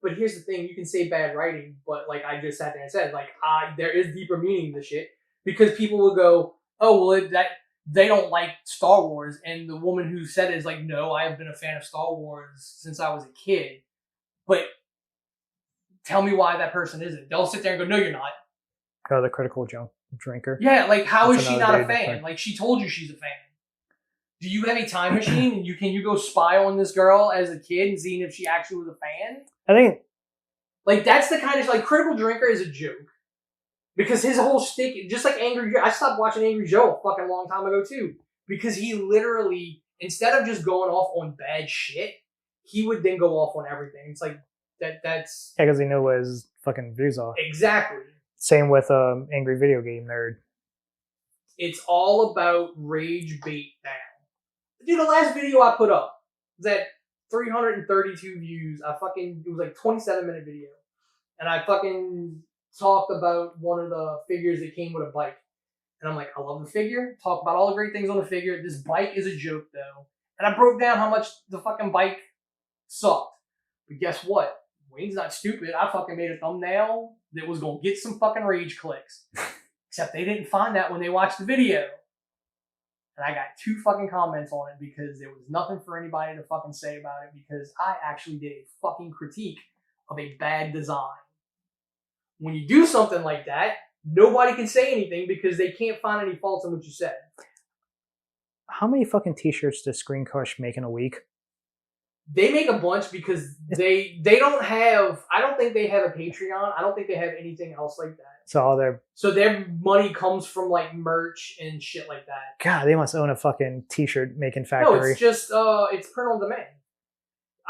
but here's the thing: you can say bad writing, but like I just sat there and said, like, there is deeper meaning to shit because people will go, oh, well, that they don't like Star Wars, and the woman who said it is like, no, I have been a fan of Star Wars since I was a kid, but. Tell me why that person isn't. They'll sit there and go, no, you're not. Oh, the critical drinker. Yeah, like how is she not a fan? Like she told you she's a fan. Do you have a time machine and can you go spy on this girl as a kid and seeing if she actually was a fan? I think like that's the kind of like critical drinker is a joke. Because his whole shtick, just like Angry Joe, I stopped watching Angry Joe a fucking long time ago too. Because he literally, instead of just going off on bad shit, he would then go off on everything. It's like that's because he knew what his fucking views are. Exactly. Same with Angry Video Game Nerd. It's all about rage bait now. Dude, the last video I put up was at 332 views. It was like 27-minute video. And I fucking talked about one of the figures that came with a bike. And I'm like, I love the figure. Talk about all the great things on the figure. This bike is a joke though. And I broke down how much the fucking bike sucked. But guess what? Wayne's not stupid. I fucking made a thumbnail that was going to get some fucking rage clicks. Except they didn't find that when they watched the video. And I got 2 fucking comments on it because there was nothing for anybody to fucking say about it because I actually did a fucking critique of a bad design. When you do something like that, nobody can say anything because they can't find any faults in what you said. How many fucking t-shirts does Screen Crush make in a week? They make a bunch because they don't have, I don't think they have a Patreon. I don't think they have anything else like that. So their money comes from like merch and shit like that. God, they must own a fucking t-shirt making factory. No, it's just, it's print on demand.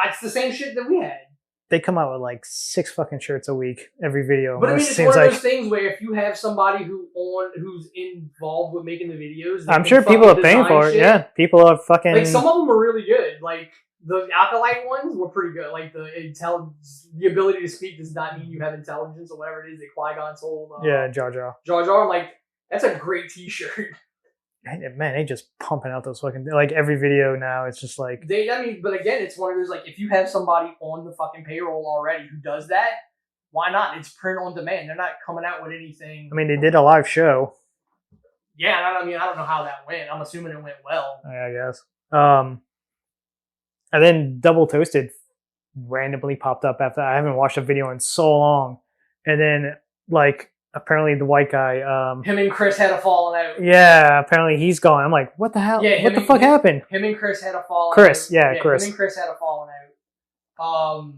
It's the same shit that we had. They come out with like 6 fucking shirts a week every video. But I mean, it's one of those things where if you have somebody who's involved with making the videos, I'm sure people are paying for it. Shit. Yeah, people are fucking. Like some of them are really good. Like the Acolyte ones were pretty good. Like the ability to speak does not mean you have intelligence or whatever it is that Qui-Gon told. Jar Jar. Jar Jar, I'm like, that's a great T-shirt. Man, they just pumping out those fucking like every video now. It's just like but again, it's one of those like if you have somebody on the fucking payroll already who does that, why not? It's print on demand. They're not coming out with anything. I mean, they did a live show. Yeah, I don't know how that went. I'm assuming it went well. I guess. And then Double Toasted randomly popped up after I haven't watched a video in so long, and then like. Apparently the white guy... him and Chris had a falling out. Yeah, apparently he's gone. I'm like, what the hell? Yeah, what the fuck happened? Him and Chris had a falling out. Chris. Him and Chris had a falling out.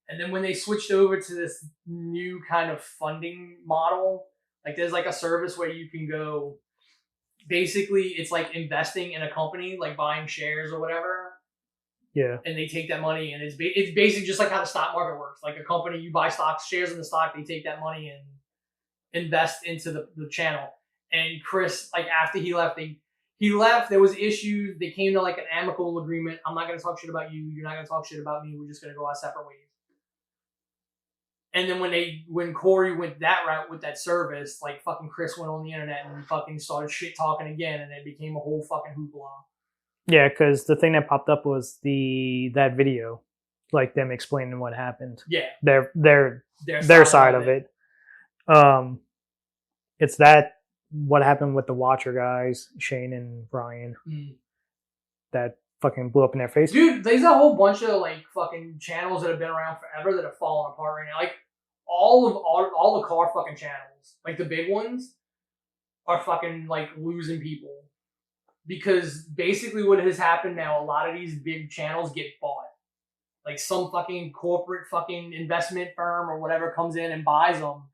And then when they switched over to this new kind of funding model, like there's like a service where you can go... Basically, it's like investing in a company, like buying shares or whatever. Yeah. And they take that money, and it's basically just like how the stock market works. Like a company, you buy stocks, shares in the stock, they take that money and invest into the channel. And Chris, like after he left, he left. There was issues. They came to like an amicable agreement. I'm not going to talk shit about you. You're not going to talk shit about me. We're just going to go our separate ways. And then when Corey went that route with that service, like fucking Chris went on the internet and fucking started shit talking again, and it became a whole fucking hoopla. Yeah, because the thing that popped up was that video, like them explaining what happened. Yeah, their side of it. It's that what happened with the Watcher guys, Shane and Brian, that fucking blew up in their face. Dude, there's a whole bunch of like fucking channels that have been around forever that have fallen apart right now. Like all the car fucking channels, like the big ones, are fucking like losing people. Because basically what has happened now, a lot of these big channels get bought. Like some fucking corporate fucking investment firm or whatever comes in and buys them.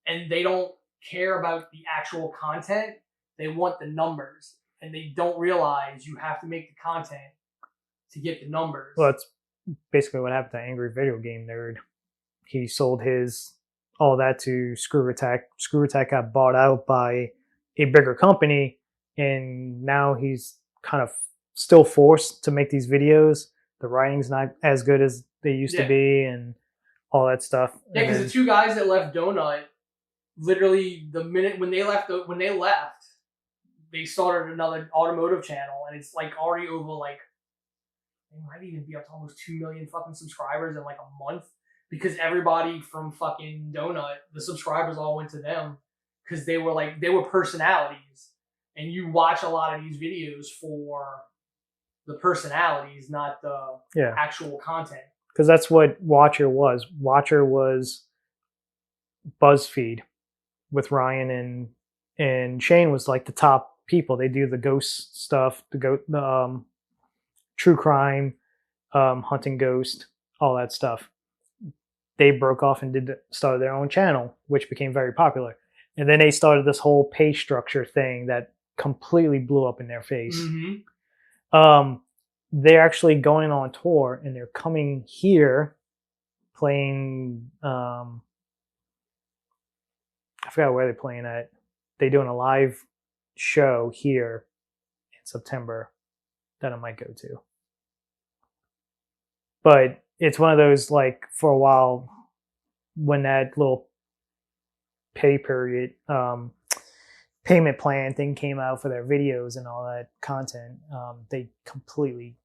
And they don't care about the actual content. They want the numbers. And they don't realize you have to make the content to get the numbers. Well, that's basically what happened to Angry Video Game Nerd. He sold all that to Screw Attack. Screw Attack got bought out by a bigger company. And now he's kind of still forced to make these videos. The writing's not as good as they used to be, and all that stuff. Yeah, because the two guys that left Donut, literally the minute when they left, they started another automotive channel, and it's like already over like they might even be up to almost 2 million fucking subscribers in like a month, because everybody from fucking Donut, the subscribers all went to them because they were personalities. And you watch a lot of these videos for the personalities, not the actual content. Because that's what Watcher was. Watcher was BuzzFeed with Ryan and Shane was like the top people. They do the ghost stuff, the true crime, hunting ghost, all that stuff. They broke off and started their own channel, which became very popular. And then they started this whole pay structure thing that completely blew up in their face. Mm-hmm. They're actually going on tour, and they're coming here playing. I forgot where they're playing at. They're doing a live show here in September that I might go to. But it's one of those, like, for a while when that little pay period payment plan thing came out for their videos and all that content, they completely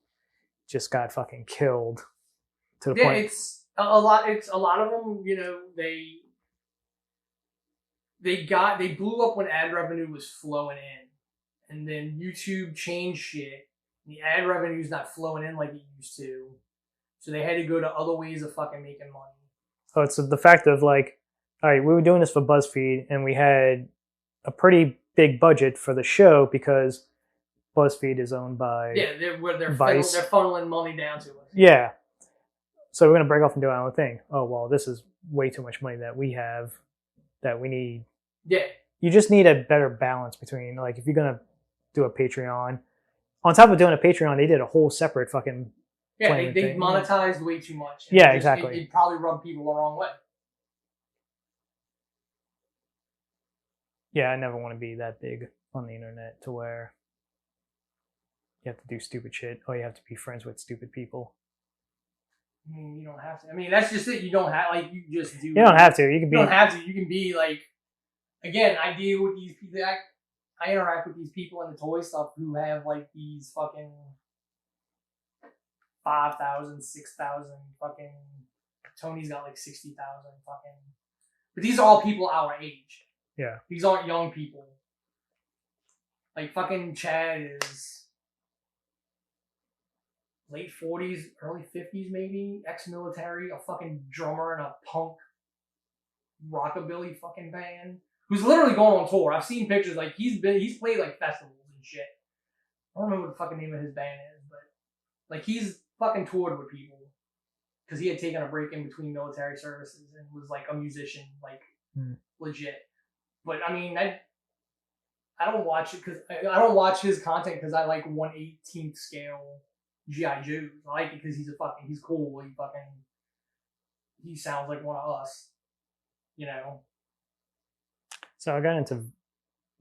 just got fucking killed to the point. It's a lot of them, you know, they blew up when ad revenue was flowing in, and then YouTube changed shit. The ad revenue's not flowing in like it used to, so they had to go to other ways of fucking making money. Oh, it's the fact of like, all right, we were doing this for BuzzFeed, and we had a pretty big budget for the show because BuzzFeed is owned by Vice. They're funneling money down to us. Yeah. So we're going to break off and do our own thing. Oh, well, this is way too much money that we have that we need. Yeah. You just need a better balance between, like, if you're going to do a Patreon. On top of doing a Patreon, they did a whole separate fucking they monetized way too much. Yeah, exactly. It probably rubbed people the wrong way. Yeah, I never want to be that big on the internet to where you have to do stupid shit or you have to be friends with stupid people. I mean, you don't have to. I mean, that's just it. You don't have, like, you just do. You don't have to. You don't have to. You can be, like, again, I deal with these people. I interact with these people in the toy stuff who have, like, these fucking 5,000, 6,000 fucking. Tony's got, like, 60,000 fucking. But these are all people our age. Yeah. These aren't young people. Like, fucking Chad is late 40s, early 50s maybe, ex-military, a fucking drummer in a punk rockabilly fucking band, who's literally going on tour. I've seen pictures, like, he's played, like, festivals and shit. I don't remember what the fucking name of his band is, but, like, he's fucking toured with people because he had taken a break in between military services and was, like, a musician, like, legit. But I mean, I don't watch it because I don't watch his content because I like 1/18th scale G.I. Joes. I like it because he's cool. He sounds like one of us. You know. So I got into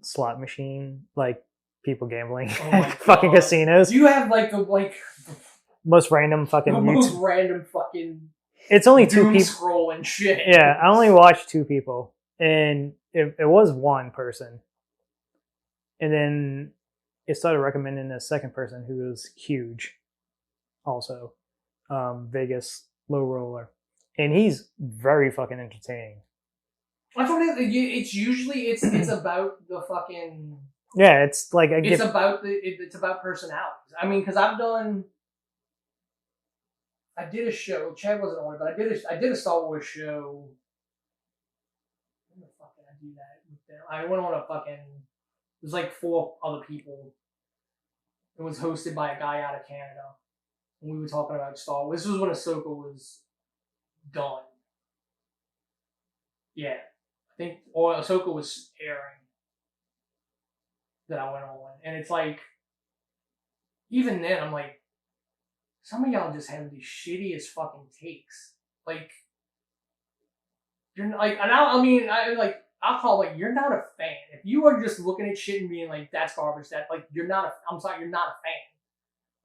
slot machine, like people gambling, Oh my fucking God. casinos. You have Most random fucking the most random fucking. It's only two doom people. scroll and shit. Yeah, I only watched 2 people, and it was one person, and then it started recommending a second person who was huge, also, Vegas low roller, and he's very fucking entertaining. I thought it's usually it's about the fucking. Yeah, it's like It's about personalities. I mean, because I did a show. Chad wasn't on it, but I did a Star Wars show. When the fuck did I do that with them? I went on a fucking. It was like 4 other people. It was hosted by a guy out of Canada, and we were talking about Star Wars. This was when Ahsoka was done. Yeah, I think Ahsoka was airing. That I went on, and it's like, even then, I'm like, some of y'all just have the shittiest fucking takes. Like, you're like, and I'll call it, like, you're not a fan. If you are just looking at shit and being like, that's garbage, you're not I'm sorry, you're not a fan.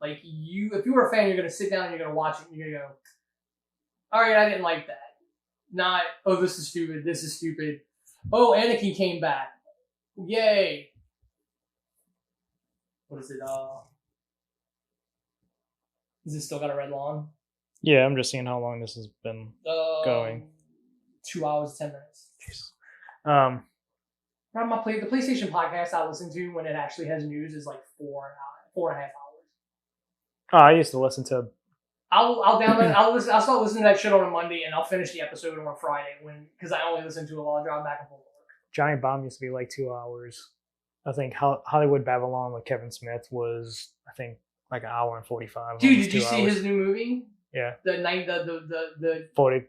Like, if you were a fan, you're gonna sit down and you're gonna watch it and you're gonna go, alright, I didn't like that. Not, oh, this is stupid. Oh, Anakin came back. Yay. What is it? Is it still got a red lawn? Yeah, I'm just seeing how long this has been going. 2 hours, 10 minutes. Jeez. The PlayStation podcast I listen to when it actually has news is like 4.5 hours. Oh, I used to listen to. I'll download. I'll start listening to that shit on a Monday, and I'll finish the episode on a Friday because I only listen to it while I drive back and forth to work. Giant Bomb used to be like 2 hours. I think Hollywood Babylon with Kevin Smith was, I think, like 1 hour and 45. Dude, did you see his new movie? Yeah. The 40.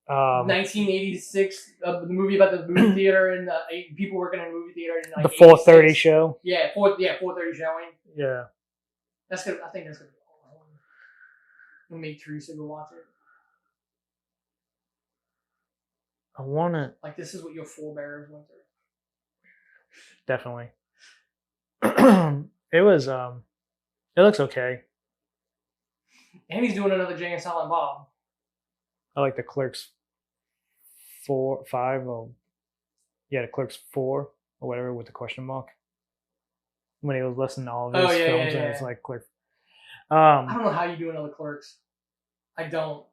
1986, the movie about the movie theater and the people working in a movie theater in like the 4:30 show. Yeah, 4:30 showing. Yeah. That's good. I think that's gonna be awesome. We'll make Teresa go watch it. I wanna. Like, this is what your forebears went through. Definitely. It was. It looks okay. And he's doing another Jay and Silent Bob. I like the Clerks 5. Or, yeah, the Clerks 4 or whatever with the question mark. When he was listening to all of his films, and it's like Clerks. I don't know how you do another Clerks. I don't.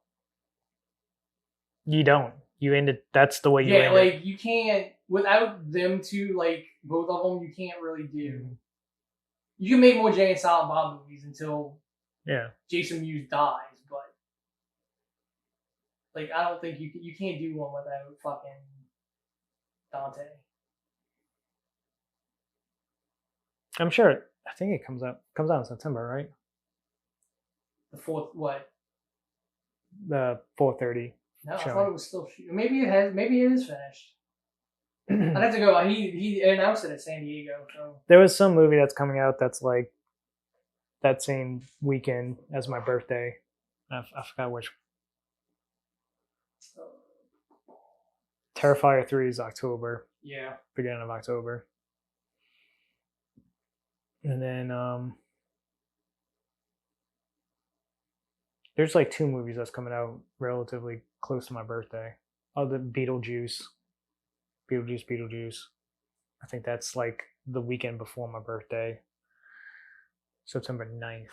You don't. You ended. That's the way you ended. end Yeah, like, it. you can't, without them two, like, both of them, you can't really do. Mm-hmm. You can make more Jay and Silent Bob movies until Jason Mewes dies, but like, I don't think you can't do one without fucking Dante. I'm sure. I think it comes out in September, right? The 4th what? The 4:30. No, showing. I thought it was still shooting. Maybe it is finished. I'd have to go. He announced it at San Diego. So. There was some movie that's coming out that's like that same weekend as my birthday. I forgot which. Terrifier 3 is October. Yeah. Beginning of October. And then there's like 2 movies that's coming out relatively close to my birthday. Oh, the Beetlejuice. I think that's like the weekend before my birthday. September 9th.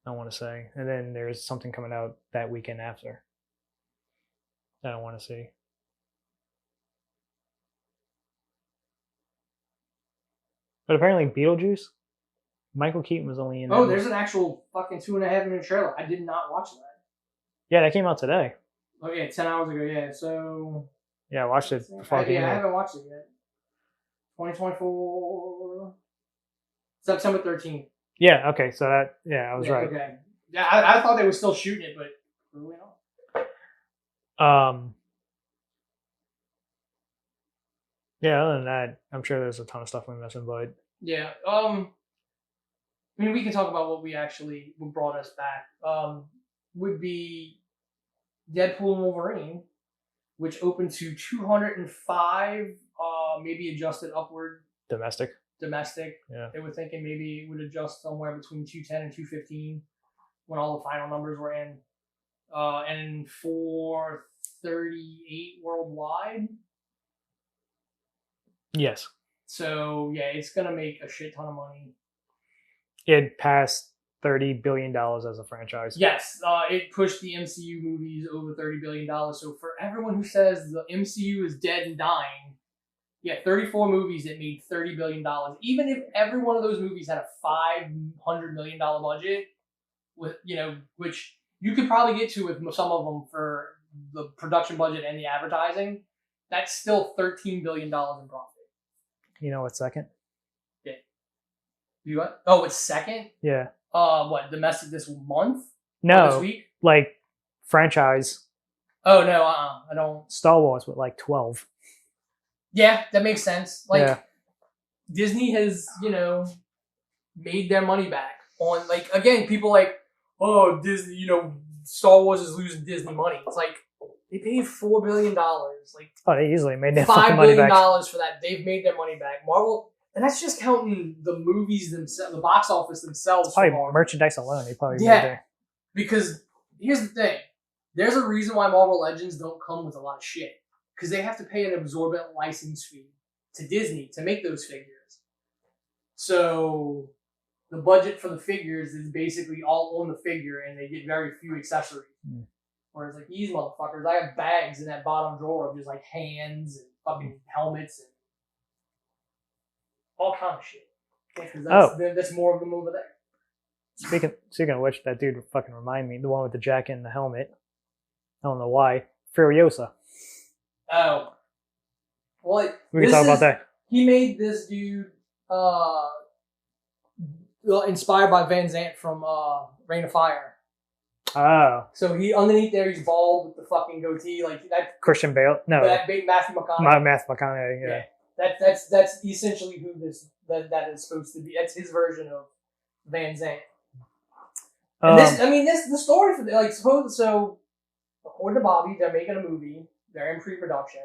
I want to say. And then there's something coming out that weekend after that I want to see. But apparently Beetlejuice, Michael Keaton was only in that. Oh, there's an actual fucking 2.5 minute trailer. I did not watch that. Yeah, that came out today. Oh, yeah, 10 hours ago, yeah. So. Yeah, I watched it before I came in. I haven't watched it yet. 2024. September 13th. Yeah, okay, so that, I was right. Okay. Yeah, I thought they were still shooting it, but really not. Yeah, other than that, I'm sure there's a ton of stuff we're missing, but. Yeah. I mean, we can talk about what brought us back. Would be Deadpool and Wolverine, which opened to 205, maybe adjusted upward Domestic. Yeah. They were thinking maybe it would adjust somewhere between 210 and 215 when all the final numbers were in. And 438 worldwide. Yes. So, yeah, it's going to make a shit ton of money. It passed $30 billion as a franchise. Yes, it pushed the MCU movies over $30 billion. So for everyone who says the MCU is dead and dying, yeah, 34 movies that made $30 billion. Even if every one of those movies had a $500 million budget, with which you could probably get to with some of them for the production budget and the advertising, that's still $13 billion in profit. You know what's second? Yeah. You what? Oh, it's second? Yeah. What, domestic this month? No. Or this week? Like franchise. Oh, no, I don't. Star Wars with like 12. Yeah, that makes sense. Like, yeah. Disney has, made their money back on, like, again, people like, oh, Disney, Star Wars is losing Disney money. It's like, they paid $4 billion. Like, oh, they easily made their $5 money billion back. for that. They've made their money back. Marvel, and that's just counting the movies themselves, the box office themselves. Probably merchandise alone. They probably made their... Because here's the thing. There's a reason why Marvel Legends don't come with a lot of shit. Because they have to pay an absorbent license fee to Disney to make those figures. So the budget for the figures is basically all on the figure, and they get very few accessories. Mm. Whereas like these motherfuckers, I have bags in that bottom drawer of just like hands and fucking helmets and all kind of shit. Because that's more of them over there. Speaking of which, that dude fucking remind me, the one with the jacket and the helmet. I don't know why. Furiosa. Oh. Well, we can talk about that. He made this dude inspired by Van Zant from Reign of Fire. Oh. So he underneath there, he's bald with the fucking goatee, like that. Christian Bale? No. That big Matthew McConaughey. Matthew McConaughey, yeah. That's essentially who that is supposed to be. That's his version of Van Zant. And the story for according to Bobby, they're making a movie. They're in pre-production,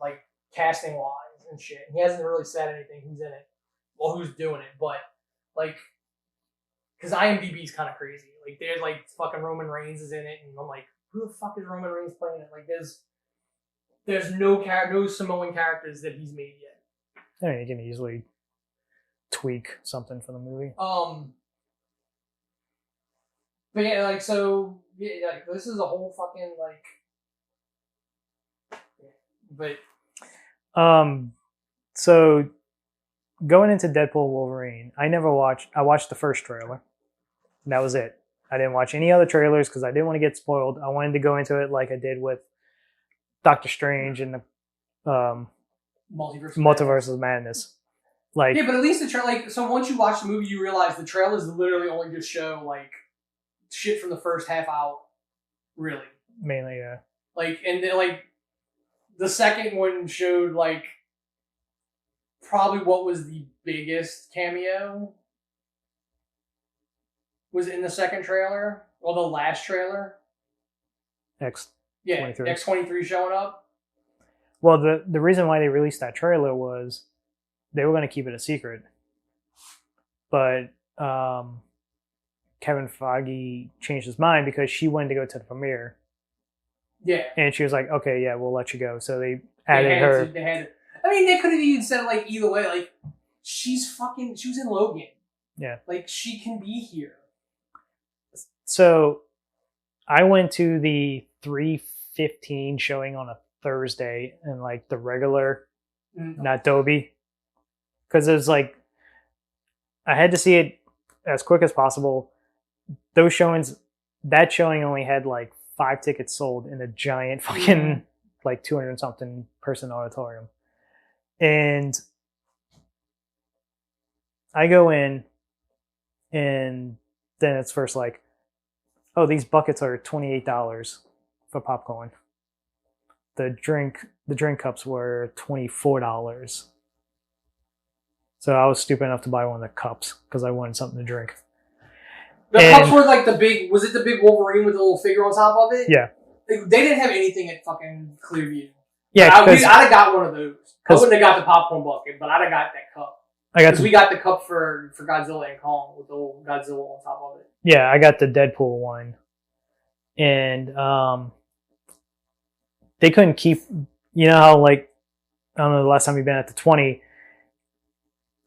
like casting wise and shit. He hasn't really said anything who's in it, or who's doing it, but like, because IMDb's kind of crazy. Like, there's like fucking Roman Reigns is in it, and I'm like, who the fuck is Roman Reigns playing it? Like, there's no Samoan characters that he's made yet. I mean, you can easily tweak something for the movie. But yeah, like, so, yeah, like, this is a whole fucking, like, but. So, going into Deadpool Wolverine, I watched the first trailer. And that was it. I didn't watch any other trailers because I didn't want to get spoiled. I wanted to go into it like I did with Doctor Strange and the Multiverse of Madness. Like, yeah, but at least the trailer, like, so once you watch the movie, you realize the trailers literally only just show, like, shit from the first half out, really. Mainly, yeah. Like, and then, like, the second one showed, like, probably what was the biggest cameo was in the second trailer, or the last trailer. X23. Yeah, X23 showing up. Well, the reason why they released that trailer was they were going to keep it a secret. But Kevin Feige changed his mind because she wanted to go to the premiere. Yeah. And she was like, okay, yeah, we'll let you go. So they added her. I mean, they could have even said, like, either way, like, she was in Logan. Yeah. Like, she can be here. So I went to the 3:15 showing on a Thursday and, like, the regular, not Dolby. Because it was like, I had to see it as quick as possible. Those showings, that showing only had like 5 tickets sold in a giant fucking like 200 something person auditorium. And I go in, and then it's first like, oh, these buckets are $28 for popcorn. The drink cups were $24. So I was stupid enough to buy one of the cups because I wanted something to drink. The cups were like the big. Was it the big Wolverine with the little figure on top of it? Yeah. They didn't have anything at fucking Clearview. Yeah, I'd have got one of those. I wouldn't have got the popcorn bucket, but I'd have got that cup. Because we got the cup for Godzilla and Kong with the little Godzilla on top of it. Yeah, I got the Deadpool one. And they couldn't keep, you know how, like, I don't know, the last time you've been at the 20,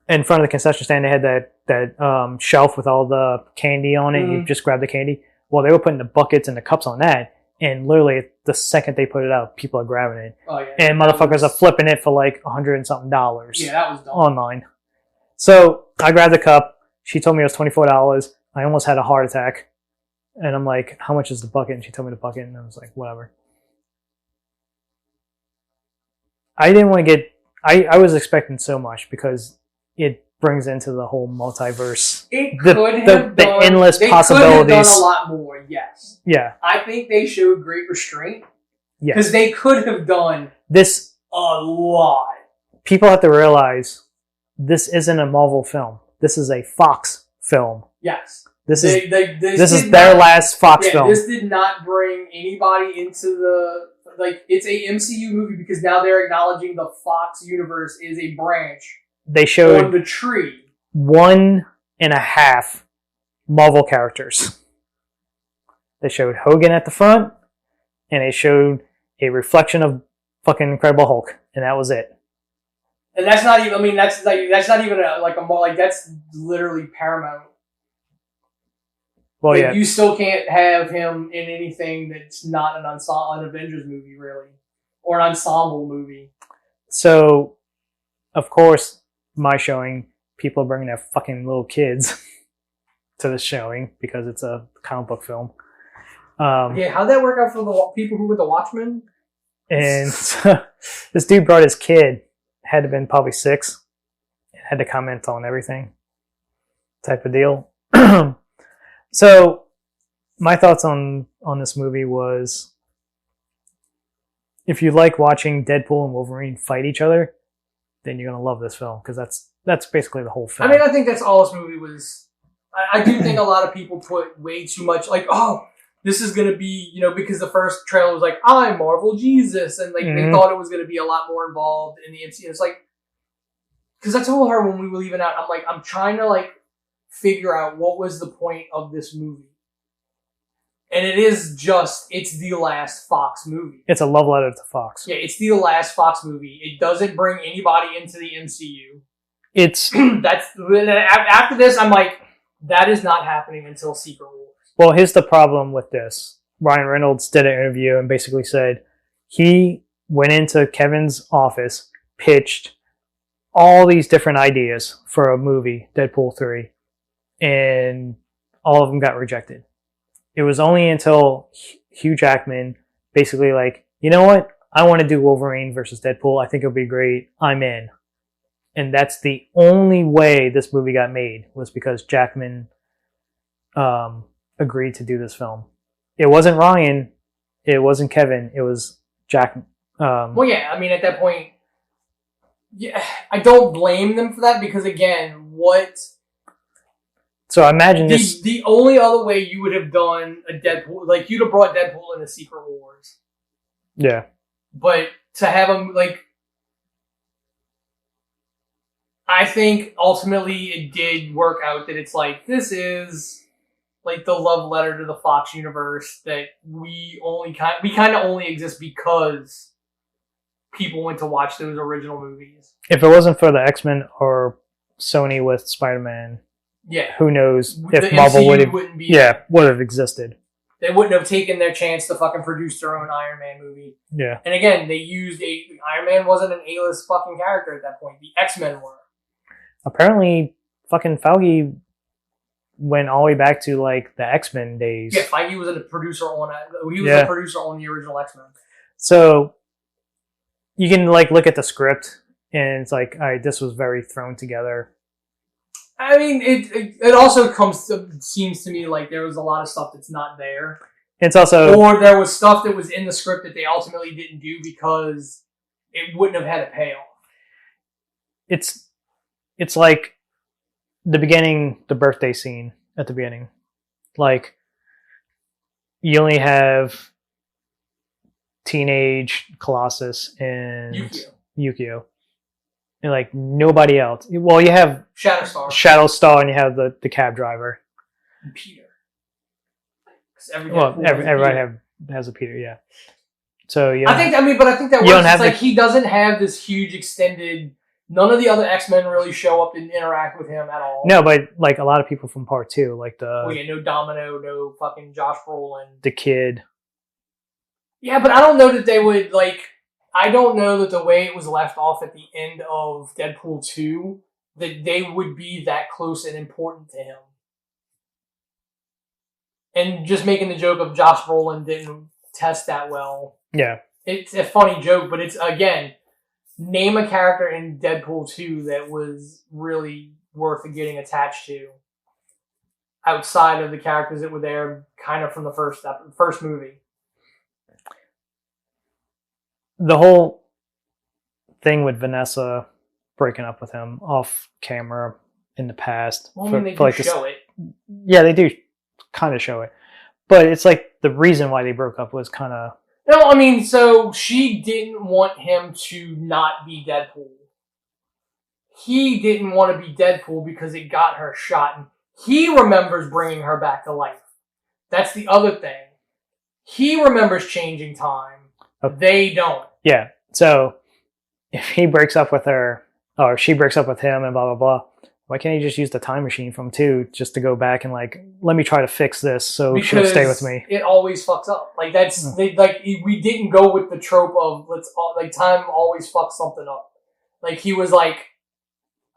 in front of the concession stand, they had that shelf with all the candy on it. Mm-hmm. You just grab the candy. Well, they were putting the buckets and the cups on that. And literally, the second they put it out, people are grabbing it. Oh, yeah. And motherfuckers are flipping it for like $100 and something. Yeah, that was dumb. Online. So I grabbed the cup. She told me it was $24. I almost had a heart attack. And I'm like, how much is the bucket? And she told me the bucket. And I was like, whatever. I didn't want to get... I was expecting so much because it brings into the whole multiverse. The endless possibilities. They could have done a lot more, yes. Yeah. I think they showed great restraint. Yeah. Because they could have done this a lot. People have to realize this isn't a Marvel film. This is a Fox film. Yes. This is their last Fox film. This did not bring anybody into the... Like, it's a MCU movie because now they're acknowledging the Fox universe is a branch. They showed on the tree 1.5 Marvel characters. They showed Hogan at the front, and they showed a reflection of fucking Incredible Hulk, and that was it. And that's not even. I mean, that's not even that's literally Paramount. Well, yeah. You still can't have him in anything that's not an Avengers movie, really, or an ensemble movie. So, of course, my showing, people are bringing their fucking little kids to the showing because it's a comic book film. Yeah, how'd that work out for the people who were the Watchmen? And this dude brought his kid, had to have been probably 6, had to comment on everything, type of deal. So, my thoughts on this movie was, if you like watching Deadpool and Wolverine fight each other, then you're going to love this film, because that's basically the whole film. I mean, I think that's all this movie was. I do think a lot of people put way too much, like, oh, this is going to be, because the first trailer was like, I'm Marvel Jesus, and like they thought it was going to be a lot more involved in the MCU. It's like, because I told her when we were leaving out, I'm like, I'm trying to like figure out what was the point of this movie. And it's the last Fox movie. It's a love letter to Fox. Yeah, it's the last Fox movie. It doesn't bring anybody into the MCU. It's after this, I'm like, that is not happening until Secret Wars. Well, here's the problem with this. Ryan Reynolds did an interview and basically said he went into Kevin's office, pitched all these different ideas for a movie, Deadpool 3, and all of them got rejected. It was only until Hugh Jackman basically like, you know what? I want to do Wolverine versus Deadpool. I think it'll be great. I'm in. And that's the only way this movie got made, was because Jackman agreed to do this film. It wasn't Ryan. It wasn't Kevin. It was Jack. Well, yeah. I mean, at that point, yeah, I don't blame them for that because, again, what... So I imagine this... The only other way you would have done a Deadpool... Like, you'd have brought Deadpool into Secret Wars. Yeah. But to have him, like... I think, ultimately, it did work out that it's like, this is... like the love letter to the Fox universe that we kind of only exist because people went to watch those original movies. If it wasn't for the X-Men or Sony with Spider-Man, yeah, who knows if Marvel would have existed. They wouldn't have taken their chance to fucking produce their own Iron Man movie. Yeah. And again, they used Iron Man wasn't an A-list fucking character at that point. The X-Men were. Apparently, fucking Feige went all the way back to like the X-Men days. Yeah, Feige was a producer on it. He was a producer on the original X-Men. So you can like look at the script and it's like, all right, this was very thrown together. I mean, it also seems to me like there was a lot of stuff that's not there. It's also, or there was stuff that was in the script that they ultimately didn't do because it wouldn't have had a payoff. it's like the beginning, the birthday scene at the beginning. Like, you only have teenage Colossus and Yukio. And like nobody else. Well, you have Shatterstar, and you have the cab driver. And Peter. Everybody has a Peter, yeah. So yeah, I think that works. It's like he doesn't have this huge extended. None of the other X-Men really show up and interact with him at all. No, but like a lot of people from Part 2, like no Domino, no fucking Josh Brolin, the kid. Yeah, but I don't know that they would like. I don't know that the way it was left off at the end of Deadpool 2 that they would be that close and important to him. And just making the joke of Josh Brolin didn't test that well. Yeah, it's a funny joke, but it's again. Name a character in Deadpool 2 that was really worth getting attached to outside of the characters that were there kind of from the first movie. The whole thing with Vanessa breaking up with him off camera in the past. Well, they do show it. Yeah, they do kind of show it. But it's like the reason why they broke up was kind of... No, so she didn't want him to not be Deadpool. He didn't want to be Deadpool because it got her shot. And he remembers bringing her back to life. That's the other thing. He remembers changing time. Okay. They don't. Yeah. So if he breaks up with her, or she breaks up with him and blah, blah, blah, why can't he just use the time machine from 2 just to go back and like, let me try to fix this so because she'll stay with me? It always fucks up. Like we didn't go with the trope of time always fucks something up. Like he was like,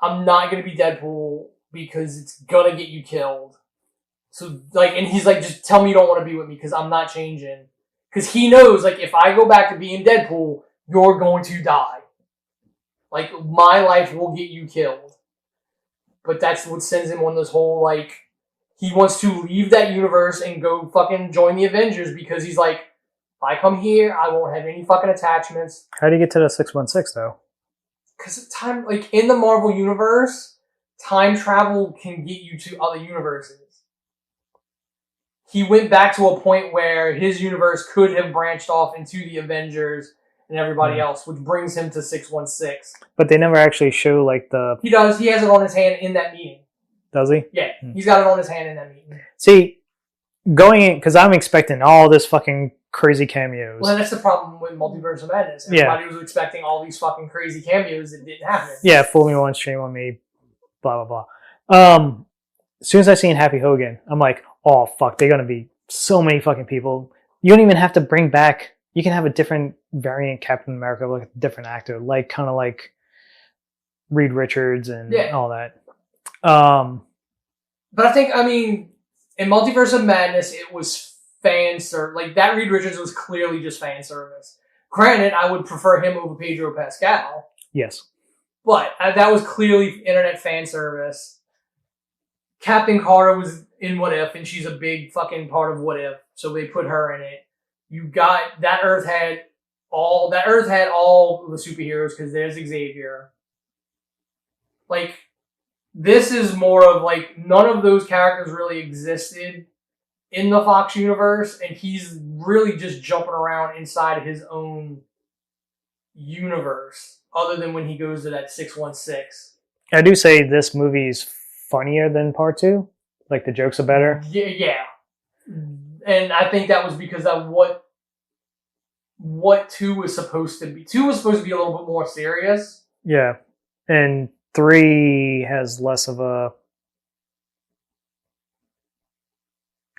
I'm not gonna be Deadpool because it's gonna get you killed. So like, and he's like, just tell me you don't want to be with me because I'm not changing. Because he knows like if I go back to being Deadpool, you're going to die. Like my life will get you killed. But that's what sends him on this whole, like, he wants to leave that universe and go fucking join the Avengers because he's like, if I come here, I won't have any fucking attachments. How do you get to the 616, though? Because time, like, in the Marvel Universe, time travel can get you to other universes. He went back to a point where his universe could have branched off into the Avengers and everybody else, which brings him to 616. But they never actually show, like, the... He does. He has it on his hand in that meeting. Does he? Yeah. He's got it on his hand in that meeting. See, going in... Because I'm expecting all this fucking crazy cameos. Well, that's the problem with Multiverse of Madness. Everybody was expecting all these fucking crazy cameos that didn't happen. Yeah, fool me once, shame on me, blah, blah, blah. As soon as I seen Happy Hogan, I'm like, oh, fuck, they're going to be so many fucking people. You don't even have to bring back... You can have a different variant Captain America with a different actor, like kind of like Reed Richards and all that. But I think, in Multiverse of Madness, it was fan service. Like, that Reed Richards was clearly just fan service. Granted, I would prefer him over Pedro Pascal. Yes. But that was clearly internet fan service. Captain Carter was in What If, and she's a big fucking part of What If, so they put her in it. You got that Earth had all the superheroes because there's Xavier. Like, this is more of like none of those characters really existed in the Fox universe, and he's really just jumping around inside of his own universe, other than when he goes to that 616. I do say this movie's funnier than Part 2. Like the jokes are better. Yeah. And I think that was because of what 2 was supposed to be. 2 was supposed to be a little bit more serious. Yeah. And 3 has less of a...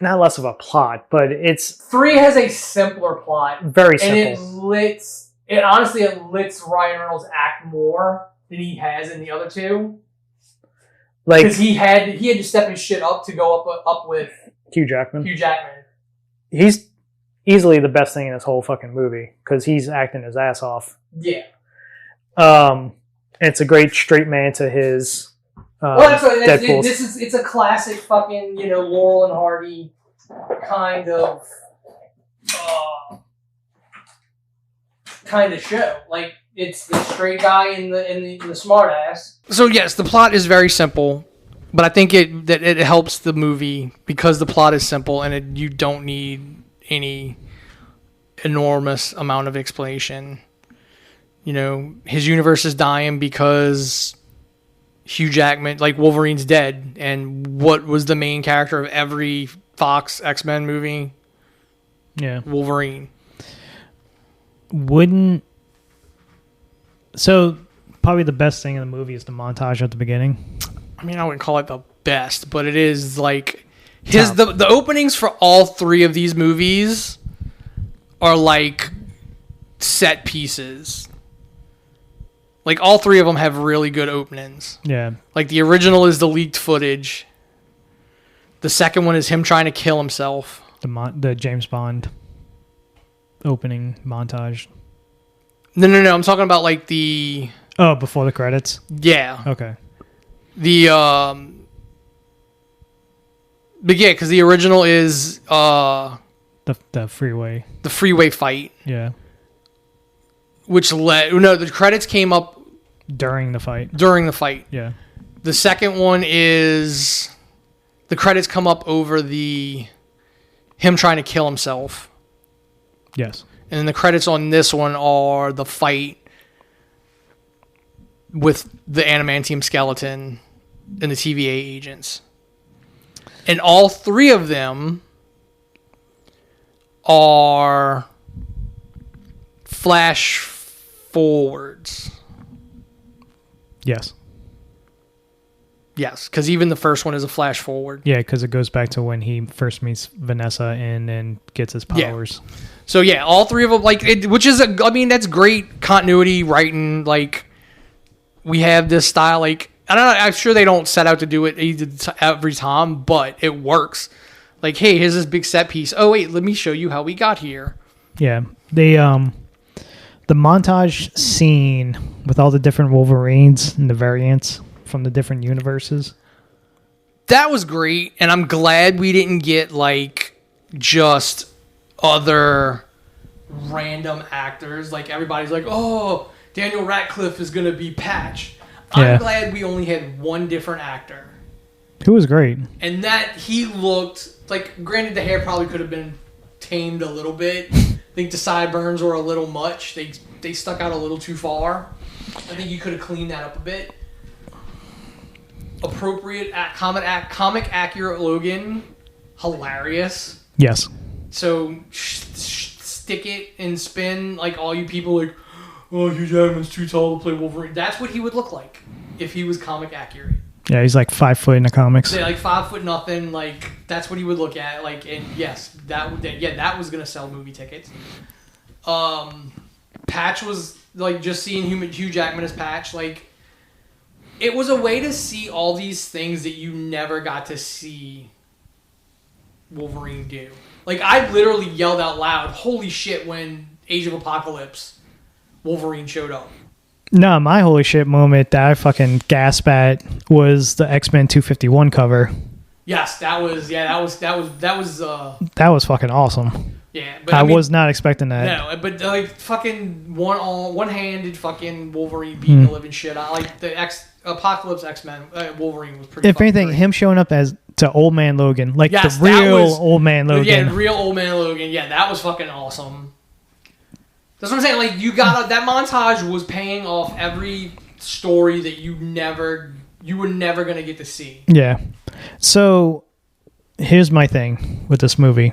Not less of a plot, but it's... 3 has a simpler plot. Very simple. And it honestly lets Ryan Reynolds act more than he has in the other 2. Like, because he had to step his shit up to go up with Hugh Jackman. He's easily the best thing in this whole fucking movie because he's acting his ass off. Yeah. It's a great straight man to his that's what it's a classic fucking, Laurel and Hardy kind of show. Like, it's the straight guy and the smart ass. So yes, the plot is very simple, but I think it helps the movie because the plot is simple and you don't need any enormous amount of explanation. You know, his universe is dying because Hugh Jackman, like Wolverine's dead, and what was the main character of every Fox X-Men movie? Yeah, Wolverine. So probably the best thing in the movie is the montage at the beginning. I mean, I wouldn't call it the best, but it is like the openings for all three of these movies are like set pieces. Like all three of them have really good openings. Yeah. Like the original is the leaked footage. The second one is him trying to kill himself. The James Bond opening montage. No. I'm talking about like the... Oh, before the credits? Yeah. Okay. But yeah, because the original is the freeway. The freeway fight. Yeah. The credits came up during the fight. Yeah. The second one is the credits come up over him trying to kill himself. Yes. And then the credits on this one are the fight with the adamantium skeleton and the TVA agents. And all three of them are flash forwards. Yes. Yes, because even the first one is a flash forward. Yeah, because it goes back to when he first meets Vanessa and then gets his powers. Yeah. So yeah, all three of them, that's great continuity writing. Like, we have this style. Like, I don't know. I'm sure they don't set out to do it every time, but it works. Like, hey, here's this big set piece. Oh wait, let me show you how we got here. Yeah, the montage scene with all the different Wolverines and the variants from the different universes. That was great, and I'm glad we didn't get like just other random actors. Like everybody's like, oh, Daniel Radcliffe is gonna be Patch. I'm glad we only had one different actor. Who was great. And that he looked like, granted the hair probably could have been tamed a little bit. I think the sideburns were a little much. They stuck out a little too far. I think you could have cleaned that up a bit. Appropriate comic accurate Logan, hilarious. Yes. So stick it and spin like all you people like, oh, Hugh Jackman's too tall to play Wolverine. That's what he would look like if he was comic accurate. Yeah, he's like 5 foot in the comics. Yeah, like 5 foot nothing. Like that's what he would look at. Like, and yes, that was gonna sell movie tickets. Patch was like just seeing Hugh Jackman as Patch. Like, it was a way to see all these things that you never got to see Wolverine do. Like, I literally yelled out loud, "Holy shit!" when Age of Apocalypse Wolverine showed up. No, my holy shit moment that I fucking gasped at was the X-Men 251 cover. Yes, that was fucking awesome. Yeah, but I was not expecting that. No, but like fucking one-handed fucking Wolverine beating the living shit out. Like the Apocalypse X-Men Wolverine was pretty. If anything, great. Him showing up to Old Man Logan, like yes, the real Old Man Logan. Yeah, the real Old Man Logan. Yeah, that was fucking awesome. That's what I'm saying. Like, that montage was paying off every story that you were never gonna get to see. Yeah. So here's my thing with this movie.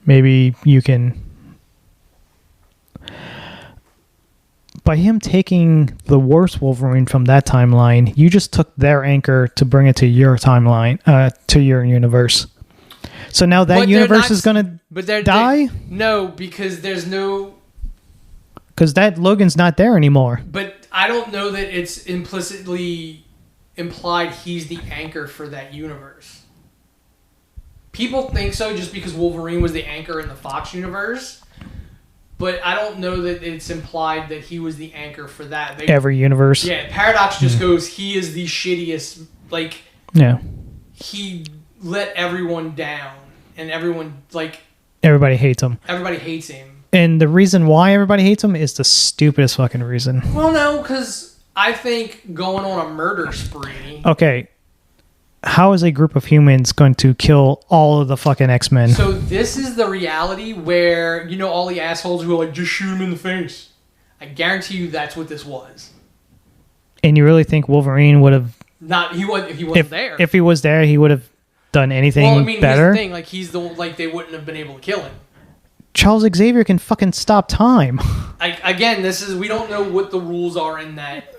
Maybe you can. By him taking the worst Wolverine from that timeline, you just took their anchor to bring it to your timeline, to your universe. So now that universe is going to die? No, because there's no... Because that Logan's not there anymore. But I don't know that it's implicitly implied he's the anchor for that universe. People think so just because Wolverine was the anchor in the Fox universe. But I don't know that it's implied that he was the anchor for that. Every universe? Yeah, Paradox just goes, he is the shittiest... Like... Yeah. He let everyone down. And everyone, like... Everybody hates him. Everybody hates him. And the reason why everybody hates him is the stupidest fucking reason. Well, no, because I think going on a murder spree. Okay. How is a group of humans going to kill all of the fucking X-Men? So this is the reality where, you know, all the assholes who are like, just shoot him in the face. I guarantee you that's what this was. And you really think Wolverine would have... Not, he wasn't there. If he was there, he would have done anything better? Here's the thing, like, they wouldn't have been able to kill him. Charles Xavier can fucking stop time. Again, we don't know what the rules are in that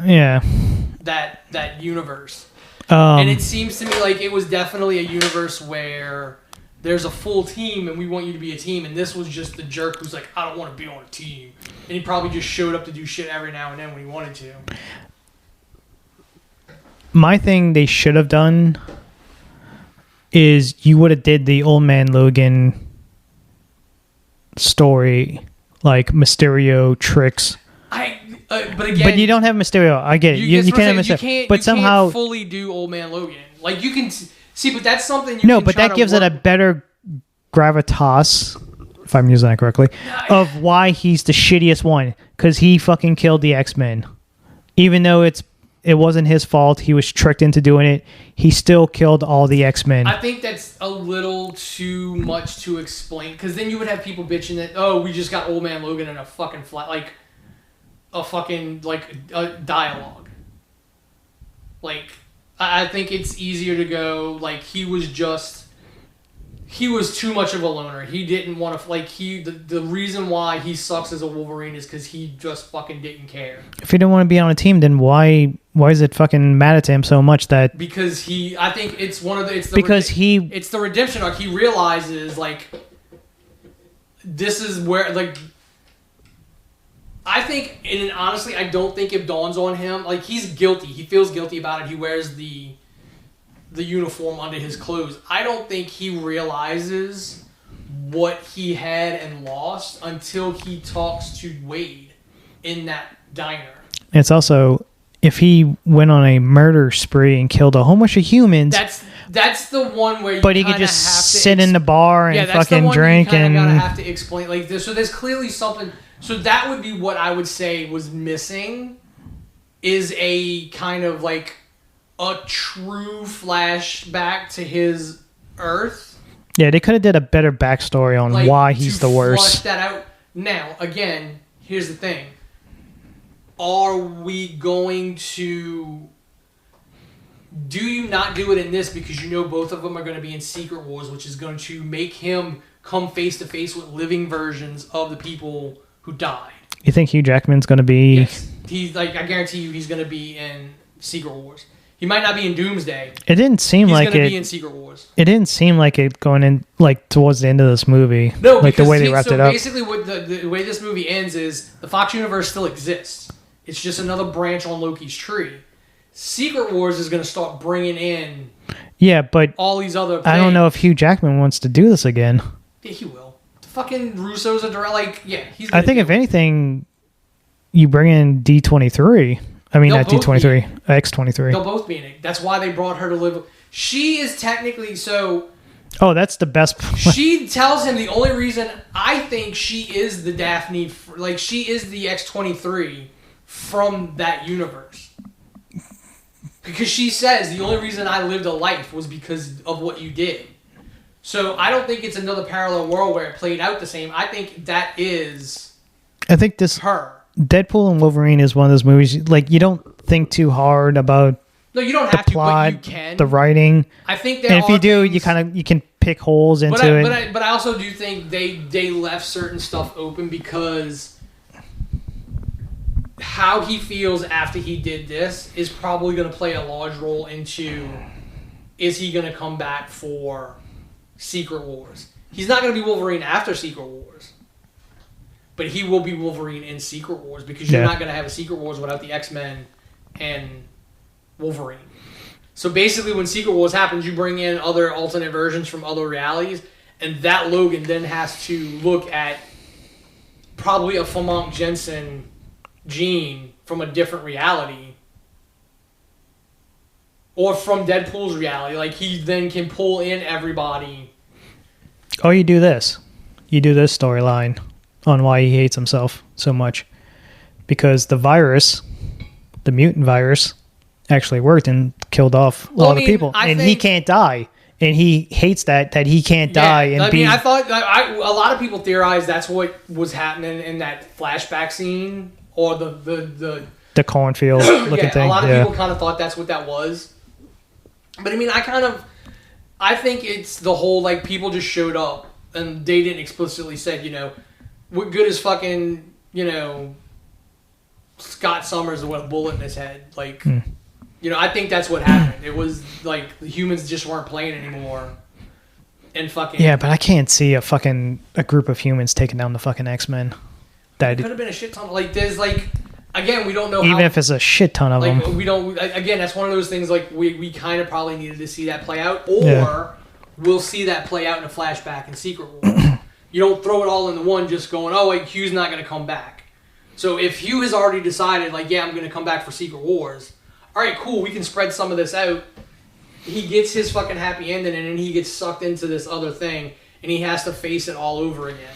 universe. And it seems to me like it was definitely a universe where there's a full team and we want you to be a team, and this was just the jerk who's like, I don't want to be on a team. And he probably just showed up to do shit every now and then when he wanted to. My thing they should have done is you would have did the Old Man Logan story, like Mysterio tricks. But again, but you don't have Mysterio. I get it. You can't have Mysterio. But somehow can't fully do Old Man Logan. Like you can see, but that's something. But that gives it a better gravitas, if I'm using that correctly, of why he's the shittiest one, because he fucking killed the X-Men, even though it wasn't his fault. He was tricked into doing it. He still killed all the X-Men. I think that's a little too much to explain, because then you would have people bitching that, we just got Old Man Logan in a fucking a dialogue. Like, I think it's easier to go, like, he was too much of a loner. He didn't want to, the reason why he sucks as a Wolverine is because he just fucking didn't care. If he didn't want to be on a team, then why is it fucking matter to him so much that... Because I think it's it's the redemption arc. He realizes, like, this is where, like, I think, and honestly, I don't think it dawns on him. Like, he's guilty. He feels guilty about it. He wears the uniform under his clothes. I don't think he realizes what he had and lost until he talks to Wade in that diner. It's also, if he went on a murder spree and killed a whole bunch of humans... That's the one where you But he could just sit in the bar and fucking drink and... gotta have to explain, like, this. So there's clearly something... So that would be what I would say was missing, is a kind of like a true flashback to his Earth. Yeah, they could have did a better backstory on why he's the worst. Flush that out. Now, again, here's the thing. Are we going to... Do you not do it in this because you know both of them are going to be in Secret Wars, which is going to make him come face to face with living versions of the people who died? You think Hugh Jackman's going to be... Yes. He's like, I guarantee you he's going to be in Secret Wars. He might not be in Doomsday. It didn't seem like it... He's going to be in Secret Wars. It didn't seem like it going in, like, towards the end of this movie. No, like the way they wrapped it up. Basically, what the way this movie ends is the Fox universe still exists. It's just another branch on Loki's tree. Secret Wars is going to start bringing in... Yeah, but... all these other things. I don't know if Hugh Jackman wants to do this again. Yeah, he will. Fucking Russo's a direct, like, yeah, he's. I think if anything, you bring in D23. I mean, not D23, X23. They'll both be in it. That's why they brought her to live. She is technically so. Oh, that's the best. She tells him the only reason I think she is the Daphne, like she is the X23 from that universe. Because she says the only reason I lived a life was because of what you did. So I don't think it's another parallel world where it played out the same. I think that is... I think this... her. Deadpool and Wolverine is one of those movies, like, you don't think too hard about... No, you don't have the plot, to, but you can. The writing. I think and if you do, you can pick holes into it. But I also do think they left certain stuff open because how he feels after he did this is probably going to play a large role into, is he going to come back for Secret Wars? He's not going to be Wolverine after Secret Wars, but he will be Wolverine in Secret Wars because you're not going to have a Secret Wars without the X-Men and Wolverine. So basically when Secret Wars happens, you bring in other alternate versions from other realities, and that Logan then has to look at probably a Famke Jensen gene from a different reality, or from Deadpool's reality. Like, he then can pull in everybody. Oh, you do this storyline. on why he hates himself so much. Because the virus, the mutant virus, actually worked and killed off a lot of people. And he can't die. And he hates that he can't die. And I thought a lot of people theorized that's what was happening in that flashback scene, or the cornfield looking thing. A lot of people kind of thought that's what that was. But I mean, I think it's the whole, like, people just showed up and they didn't explicitly say, you know, what good is fucking, you know, Scott Summers with a bullet in his head, like. You know, I think that's what happened. It was like the humans just weren't playing anymore. And fucking... Yeah, but I can't see a group of humans taking down the fucking X-Men. It could have been a shit ton. Like, there's like... Again, we don't know Even if it's a shit ton of them. We don't... Again, that's one of those things, like, we kind of probably needed to see that play out. Or we'll see that play out in a flashback in Secret Wars. You don't throw it all into one just going, oh, wait, Hugh's not going to come back. So if Hugh has already decided, like, yeah, I'm going to come back for Secret Wars... All right, cool, we can spread some of this out. He gets his fucking happy ending, and then he gets sucked into this other thing, and he has to face it all over again.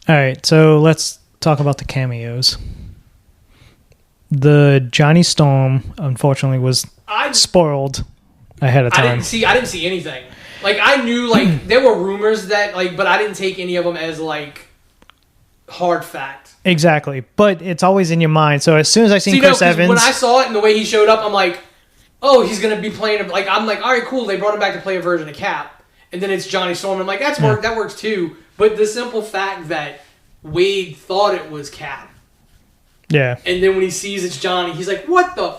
All right, so let's talk about the cameos. The Johnny Storm, unfortunately, was spoiled ahead of time. I didn't see anything. Like, I knew, like, there were rumors that, like, but I didn't take any of them as, like, hard fact. Exactly, but it's always in your mind. So as soon as I seen Chris Evans, when I saw it and the way he showed up, I'm like, oh, he's gonna be playing. Like, I'm like, all right, cool. They brought him back to play a version of Cap, and then it's Johnny Storm. I'm like, that works too. But the simple fact that Wade thought it was Cap, yeah, and then when he sees it's Johnny, he's like, what the,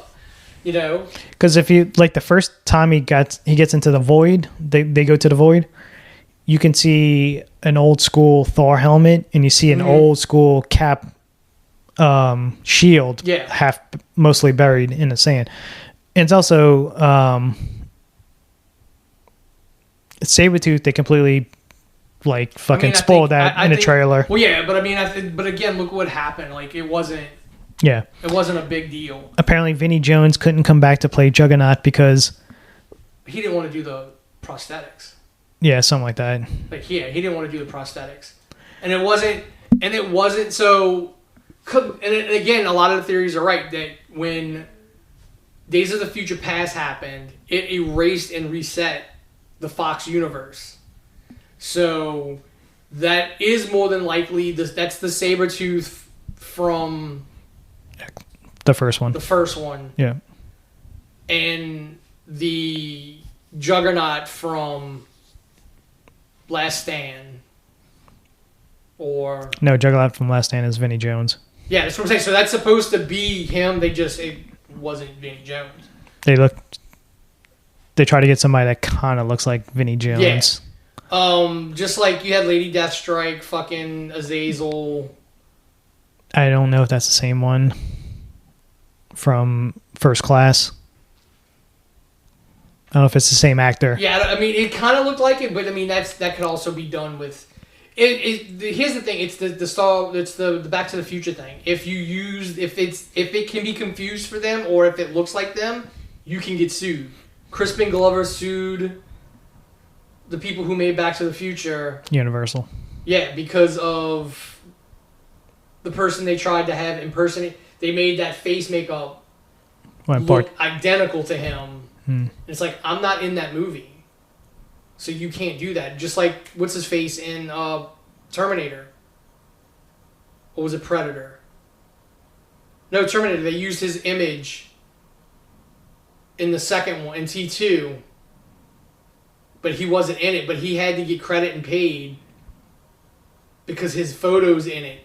you know? Because if you like the first time he gets into the void, they go to the void. You can see an old school Thor helmet, and you see an old school Cap shield, half mostly buried in the sand. And it's also Sabretooth. They completely like fucking spoiled that in the trailer. Well, yeah, but I mean, but again, look what happened. Like, it wasn't. Yeah, it wasn't a big deal. Apparently, Vinnie Jones couldn't come back to play Juggernaut because he didn't want to do the prosthetics. Yeah, something like that. Like, yeah, he didn't want to do the prosthetics, and it wasn't so. And again, a lot of the theories are right that when Days of the Future Past happened, it erased and reset the Fox universe. So that is more than likely that's the Sabretooth from the first one. The first one, yeah, and the Juggernaut from Last Stand, or no, Juggernaut from Last Stand is Vinnie Jones. Yeah, that's what I'm saying. So that's supposed to be him. It wasn't Vinnie Jones. They try to get somebody that kind of looks like Vinnie Jones. Yeah. Just like you had Lady Deathstrike, fucking Azazel. I don't know if that's the same one from First Class. I don't know if it's the same actor. Yeah, I mean, it kind of looked like it, but I mean, that could also be done with. Here's the thing: it's the Back to the Future thing. If it can be confused for them, or if it looks like them, you can get sued. Crispin Glover sued the people who made Back to the Future. Universal. Yeah, because of the person they tried to have impersonate. They made that face makeup look identical to him. It's like, I'm not in that movie, so you can't do that. Just like, what's his face in Terminator? Or was it Predator? No, Terminator. They used his image in the second one, in T2, but he wasn't in it, but he had to get credit and paid because his photo's in it.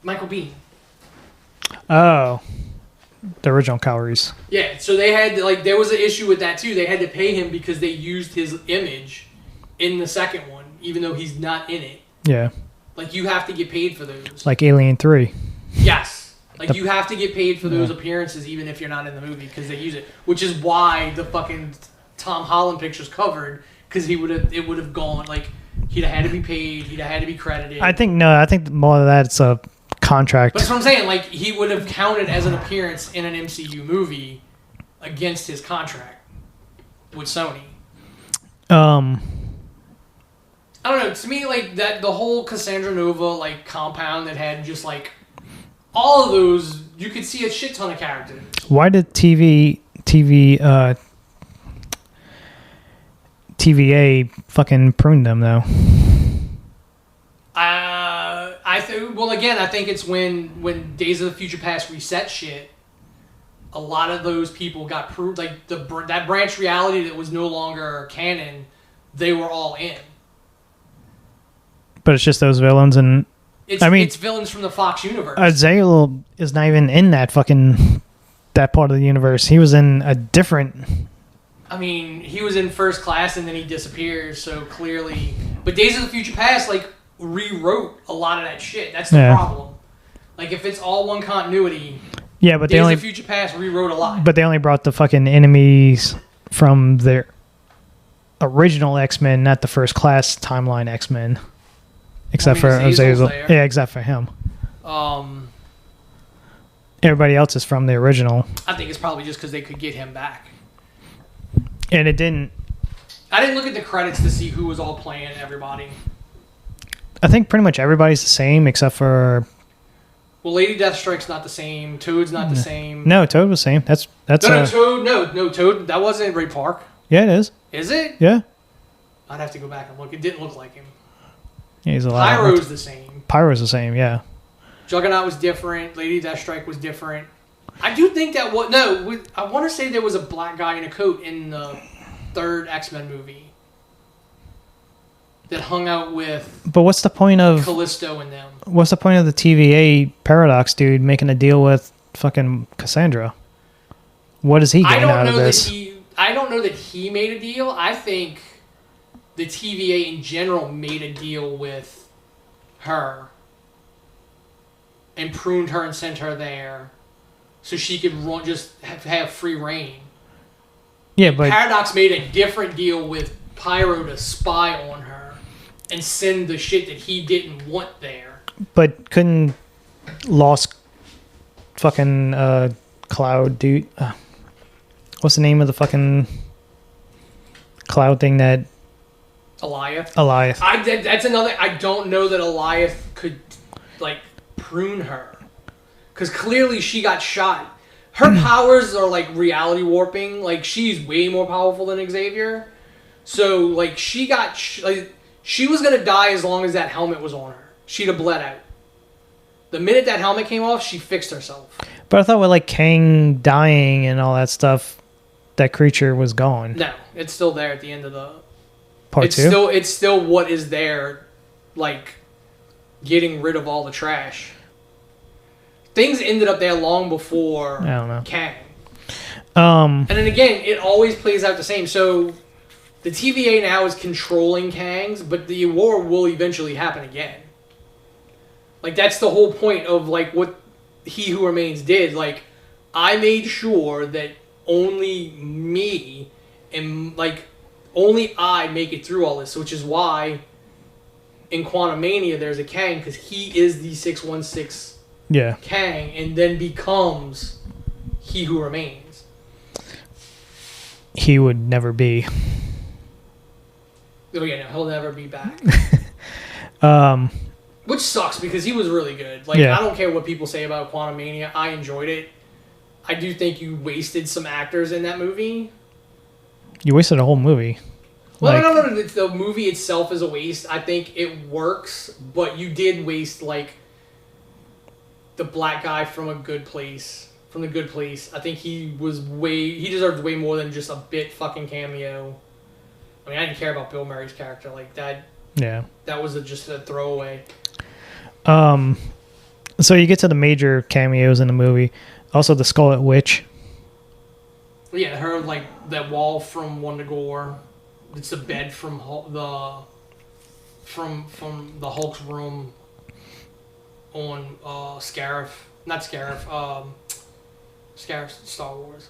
Michael Biehn. Oh. The original Calories. Yeah, so they had to, there was an issue with that too. They had to pay him because they used his image in the second one, even though he's not in it. Yeah. You have to get paid for those. Like Alien 3. Yes. You have to get paid for those appearances even if you're not in the movie because they use it. Which is why the fucking Tom Holland picture's covered, because it would have gone, he'd have had to be paid, he'd have had to be credited. I think more of that, it's a contract. But that's what I'm saying. He would have counted as an appearance in an MCU movie against his contract with Sony. I don't know. To me, like that, the whole Cassandra Nova like compound that had just like all of those, you could see a shit ton of characters. Why did TVA fucking prune them though? I think it's when Days of the Future Past reset shit. A lot of those people got pruned, like that branch reality that was no longer canon. They were all in. But it's just those villains, and it's villains from the Fox universe. Azazel is not even in that part of the universe. He was in a different. I mean, he was in First Class and then he disappears. So clearly, but Days of the Future Past like rewrote a lot of that shit. That's the problem. Like if it's all one continuity. Yeah, but Days of the Future Past rewrote a lot. But they only brought the fucking enemies from their original X-Men, not the First Class timeline X-Men. Except for Azazel. Yeah, except for him. Everybody else is from the original. I think it's probably just because they could get him back. And it didn't... I didn't look at the credits to see who was all playing everybody. I think pretty much everybody's the same except for... Well, Lady Deathstrike's not the same. Toad's not the same. No, Toad was the same. That's Toad. No, Toad. That wasn't Ray Park. Yeah, it is. Is it? Yeah. I'd have to go back and look. It didn't look like him. Yeah, he's a lot. Pyro's the same. Pyro's the same. Yeah. Juggernaut was different. Lady Deathstrike was different. I do think that was no. I want to say there was a black guy in a coat in the third X-Men movie that hung out with. But what's the point of Callisto and them? What's the point of the TVA Paradox dude making a deal with fucking Cassandra? What is he getting out of this? I don't know that he made a deal. I think the TVA in general made a deal with her and pruned her and sent her there so she could just have free reign. Yeah, but Paradox made a different deal with Pyro to spy on her and send the shit that he didn't want there. But couldn't Lost fucking Cloud dude... what's the name of the fucking cloud thing that... Eliath? Eliath. That's another... I don't know that Eliath could, like, prune her. Because clearly she got shot. Her powers are, like, reality warping. Like, she's way more powerful than Xavier. So, like, she got... she was going to die as long as that helmet was on her. She'd have bled out. The minute that helmet came off, she fixed herself. But I thought with, like, Kang dying and all that stuff, that creature was gone. No, it's still there at the end of the... Part 2? It's still what is there, like, getting rid of all the trash. Things ended up there long before I don't know. Kang. And then again, it always plays out the same. So the TVA now is controlling Kangs, but the war will eventually happen again. Like, that's the whole point of, like, what He Who Remains did. Like, I made sure that only me and, like, only I make it through all this, which is why in Quantumania there's a Kang, because he is the 616 Kang and then becomes He Who Remains. He would never be. Oh yeah, no, he'll never be back. Which sucks because he was really good. Like, I don't care what people say about Quantumania. I enjoyed it. I do think you wasted some actors in that movie. You wasted a whole movie. Well, I don't know that the movie itself is a waste. I think it works, but you did waste, like, the black guy from The Good Place. I think he deserved way more than just a bit fucking cameo. I mean, I didn't care about Bill Murray's character like that. Yeah. That was just a throwaway. So you get to the major cameos in the movie. Also, the Scarlet Witch. Yeah, her, like, that wall from Wundagore. It's the bed from the Hulk's room on Scarif. Not Scarif. Scarif's Star Wars.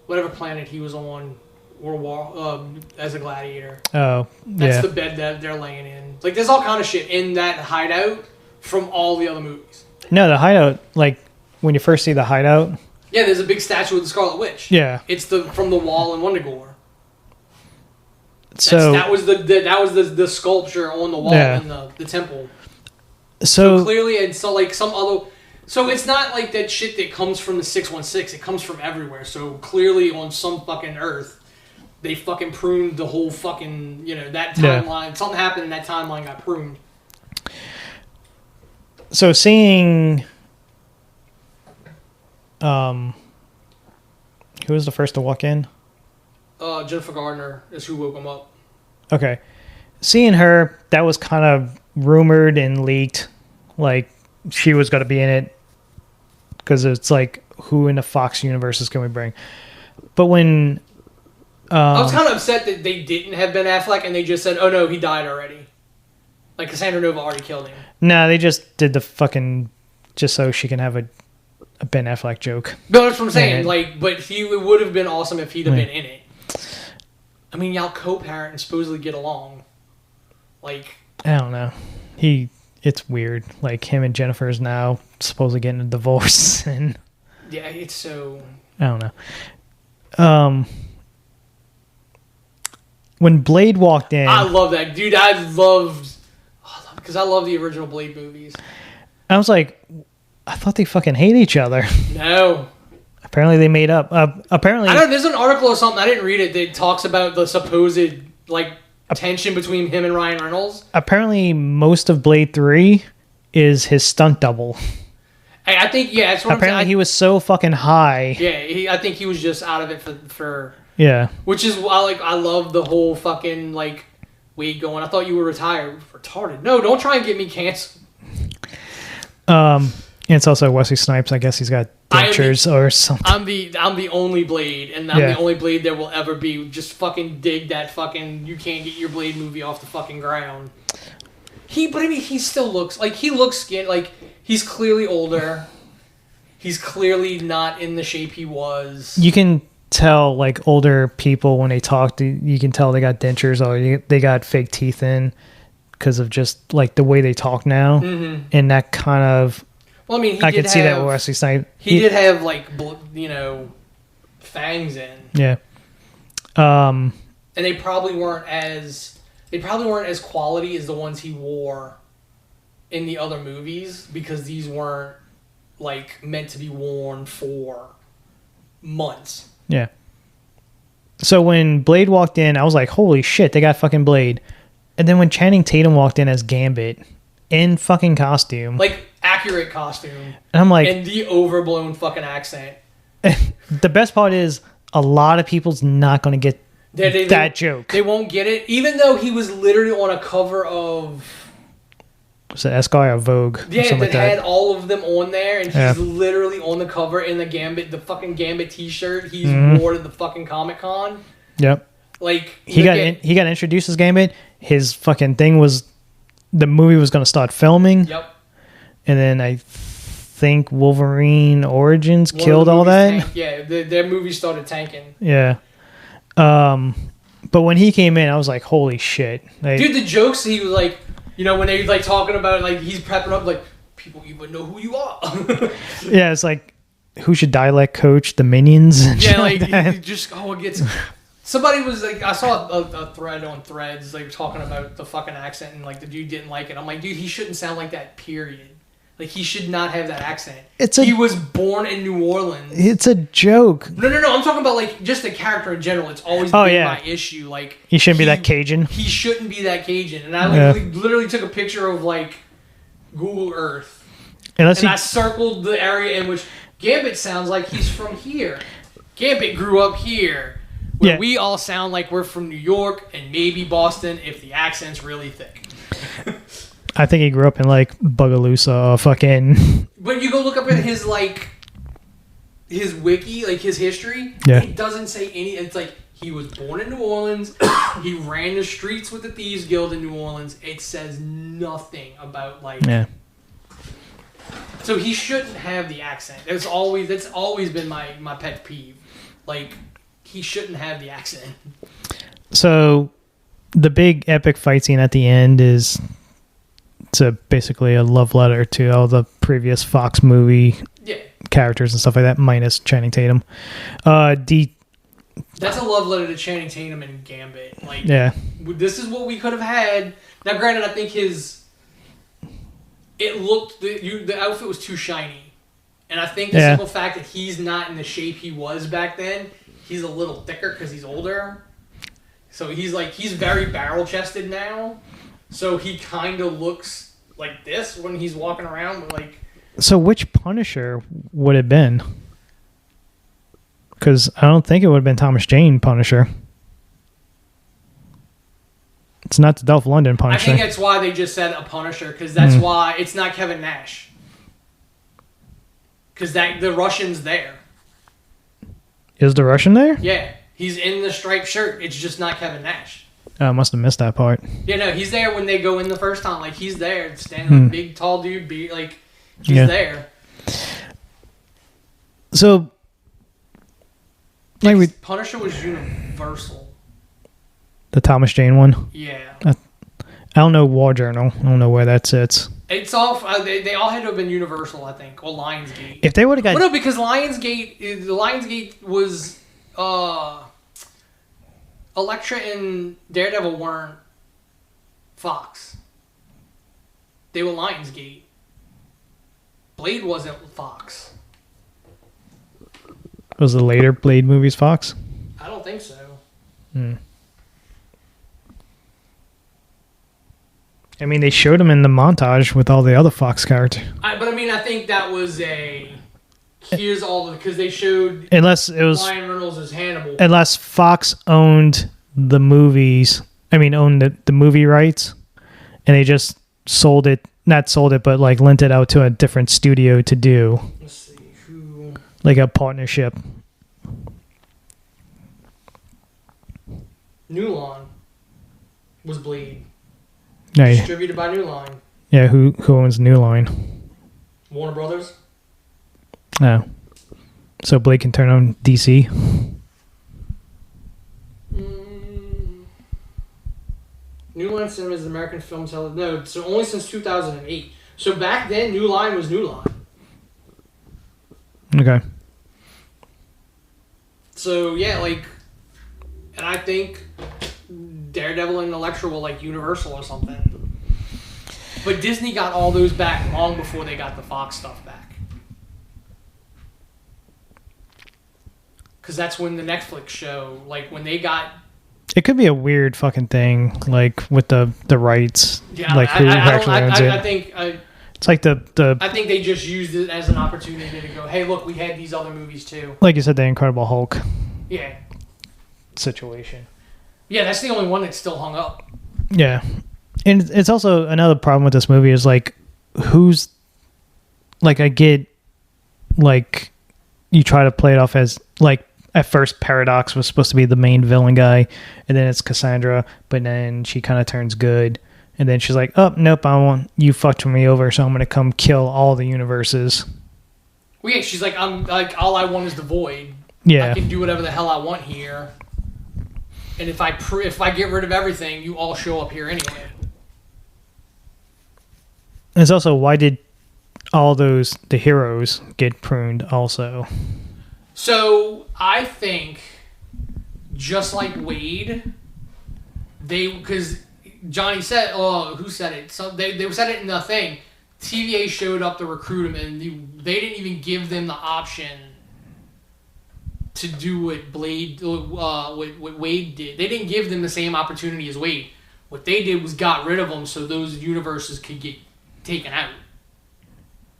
Whatever planet he was on World War as a gladiator. Oh, that's the bed that they're laying in. Like, there's all kind of shit in that hideout from all the other movies. No, the hideout, like, when you first see the hideout. Yeah, there's a big statue of the Scarlet Witch. Yeah. It's from the wall in Wundagore. So that was the sculpture on the wall in the temple. So clearly, and so like some other. So it's not like that shit that comes from the 616. It comes from everywhere. So clearly, on some fucking Earth, they fucking pruned the whole fucking that timeline. Yeah. Something happened and that timeline got pruned. So seeing, who was the first to walk in? Jennifer Gardner is who woke him up. Okay. Seeing her, that was kind of rumored and leaked. Like, she was going to be in it. Because it's like, who in the Fox universe is going to bring? But when... I was kind of upset that they didn't have Ben Affleck and they just said, oh no, he died already. Like, Cassandra Nova already killed him. No, they just did the fucking... Just so she can have a Ben Affleck joke. No, that's what I'm saying. Like, but it would have been awesome if he'd have been in it. I mean, y'all co-parent and supposedly get along. Like... I don't know. It's weird. Like, him and Jennifer is now supposedly getting a divorce. And yeah, it's so... I don't know. When Blade walked in... I love that. Dude, because I love the original Blade movies. I was like, I thought they fucking hate each other. No. Apparently they made up. Apparently... I don't know, there's an article or something, I didn't read it, that talks about the supposed, like... tension between him and Ryan Reynolds. Apparently, most of Blade 3 is his stunt double. I think, yeah, that's what apparently he was so fucking high. Yeah, I think he was just out of it for yeah. Which is why, I love the whole fucking Wade going, I thought you were retired. Retarded. No, don't try and get me canceled. And it's also Wesley Snipes. I guess he's got dentures or something. I'm the only Blade, and I'm the only Blade there will ever be. Just fucking dig that fucking you can't get your Blade movie off the fucking ground. But I mean, he still looks like he looks skin like he's clearly older. He's clearly not in the shape he was. You can tell older people when they talk. You can tell they got dentures or they got fake teeth in because of just the way they talk now, and that kind of. Well, I mean, I could see that with Wesley Snipes. He did have fangs in. Yeah. And they probably weren't as quality as the ones he wore in the other movies because these weren't meant to be worn for months. Yeah. So when Blade walked in, I was like, "Holy shit, they got fucking Blade!" And then when Channing Tatum walked in as Gambit in fucking costume, accurate costume. And I'm like... And the overblown fucking accent. The best part is a lot of people's not going to get that joke. They won't get it. Even though he was literally on a cover of... Was it Esquire or Vogue? Yeah, that had all of them on there. And he's literally on the cover in the fucking Gambit t-shirt he's wore to the fucking Comic-Con. Yep. He got introduced as Gambit. His fucking thing was... The movie was going to start filming. Yep. And then I think Wolverine Origins killed all that. Yeah, their movie started tanking. Yeah. But when he came in, I was like, holy shit. Dude, the jokes he was when they talking about it, he's prepping up, people even know who you are. Yeah, it's who should dialect coach the minions? And yeah, it gets... Somebody was I saw a thread on Threads, talking about the fucking accent, and the dude didn't like it. I'm like, dude, he shouldn't sound like that, period. He should not have that accent. He was born in New Orleans. It's a joke. No. I'm talking about just the character in general. It's always been my issue. He shouldn't be that Cajun. He shouldn't be that Cajun. And I literally took a picture of Google Earth, and I circled the area in which Gambit sounds like he's from here. Gambit grew up here. Where we all sound like we're from New York and maybe Boston if the accent's really thick. I think he grew up in Bugaloosa, fucking. When you go look up at his his wiki, his history, it doesn't say any. It's he was born in New Orleans. He ran the streets with the Thieves Guild in New Orleans. It says nothing about Yeah. So he shouldn't have the accent. That's always been my pet peeve. He shouldn't have the accent. So, the big epic fight scene at the end is basically a love letter to all the previous Fox movie characters and stuff like that, minus Channing Tatum. That's a love letter to Channing Tatum and Gambit. this is what we could have had. Now, granted, I think the outfit was too shiny, and I think the simple fact that he's not in the shape he was back then, he's a little thicker because he's older. So he's very barrel chested now. So he kind of looks like this when he's walking around. Like, so which Punisher would it have been? Because I don't think it would have been Thomas Jane Punisher. It's not the Dolph Lundgren Punisher. I think that's why they just said a Punisher, because that's why it's not Kevin Nash. Because the Russian's there. Is the Russian there? Yeah, he's in the striped shirt. It's just not Kevin Nash. Oh, I must have missed that part. Yeah, no, he's there when they go in the first time. Like, he's there, standing like big, tall dude. He's there. So, Punisher was Universal. The Thomas Jane one? Yeah. I don't know War Journal. I don't know where that sits. It's all they all had to have been Universal, I think, or Lionsgate. If they would have got... Well, no, because Lionsgate was Elektra and Daredevil weren't Fox. They were Lionsgate. Blade wasn't Fox. Was the later Blade movies Fox? I don't think so. I mean, they showed him in the montage with all the other Fox characters. But I mean, I think that was here's all the, because they showed unless it was Ryan Reynolds as Hannibal. Unless Fox owned the movies, owned the movie rights, and they just not sold it, but like lent it out to a different studio to do. Let's see who. Like a partnership. New Line was Blade. No, Distributed by New Line. Yeah, who owns New Line? Warner Brothers. Oh. So Blade can turn on DC? New Line Cinema is American film television. No, so only since 2008. So back then, New Line was New Line. Okay. So, yeah, and I think Daredevil and Elektra were like Universal or something. But Disney got all those back long before they got the Fox stuff back. Because that's when the Netflix show, when they got... It could be a weird fucking thing, with the rights. Yeah, who actually owns it. I think... It's like the... I think they just used it as an opportunity to go, hey, look, we had these other movies too. Like you said, the Incredible Hulk. Yeah. Situation. Yeah, that's the only one that's still hung up. Yeah. And it's also another problem with this movie is who's I get you try to play it off as at first Paradox was supposed to be the main villain guy, and then it's Cassandra, but then she kind of turns good, and then she's like, oh nope, you fucked me over, so I'm gonna come kill all the universes. Well, yeah, she's like, I'm all I want is the void. Yeah. I can do whatever the hell I want here. And if I get rid of everything, you all show up here anyway. And it's also, why did all the heroes get pruned also? So, I think, just like Wade, because Johnny said, who said it? So they said it in the thing. TVA showed up to recruit him, and they didn't even give them the option to do what what Wade did. They didn't give them the same opportunity as Wade. What they did was got rid of them so those universes could get taken out.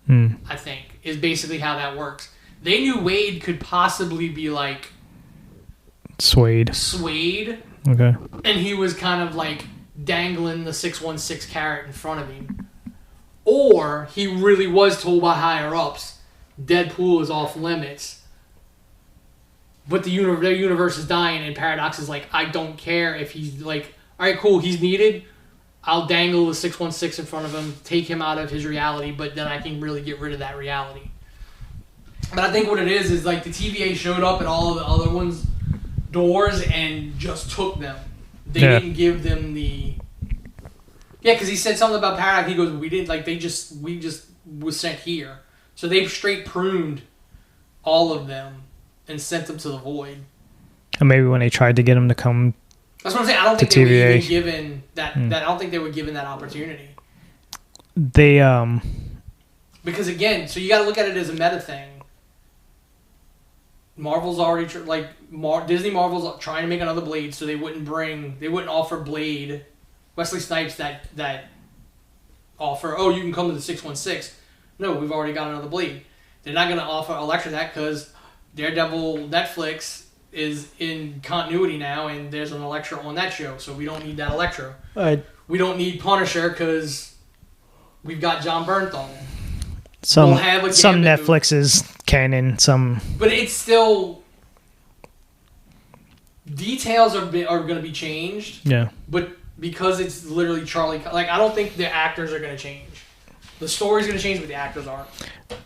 I think is basically how that works. They knew Wade could possibly be swayed. Okay. And he was kind of dangling the 616 carrot in front of him. Or he really was told by higher ups, Deadpool is off limits. But their universe is dying, and Paradox is I don't care if he's all right, cool, he's needed. I'll dangle the 616 in front of him, take him out of his reality, but then I can really get rid of that reality. But I think what it is the TVA showed up at all of the other ones' doors and just took them. They didn't give them the... Yeah, because he said something about Paradox. He goes, we didn't, we just was sent here. So they straight pruned all of them and sent them to the void. And maybe when they tried to get him to come That's what I'm saying. I don't think to they were TVA. even given that. I don't think they were given that opportunity. They Because again, so you got to look at it as a meta thing. Marvel's already Disney Marvel's trying to make another Blade, so they wouldn't offer Blade, Wesley Snipes that offer. Oh, you can come to the 616. No, we've already got another Blade. They're not going to offer Elektra that because Daredevil Netflix is in continuity now, and there's an Elektra on that show, so we don't need that Elektra. We don't need Punisher because we've got John Bernthal. some We'll have a some Gambit movie. Netflix is canon. Some But it's still details are going to be changed. yeah. But because it's literally Charlie, like I don't think the actors are going to change. The story's going to change, but the actors aren't.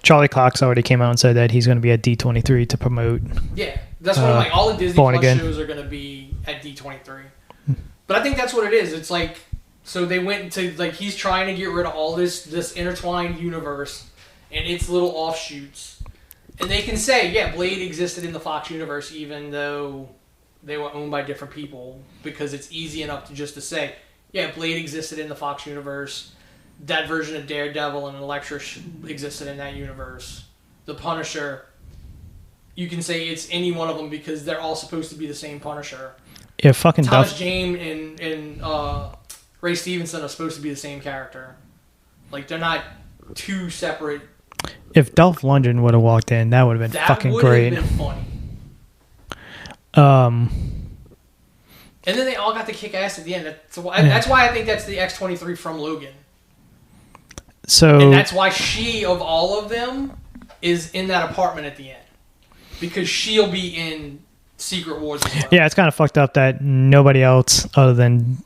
Charlie Cox already came out and said that he's going to be at D23 to promote. Yeah, that's what I'm like. All the Disney Born Plus Again. shows are going to be at D23. But I think that's what it is. It's like, so they went into, like, he's trying to get rid of all this intertwined universe and its little offshoots. And they can say, yeah, Blade existed in the Fox universe even though they were owned by different people, because it's easy enough to say, yeah, Blade existed in the Fox universe. That version of Daredevil and Elektra existed in that universe. The Punisher, you can say it's any one of them because they're all supposed to be the same Punisher. Yeah, fucking Thomas Duff. Jane and Ray Stevenson are supposed to be the same character. Like, they're not two separate. If Dolph Lundgren would have walked in, that would have been That fucking would great. have been funny. And then they all got to kick ass at the end. That's why I think that's the X-23 from Logan. So And that's why she, of all of them, is in that apartment at the end. Because she'll be in Secret Wars as well. yeah, it's kind of fucked up that nobody else other than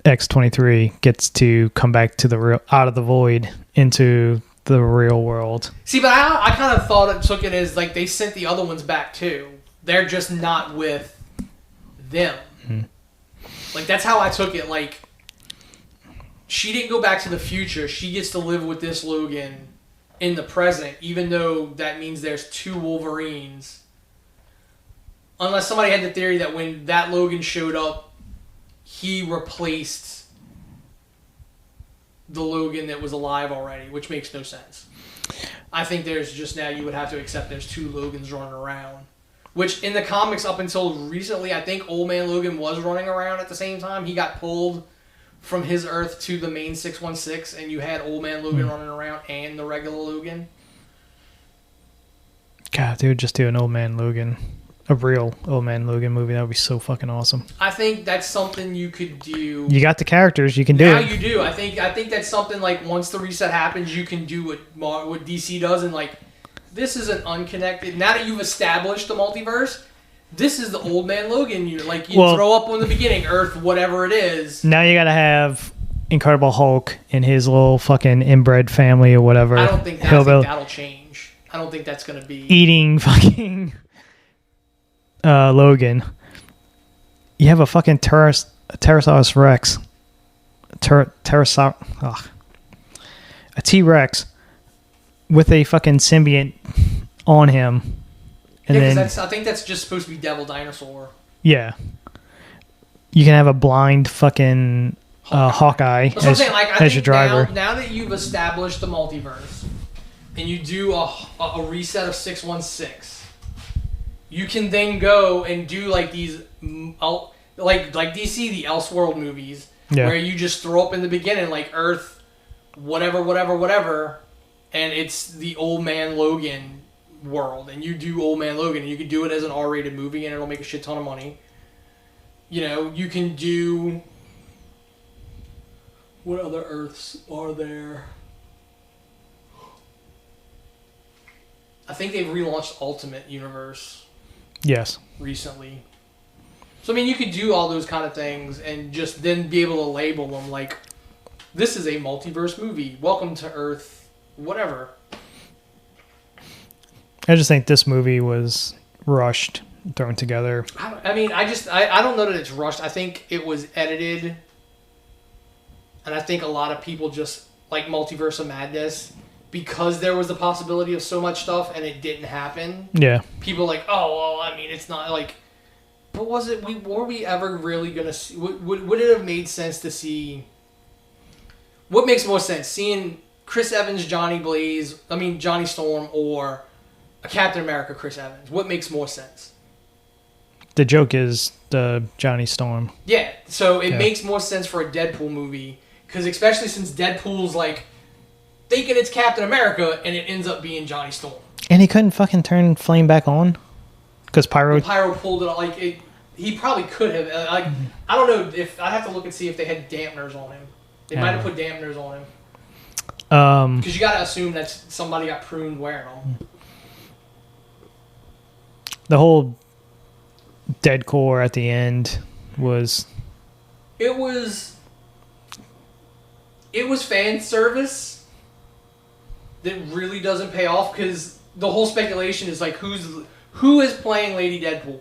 X-23 gets to come back to the real, out of the void into the real world. See, but I kind of took it as like they sent the other ones back too. They're just not with them. Like, that's how I took it. Like, she didn't go back to the future. She gets to live with this Logan in the present, even though that means there's two Wolverines. Unless somebody had the theory that when that Logan showed up, he replaced the Logan that was alive already, which makes no sense. I think there's just now you would have to accept there's two Logans running around. Which in the comics up until recently, I think Old Man Logan was running around at the same time. He got pulled from his Earth to the main 616, and you had Old Man Logan running around and the regular Logan. God, dude, just do an Old Man Logan, a real Old Man Logan movie. That would be so fucking awesome. I think that's something you could do. You got the characters, you can do Now it. you do. I think that's something like once the reset happens, you can do what DC does, and like this is an unconnected. Now that you've established the multiverse, this is the Old Man Logan. You throw up on the beginning Earth, whatever it is. Now you got to have Incredible Hulk and his little fucking inbred family or whatever. I don't think that'll change. I don't think that's going to be eating fucking Logan. You have a fucking Pterosaurus Rex. A T-Rex with a fucking symbiont on him. And yeah, then because I think that's just supposed to be Devil Dinosaur. yeah. You can have a blind fucking Hawkeye That's what I'm saying. Like, I as your think driver. now that you've established the multiverse and you do a reset of 616, you can then go and do like these like DC the Elseworld movies where you just throw up in the beginning like Earth whatever, and it's the Old Man Logan world, and you do Old Man Logan, and you can do it as an R-rated movie and it'll make a shit ton of money. You know, you can do... What other Earths are there? I think they've relaunched Ultimate Universe Yes. recently. So, I mean, you could do all those kind of things and just then be able to label them like, this is a multiverse movie. Welcome to Earth, whatever. I just think this movie was rushed, thrown together. I mean, I don't know that it's rushed. I think it was edited. And I think a lot of people just like Multiverse of Madness because there was the possibility of so much stuff and it didn't happen. Yeah. People are like, oh, well, I mean, it's not like... But were we ever really gonna see? Would it have made sense to see? What makes more sense, seeing Chris Evans, Johnny Storm, or a Captain America Chris Evans? What makes more sense? The joke is the Johnny Storm. Yeah, so it makes more sense for a Deadpool movie, because especially since Deadpool's like thinking it's Captain America and it ends up being Johnny Storm. And he couldn't fucking turn Flame back on? Because Pyro pulled it off. He probably could have. I don't know if I'd have to look and see if they had dampeners on him. They might have put dampeners on him. Because you got to assume that somebody got pruned wearing them. The whole dead core at the end was... It was fan service that really doesn't pay off, because the whole speculation is like, who is playing Lady Deadpool?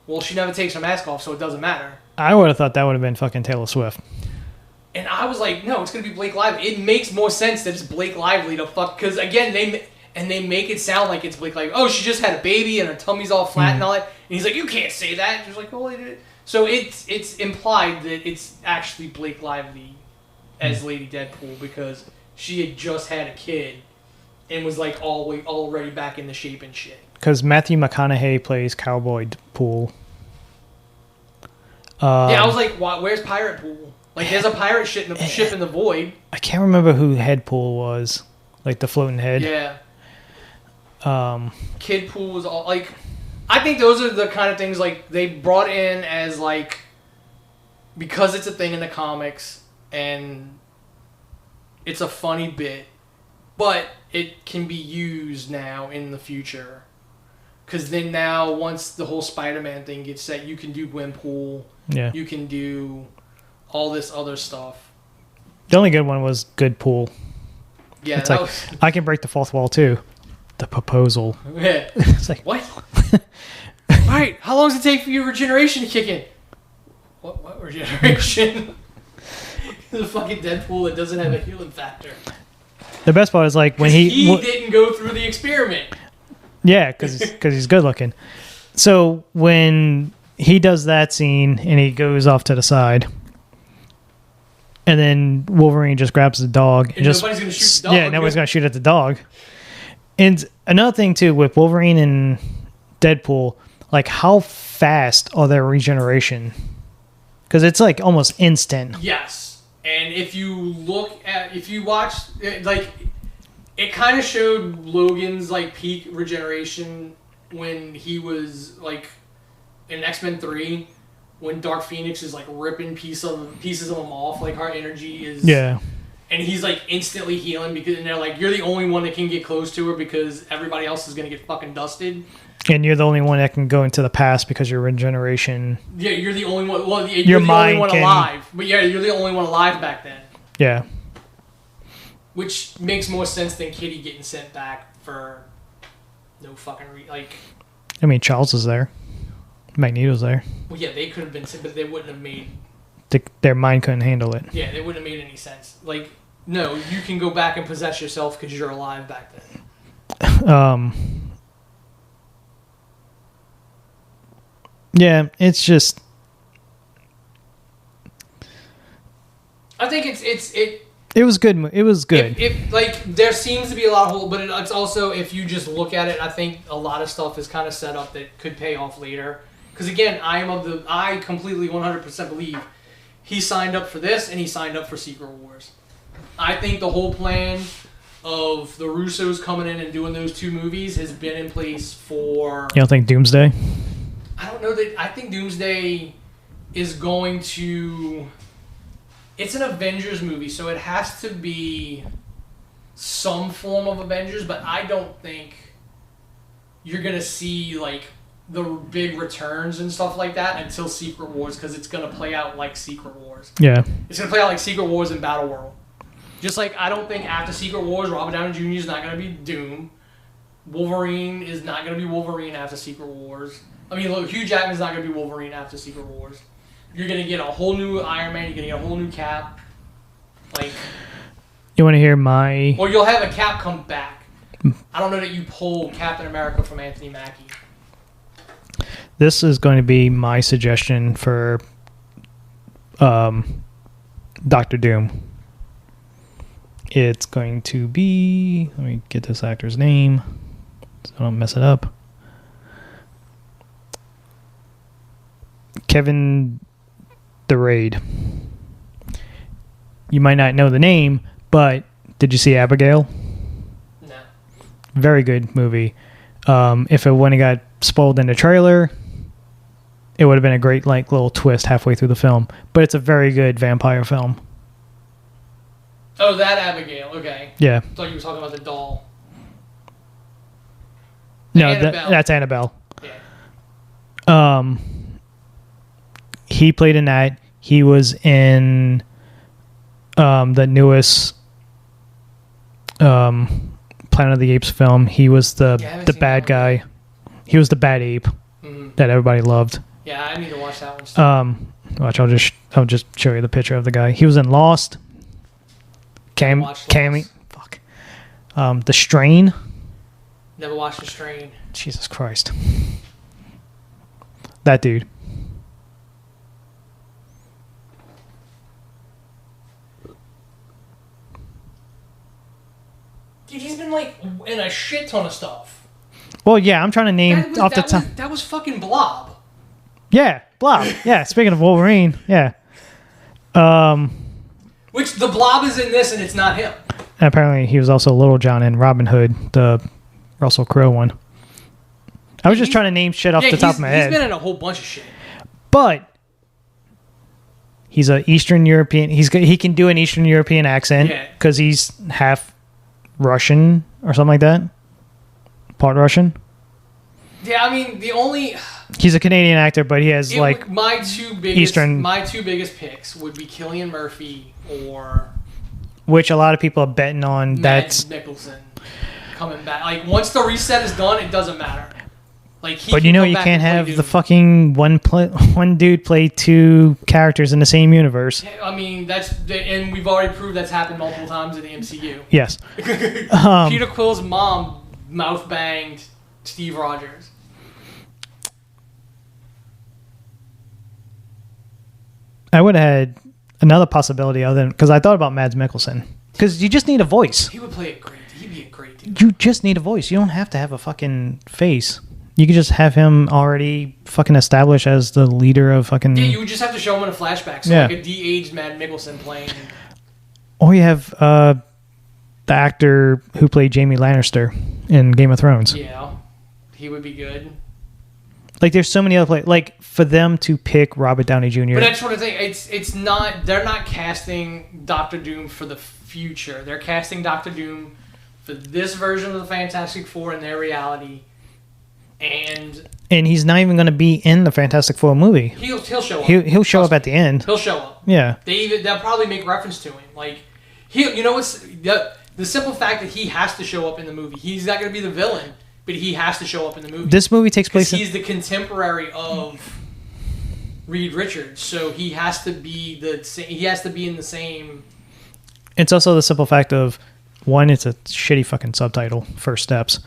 Well, she never takes her mask off, so it doesn't matter. I would have thought that would have been fucking Taylor Swift. And I was like, no, it's going to be Blake Lively. It makes more sense that it's Blake Lively to fuck... Because, again, they make it sound like it's Blake Lively. Oh, she just had a baby and her tummy's all flat and all that. And he's like, you can't say that. And she's like, oh, it is. So it's implied that it's actually Blake Lively as Lady Deadpool, because she had just had a kid and was like already back into shape and shit. Because Matthew McConaughey plays Cowboy Pool. Yeah, I was like, where's Pirate Pool? Like, there's a pirate ship in the void. I can't remember who Head Pool was. Like the floating head. Yeah. Kid Pool was all like... I think those are the kind of things like they brought in as like... Because it's a thing in the comics and it's a funny bit, but it can be used now in the future. Because then now, once the whole Spider-Man thing gets set, you can do Gwenpool. Yeah. You can do all this other stuff. The only good one was Good Pool. Yeah, it's like, I can break the fourth wall too. The proposal. Yeah. It's like, what? Alright, how long does it take for your regeneration to kick in? What regeneration? The fucking Deadpool that doesn't have a healing factor. The best part is like when he didn't go through the experiment. Yeah, because he's good looking. So when he does that scene and he goes off to the side, and then Wolverine just grabs the dog and just nobody's gonna shoot the dog. Yeah, nobody's gonna shoot at the dog. And another thing too with Wolverine and Deadpool, like how fast are their regeneration? Because it's like almost instant. Yes, and if you watch, like, it kind of showed Logan's like peak regeneration when he was like in X-Men 3, when Dark Phoenix is like ripping pieces of him off, like her energy is. Yeah. And he's like instantly healing because they're like, you're the only one that can get close to her because everybody else is gonna get fucking dusted. And you're the only one that can go into the past because your regeneration. Yeah, you're the only one. Well, you're the only one alive. But yeah, you're the only one alive back then. Yeah. Which makes more sense than Kitty getting sent back for no fucking like. I mean, Charles is there. Magneto's there. Well, yeah, they could have been sent, but they wouldn't have made. Their mind couldn't handle it. Yeah, they wouldn't have made any sense. Like, no, you can go back and possess yourself because you're alive back then. Yeah, it's just. I think It was good. It was good. Like, there seems to be a lot of holes, but it's also, if you just look at it, I think a lot of stuff is kind of set up that could pay off later. Because again, I completely 100% believe he signed up for this and he signed up for Secret Wars. I think the whole plan of the Russos coming in and doing those two movies has been in place for. You don't think Doomsday? I don't know that. I think Doomsday is going to. It's an Avengers movie, so it has to be some form of Avengers, but I don't think you're going to see, like, the big returns and stuff like that until Secret Wars, because it's going to play out like Secret Wars. Yeah. It's going to play out like Secret Wars and Battle World. Just like I don't think after Secret Wars, Robert Downey Jr. is not going to be Doom. Wolverine is not going to be Wolverine after Secret Wars. I mean, look, Hugh Jackman's not going to be Wolverine after Secret Wars. You're going to get a whole new Iron Man. You're going to get a whole new Cap. Like, you want to hear my... Or you'll have a Cap come back. I don't know that you pull Captain America from Anthony Mackie. This is going to be my suggestion for Doctor Doom. It's going to be... Let me get this actor's name so I don't mess it up. Kevin DeRaid. You might not know the name, but did you see Abigail? No. Very good movie. If it wouldn't have got spoiled in the trailer, it would have been a great like little twist halfway through the film. But it's a very good vampire film. Oh, that Abigail. Okay. Yeah. I thought you were talking about the doll. No, Annabelle. that's Annabelle. Yeah. He played in that. He was in the newest Planet of the Apes film. He was the bad guy. He was the bad ape that everybody loved. Yeah, I need to watch that one. Still. Watch, I'll just show you the picture of the guy. He was in Lost. Cammy. Fuck. The Strain. Never watched The Strain. Jesus Christ. That dude. Dude, he's been like in a shit ton of stuff. Well, yeah, I'm trying to name off the top. That was fucking Blob. Yeah, Blob. Yeah, speaking of Wolverine, yeah. Which the Blob is in this, and it's not him. Apparently, he was also Little John in Robin Hood, the Russell Crowe one. I was just trying to name shit off the top of my head. He's been in a whole bunch of shit. But he's an Eastern European. He can do an Eastern European accent because he's half Russian or something like that. Part Russian. Yeah, I mean he's a Canadian actor, but he has my two biggest picks would be Cillian Murphy or which a lot of people are betting on. Mads Mikkelsen coming back. Like once the reset is done, it doesn't matter. Like, but you can't have the fucking one dude play two characters in the same universe. I mean, and we've already proved that's happened multiple times in the MCU. Yes. Peter Quill's mom mouth banged Steve Rogers. I would have had another possibility other than because I thought about Mads Mikkelsen because you just need a voice. He would play it great. He'd be a great dude. You just need a voice. You don't have to have a fucking face. You could just have him already fucking established as the leader of fucking... Yeah, you would just have to show him in a flashback. So like a de-aged Mads Mikkelsen playing... Or you have the actor who played Jaime Lannister in Game of Thrones. Yeah, he would be good. Like, there's so many other players. Like, for them to pick Robert Downey Jr. But that's what I think. It's not... They're not casting Doctor Doom for the future. They're casting Doctor Doom for this version of the Fantastic Four in their reality. And he's not even going to be in the Fantastic Four movie. He'll show up. He'll show up at the end. He'll show up. Yeah. They'll probably make reference to him. Like what's the simple fact that he has to show up in the movie. He's not going to be the villain, but he has to show up in the movie. This movie takes place. He's the contemporary of Reed Richards, so he has to be in the same. It's also the simple fact of one. It's a shitty fucking subtitle. First Steps.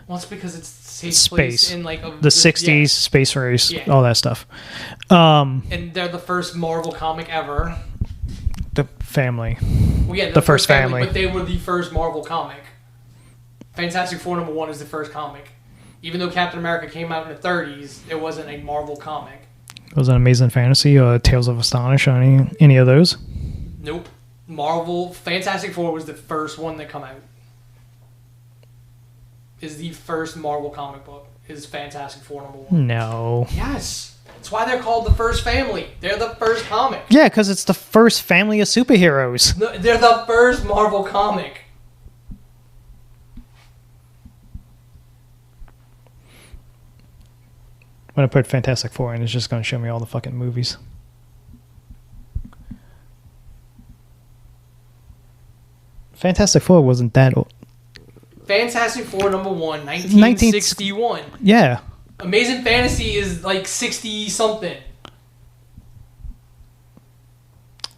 Well, it's because it's space in like the 60s, space race, all that stuff. And they're the first Marvel comic ever. The family. Well, yeah, the first family. But they were the first Marvel comic. Fantastic Four #1 is the first comic. Even though Captain America came out in the 30s, it wasn't a Marvel comic. Was it Amazing Fantasy or Tales of Astonish or any of those? Nope. Marvel Fantastic Four was the first one that come out. Is the first Marvel comic book. Is Fantastic Four #1. No. Yes. That's why they're called the first family. They're the first comic. Yeah, because it's the first family of superheroes. No, they're the first Marvel comic. When I put Fantastic Four in, it's just going to show me all the fucking movies. Fantastic Four wasn't that old. Fantastic Four #1, 1961. Yeah. Amazing Fantasy is like 60-something.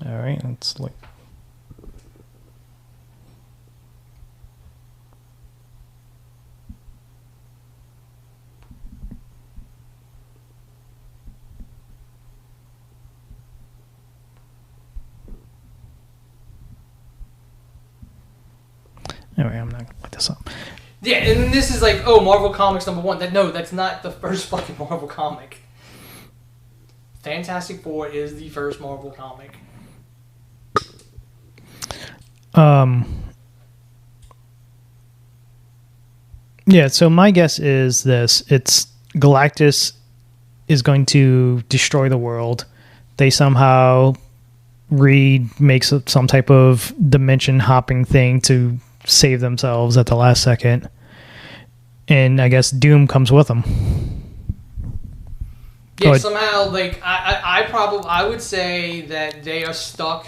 All right, let's look. Anyway, I'm not going to put this up. Yeah, and this is like, oh, Marvel Comics #1. No, that's not the first fucking Marvel comic. Fantastic Four is the first Marvel comic. Yeah, so my guess is this. It's Galactus is going to destroy the world. They somehow Reed makes some type of dimension hopping thing to save themselves at the last second. And I guess Doom comes with them. Yeah, somehow, like, I would say that they are stuck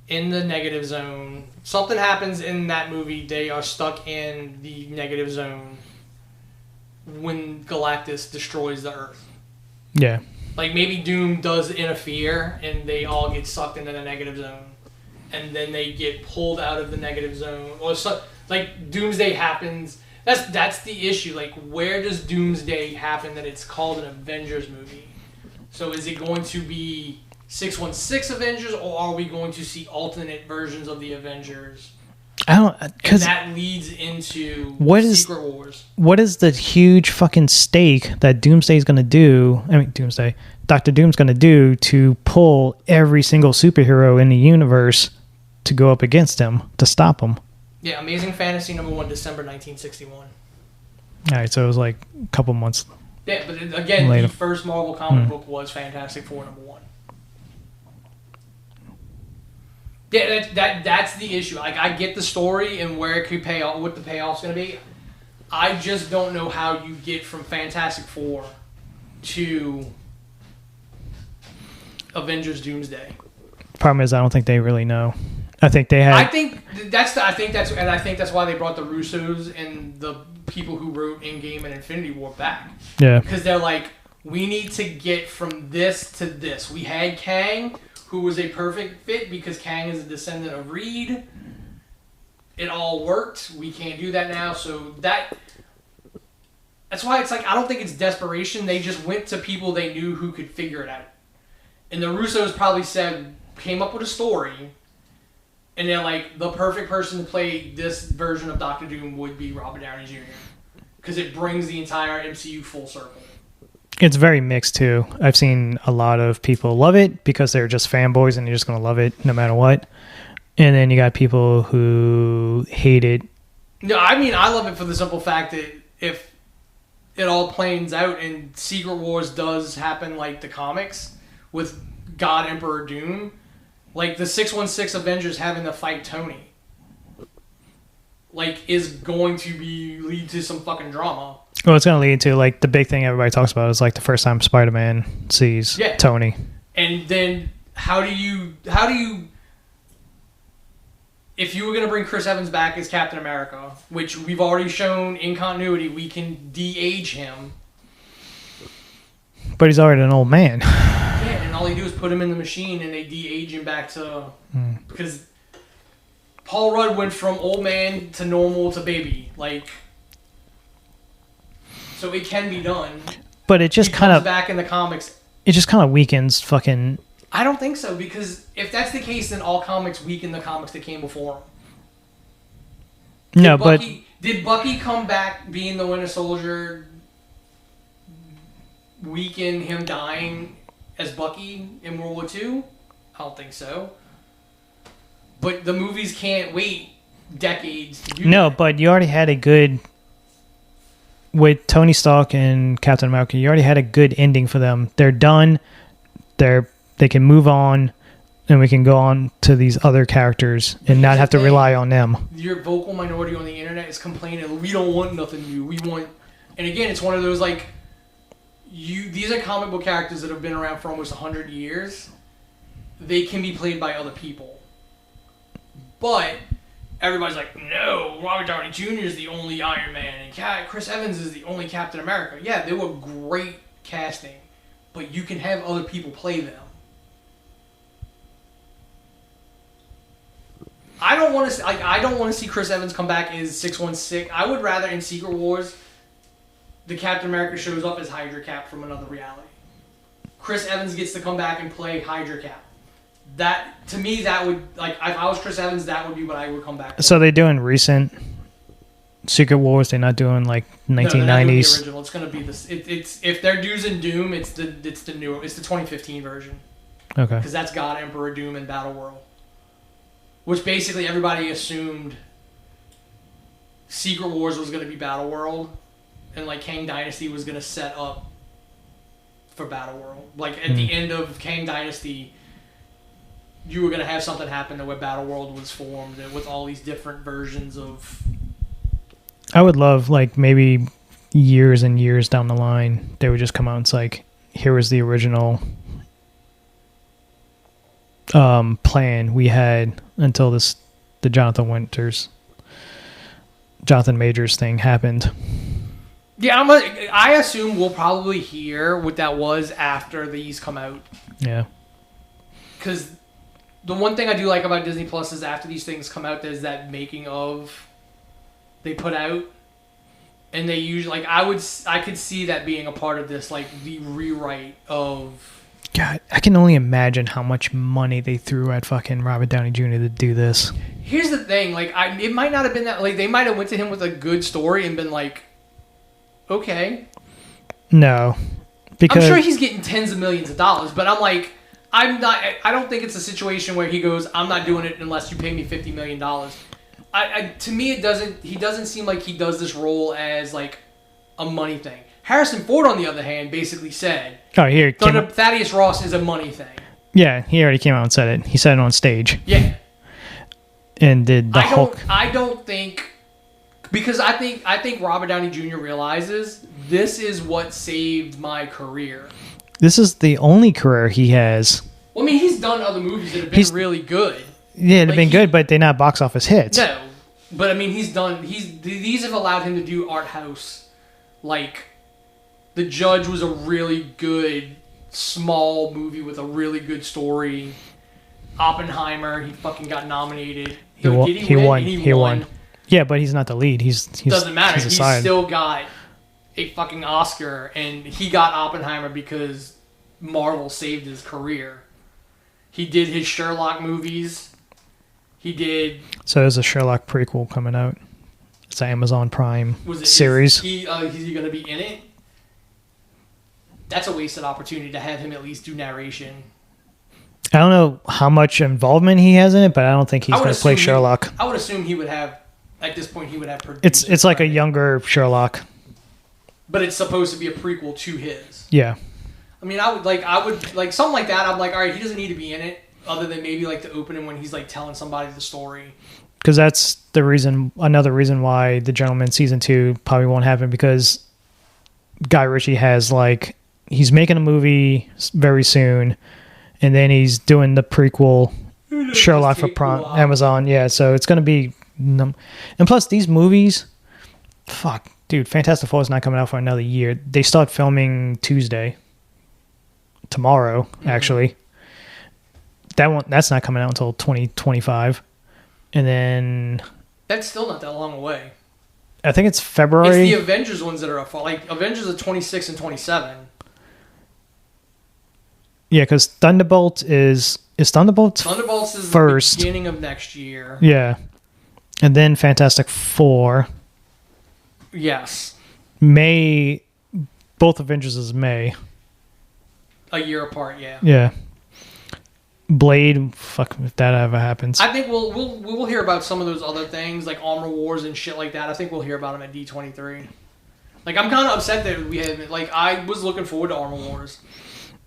in the negative zone. Something happens in that movie, they are stuck in the negative zone when Galactus destroys the Earth. Yeah. Like, maybe Doom does interfere, and they all get sucked into the negative zone. And then they get pulled out of the negative zone. Or so, like, Doomsday happens. That's the issue. Like, where does Doomsday happen that it's called an Avengers movie? So is it going to be 616 Avengers, or are we going to see alternate versions of the Avengers? I don't... And that leads into Secret Wars. What is the huge fucking stake that Doomsday's going to do... I mean, Doomsday. Dr. Doom's going to do to pull every single superhero in the universe to go up against him, to stop him? Yeah, Amazing Fantasy #1, December 1961. All right, so it was like a couple months. Yeah, but again, later. the first Marvel comic book was Fantastic Four #1. Yeah, that's the issue. Like, I get the story and where it could pay off, what the payoff's going to be. I just don't know how you get from Fantastic Four to Avengers Doomsday. Problem is, I don't think they really know. I think they had. I think that's why they brought the Russos and the people who wrote Endgame and Infinity War back. Yeah. Because they're like, we need to get from this to this. We had Kang, who was a perfect fit because Kang is a descendant of Reed. It all worked. We can't do that now. So that's why it's like, I don't think it's desperation. They just went to people they knew who could figure it out. And the Russos probably came up with a story. And they're like, the perfect person to play this version of Doctor Doom would be Robert Downey Jr. Because it brings the entire MCU full circle. It's very mixed, too. I've seen a lot of people love it because they're just fanboys and you're just going to love it no matter what. And then you got people who hate it. No, I mean, I love it for the simple fact that if it all plans out and Secret Wars does happen like the comics with God Emperor Doom, like the 616 Avengers having to fight Tony, like, is going to lead to some fucking drama. Well, it's going to lead to, like, the big thing everybody talks about is, like, the first time Spider-Man sees Tony. And then how do you, if you were going to bring Chris Evans back as Captain America, which we've already shown in continuity, we can de-age him. But he's already an old man. Yeah, and all they do is put him in the machine and they de-age him back to... Because Paul Rudd went from old man to normal to baby. Like... So it can be done. But it just kind of... back in the comics. It just kind of weakens fucking... I don't think so, because if that's the case, then all comics weaken the comics that came before him. Did Bucky come back being the Winter Soldier... weaken him dying as Bucky in World War II? I don't think so. But the movies can't wait decades to do that. But you already had a good... With Tony Stark and Captain America, you already had a good ending for them. They're done. They can move on, and we can go on to these other characters and not have to rely on them. Your vocal minority on the internet is complaining, we don't want nothing new. We want... And again, it's one of those, like... These are comic book characters that have been around for almost 100 years. They can be played by other people. But everybody's like, no, Robert Downey Jr. is the only Iron Man, and Chris Evans is the only Captain America. Yeah, they were great casting, but you can have other people play them. I don't want to see Chris Evans come back as 616. I would rather in Secret Wars, the Captain America shows up as Hydra Cap from another reality. Chris Evans gets to come back and play Hydra Cap. that to me that would like if I was Chris Evans, that would be what I would come back to. So they're doing recent Secret Wars. They're not doing like 1990s. No, they're not doing the original. It's gonna be this. It's if they're using Doom, it's the new. It's the 2015 version. Okay. Because that's God, Emperor Doom, and Battle World, which basically everybody assumed Secret Wars was gonna be Battle World, and like Kang Dynasty was gonna set up for Battle World. Like at the end of Kang Dynasty, you were gonna have something happen to where Battle World was formed, and with all these different versions of. I would love, like, maybe years and years down the line, they would just come out and it's like, here was the original plan we had until the Jonathan Majors thing happened. Yeah, I assume we'll probably hear what that was after these come out. Yeah. Because the one thing I do like about Disney Plus is after these things come out, there's that making of they put out, and they usually I could see that being a part of this, like the rewrite of. God, I can only imagine how much money they threw at fucking Robert Downey Jr. to do this. Here's the thing, like it might not have been that, like they might have went to him with a good story and been like, okay. No, because I'm sure he's getting tens of millions of dollars, but I'm like, I don't think it's a situation where he goes, I'm not doing it unless you pay me $50 million. To me, he doesn't seem like he does this role as like a money thing. Harrison Ford, on the other hand, basically said, Thaddeus Ross is a money thing. Yeah, he already came out and said it. He said it on stage. Yeah. And did the Hulk. I don't think, because I think Robert Downey Jr. realizes this is what saved my career. This is the only career he has. Well, I mean, he's done other movies that have been really good. Yeah, they've been good, but they're not box office hits. No, but I mean, these have allowed him to do art house. Like, The Judge was a really good small movie with a really good story. Oppenheimer, he fucking got nominated. He won. He won. Yeah, but he's not the lead. He's doesn't matter. He side. Still got a fucking Oscar, and he got Oppenheimer because Marvel saved his career. He did his Sherlock movies. He did. So there's a Sherlock prequel coming out. It's an Amazon Prime series. Is he going to be in it? That's a wasted opportunity to have him at least do narration. I don't know how much involvement he has in it, but I don't think he's going to play Sherlock. I would assume he would have, at this point, he would have produced. It's like a younger Sherlock. But it's supposed to be a prequel to his. Yeah. I mean, I would like something like that. I'm like, all right, he doesn't need to be in it, other than maybe like the opening when he's like telling somebody the story. Because that's the reason. Another reason why The Gentleman season 2 probably won't happen, because Guy Ritchie has he's making a movie very soon, and then he's doing the prequel Sherlock for Amazon. Yeah, so it's going to be, and plus these movies, fuck, dude, Fantastic Four is not coming out for another year. They start filming tomorrow, actually. That's not coming out until 2025, and then that's still not that long away. I think it's February. It's the Avengers ones that are Avengers are 26 and 27. Yeah, because Thunderbolt is Thunderbolt's first. The beginning of next year. Yeah, and then Fantastic Four. Yes. May. Both Avengers is May. A year apart, yeah. Yeah. Blade, fuck if that ever happens. I think we'll hear about some of those other things like Armor Wars and shit like that. I think we'll hear about them at D23. Like, I'm kind of upset that we haven't. Like, I was looking forward to Armor Wars.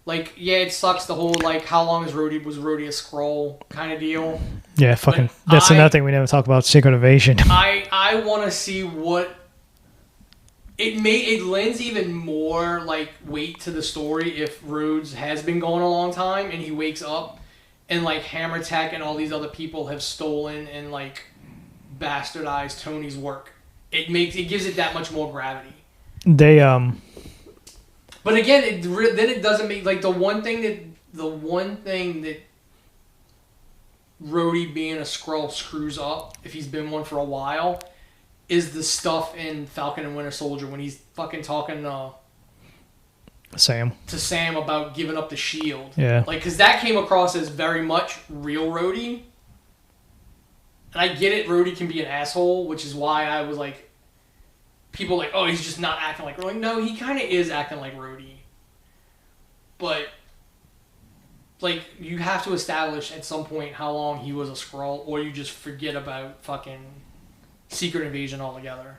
Like, yeah, it sucks the whole how long was Rhodey a Skrull kind of deal. Yeah, fucking. That's another thing we never talk about. Secret Invasion. I want to see what. It lends even more weight to the story if Rhodes has been gone a long time and he wakes up and Hammer Tech and all these other people have stolen and bastardized Tony's work. It gives it that much more gravity. They But again, then it doesn't make the one thing that Rhodey being a Skrull screws up if he's been one for a while is the stuff in Falcon and Winter Soldier when he's fucking talking Sam. to Sam about giving up the shield. Yeah. Like, because that came across as very much real Rhodey. And I get it, Rhodey can be an asshole, which is why I was like, people like, oh, he's just not acting like Rhodey. No, he kind of is acting like Rhodey. But, like, you have to establish at some point how long he was a Skrull, or you just forget about fucking Secret Invasion altogether.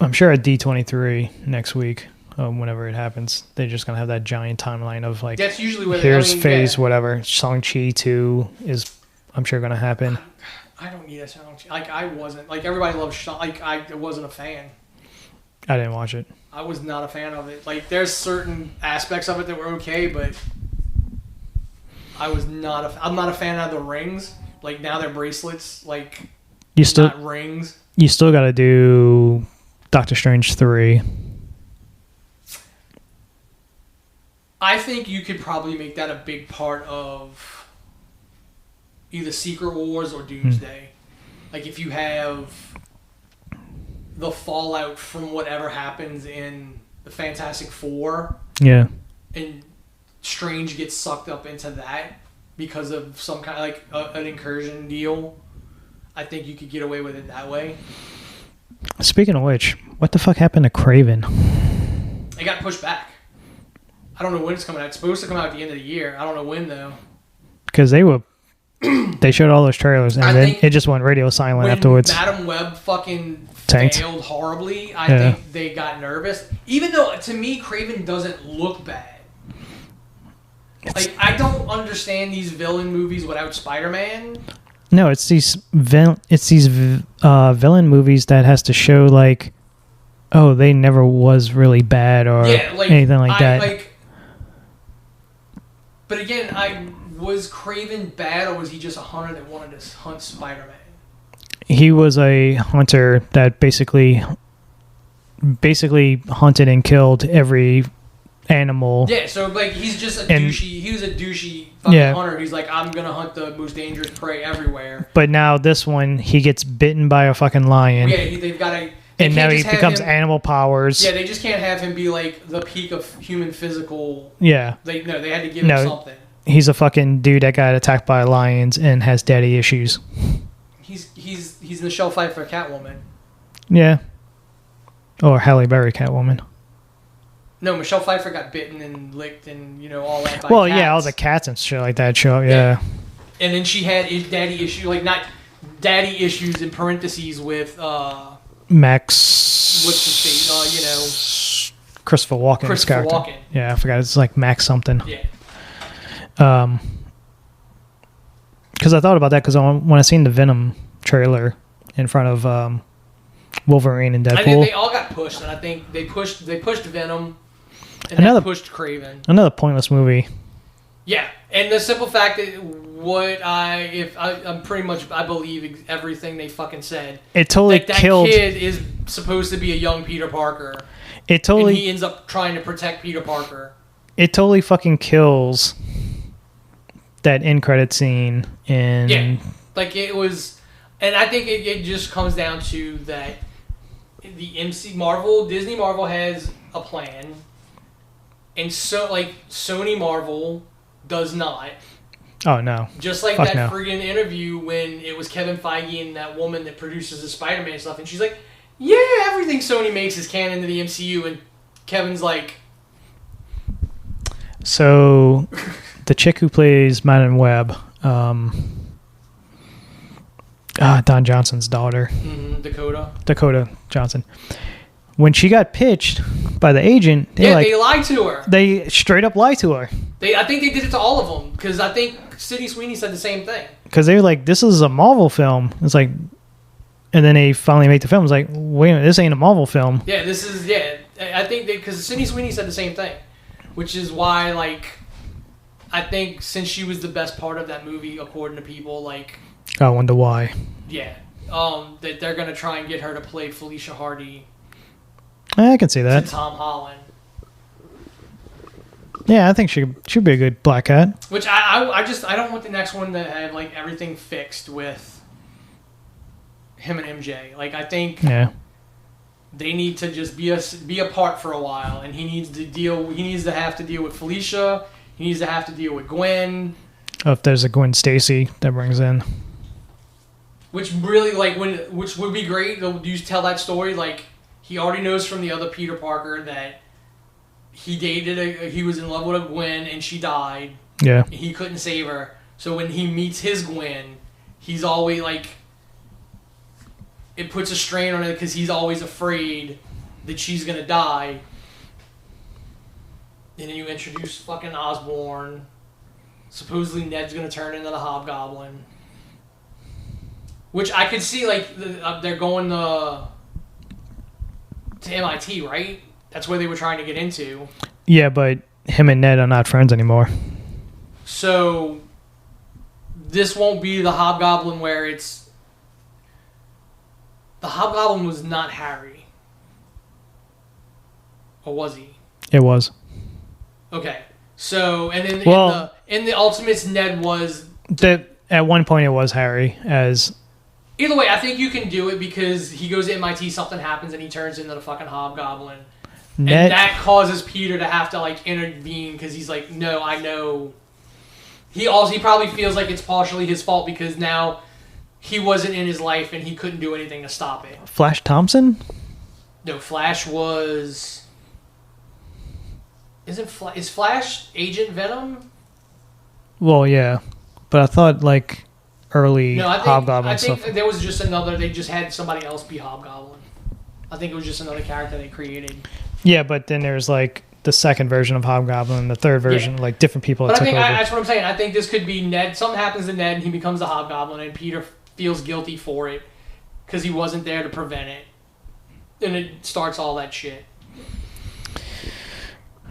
I'm sure at D23 next week, whenever it happens, they're just going to have that giant timeline of, like, That's usually where here's phase whatever. Shang-Chi 2 is, I'm sure, going to happen. I don't need a Shang-Chi. Like, I wasn't. Like, everybody loves Shang-Chi. Like, I wasn't a fan. I didn't watch it. I was not a fan of it. Like, there's certain aspects of it that were okay, but I was not I'm not a fan of the rings. Like, now they're bracelets. Like, not rings. You still got to do Doctor Strange 3. I think you could probably make that a big part of either Secret Wars or Doomsday. Like, if you have the fallout from whatever happens in the Fantastic Four. Yeah. And Strange gets sucked up into that because of some kind of, like, an incursion deal. I think you could get away with it that way. Speaking of which, what the fuck happened to Kraven? It got pushed back. I don't know when it's coming out. It's supposed to come out at the end of the year. I don't know when, though. Because they showed all those trailers, and then it just went radio silent afterwards. Madam Web fucking Tanked. failed horribly, I think they got nervous. Even though, to me, Kraven doesn't look bad. Like, I don't understand these villain movies without Spider-Man. No, it's these villain movies that has to show, like, oh, they never was really bad or anything like that. But again, was Kraven bad, or was he just a hunter that wanted to hunt Spider-Man? He was a hunter that basically hunted and killed every animal. Yeah, so, like, he's just a douchey. He was a douchey fucking hunter. He's like, I'm gonna hunt the most dangerous prey everywhere. But now this one, he gets bitten by a fucking lion. Yeah, they've got to. And now he becomes animal powers. Yeah, they just can't have him be like the peak of human physical. Yeah. They had to give him something. He's a fucking dude that got attacked by lions and has daddy issues. He's Michelle Pfeiffer Catwoman. Yeah. Or Halle Berry Catwoman. No, Michelle Pfeiffer got bitten and licked and, all that by cats. yeah, all the cats and shit like that show up, yeah. And then she had daddy issues, like, not daddy issues in parentheses with Max. What's his face? Christopher Walken. Christopher Walken. Yeah, I forgot. It's like Max something. Yeah. Because I thought about that because when I seen the Venom trailer in front of Wolverine and Deadpool, I think they all got pushed, and I think they pushed Venom, and then pushed Kraven. Another pointless movie. Yeah, and the simple fact that I'm pretty much, I believe everything they fucking said. It totally killed. That kid is supposed to be a young Peter Parker. And he ends up trying to protect Peter Parker. It totally fucking kills that end credit scene. And like, it was, and I think it just comes down to that the Disney Marvel has a plan, and so, like, Sony Marvel does not. Oh, no. Just like that friggin' interview when it was Kevin Feige and that woman that produces the Spider-Man stuff, and she's like, yeah, everything Sony makes is canon to the MCU, and Kevin's like... So, the chick who plays Madam Web, Don Johnson's daughter. Mm-hmm, Dakota Johnson. When she got pitched by the agent, they lied to her. They straight up lied to her. I think they did it to all of them, because I think Sydney Sweeney said the same thing. Because they were like, this is a Marvel film. It's like, and then they finally made the film. It's like, wait a minute, this ain't a Marvel film. Yeah, this is, I think because Sydney Sweeney said the same thing, which is why, like, I think since she was the best part of that movie, according to people, like... I wonder why. Yeah. That they're going to try and get her to play Felicia Hardy. I can see that. To Tom Holland. Yeah, I think she'd be a good Black Cat. Which I don't want the next one to have, like, everything fixed with him and MJ. Like, I think they need to just be apart for a while, and he needs to have to deal with Felicia. He needs to have to deal with Gwen. Oh, if there's a Gwen Stacy that brings in. Which really, like, which would be great. You tell that story, like, he already knows from the other Peter Parker that he was in love with a Gwen and she died. Yeah. And he couldn't save her. So when he meets his Gwen, he's always, like, it puts a strain on it because he's always afraid that she's going to die. And then you introduce fucking Osborn. Supposedly Ned's going to turn into the Hobgoblin. Which I could see, like, they're going to MIT, right? That's where they were trying to get into. Yeah, but him and Ned are not friends anymore. So, this won't be the Hobgoblin where it's... The Hobgoblin was not Harry. Or was he? It was. Okay. So, and then in the Ultimates, Ned was... At one point it was Harry as... Either way, I think you can do it because he goes to MIT, something happens, and he turns into the fucking Hobgoblin. And that causes Peter to have to, like, intervene because he's like, no, I know. He probably feels like it's partially his fault because now he wasn't in his life and he couldn't do anything to stop it. Flash Thompson? No, Flash was... Is Flash Agent Venom? Well, yeah. But I thought, like... early Hobgoblin stuff. I think there was just another... They just had somebody else be Hobgoblin. I think it was just another character they created. Yeah, but then there's like the second version of Hobgoblin and the third version, like different people that but took over. That's what I'm saying. I think this could be Ned. Something happens to Ned and he becomes a Hobgoblin and Peter feels guilty for it because he wasn't there to prevent it. And it starts all that shit.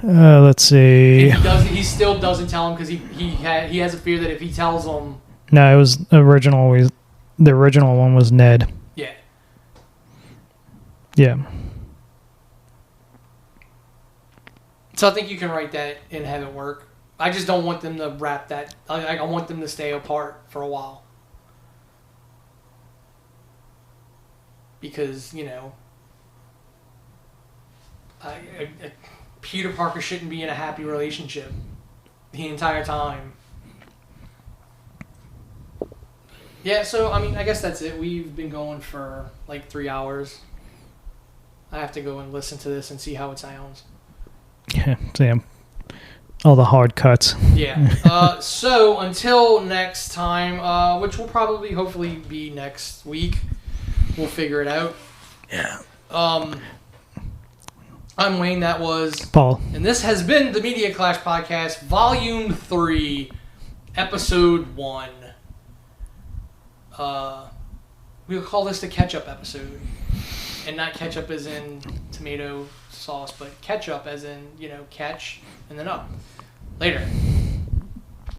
Let's see. He still doesn't tell him because he has a fear that if he tells him... No, it was original. The original one was Ned. Yeah. Yeah. So I think you can write that and have it work. I just don't want them to wrap that. I want them to stay apart for a while. Because, you know, Peter Parker shouldn't be in a happy relationship the entire time. Yeah, so, I mean, I guess that's it. We've been going for like 3 hours. I have to go and listen to this and see how it sounds. Yeah, damn. All the hard cuts. Yeah. So, until next time, which will probably, hopefully, be next week. We'll figure it out. Yeah. I'm Wayne, that was... Paul. And this has been the Media Clash Podcast, Volume 3, Episode 1. We'll call this the ketchup episode. And not ketchup as in tomato sauce, but ketchup as in, you know, catch and then up. Later.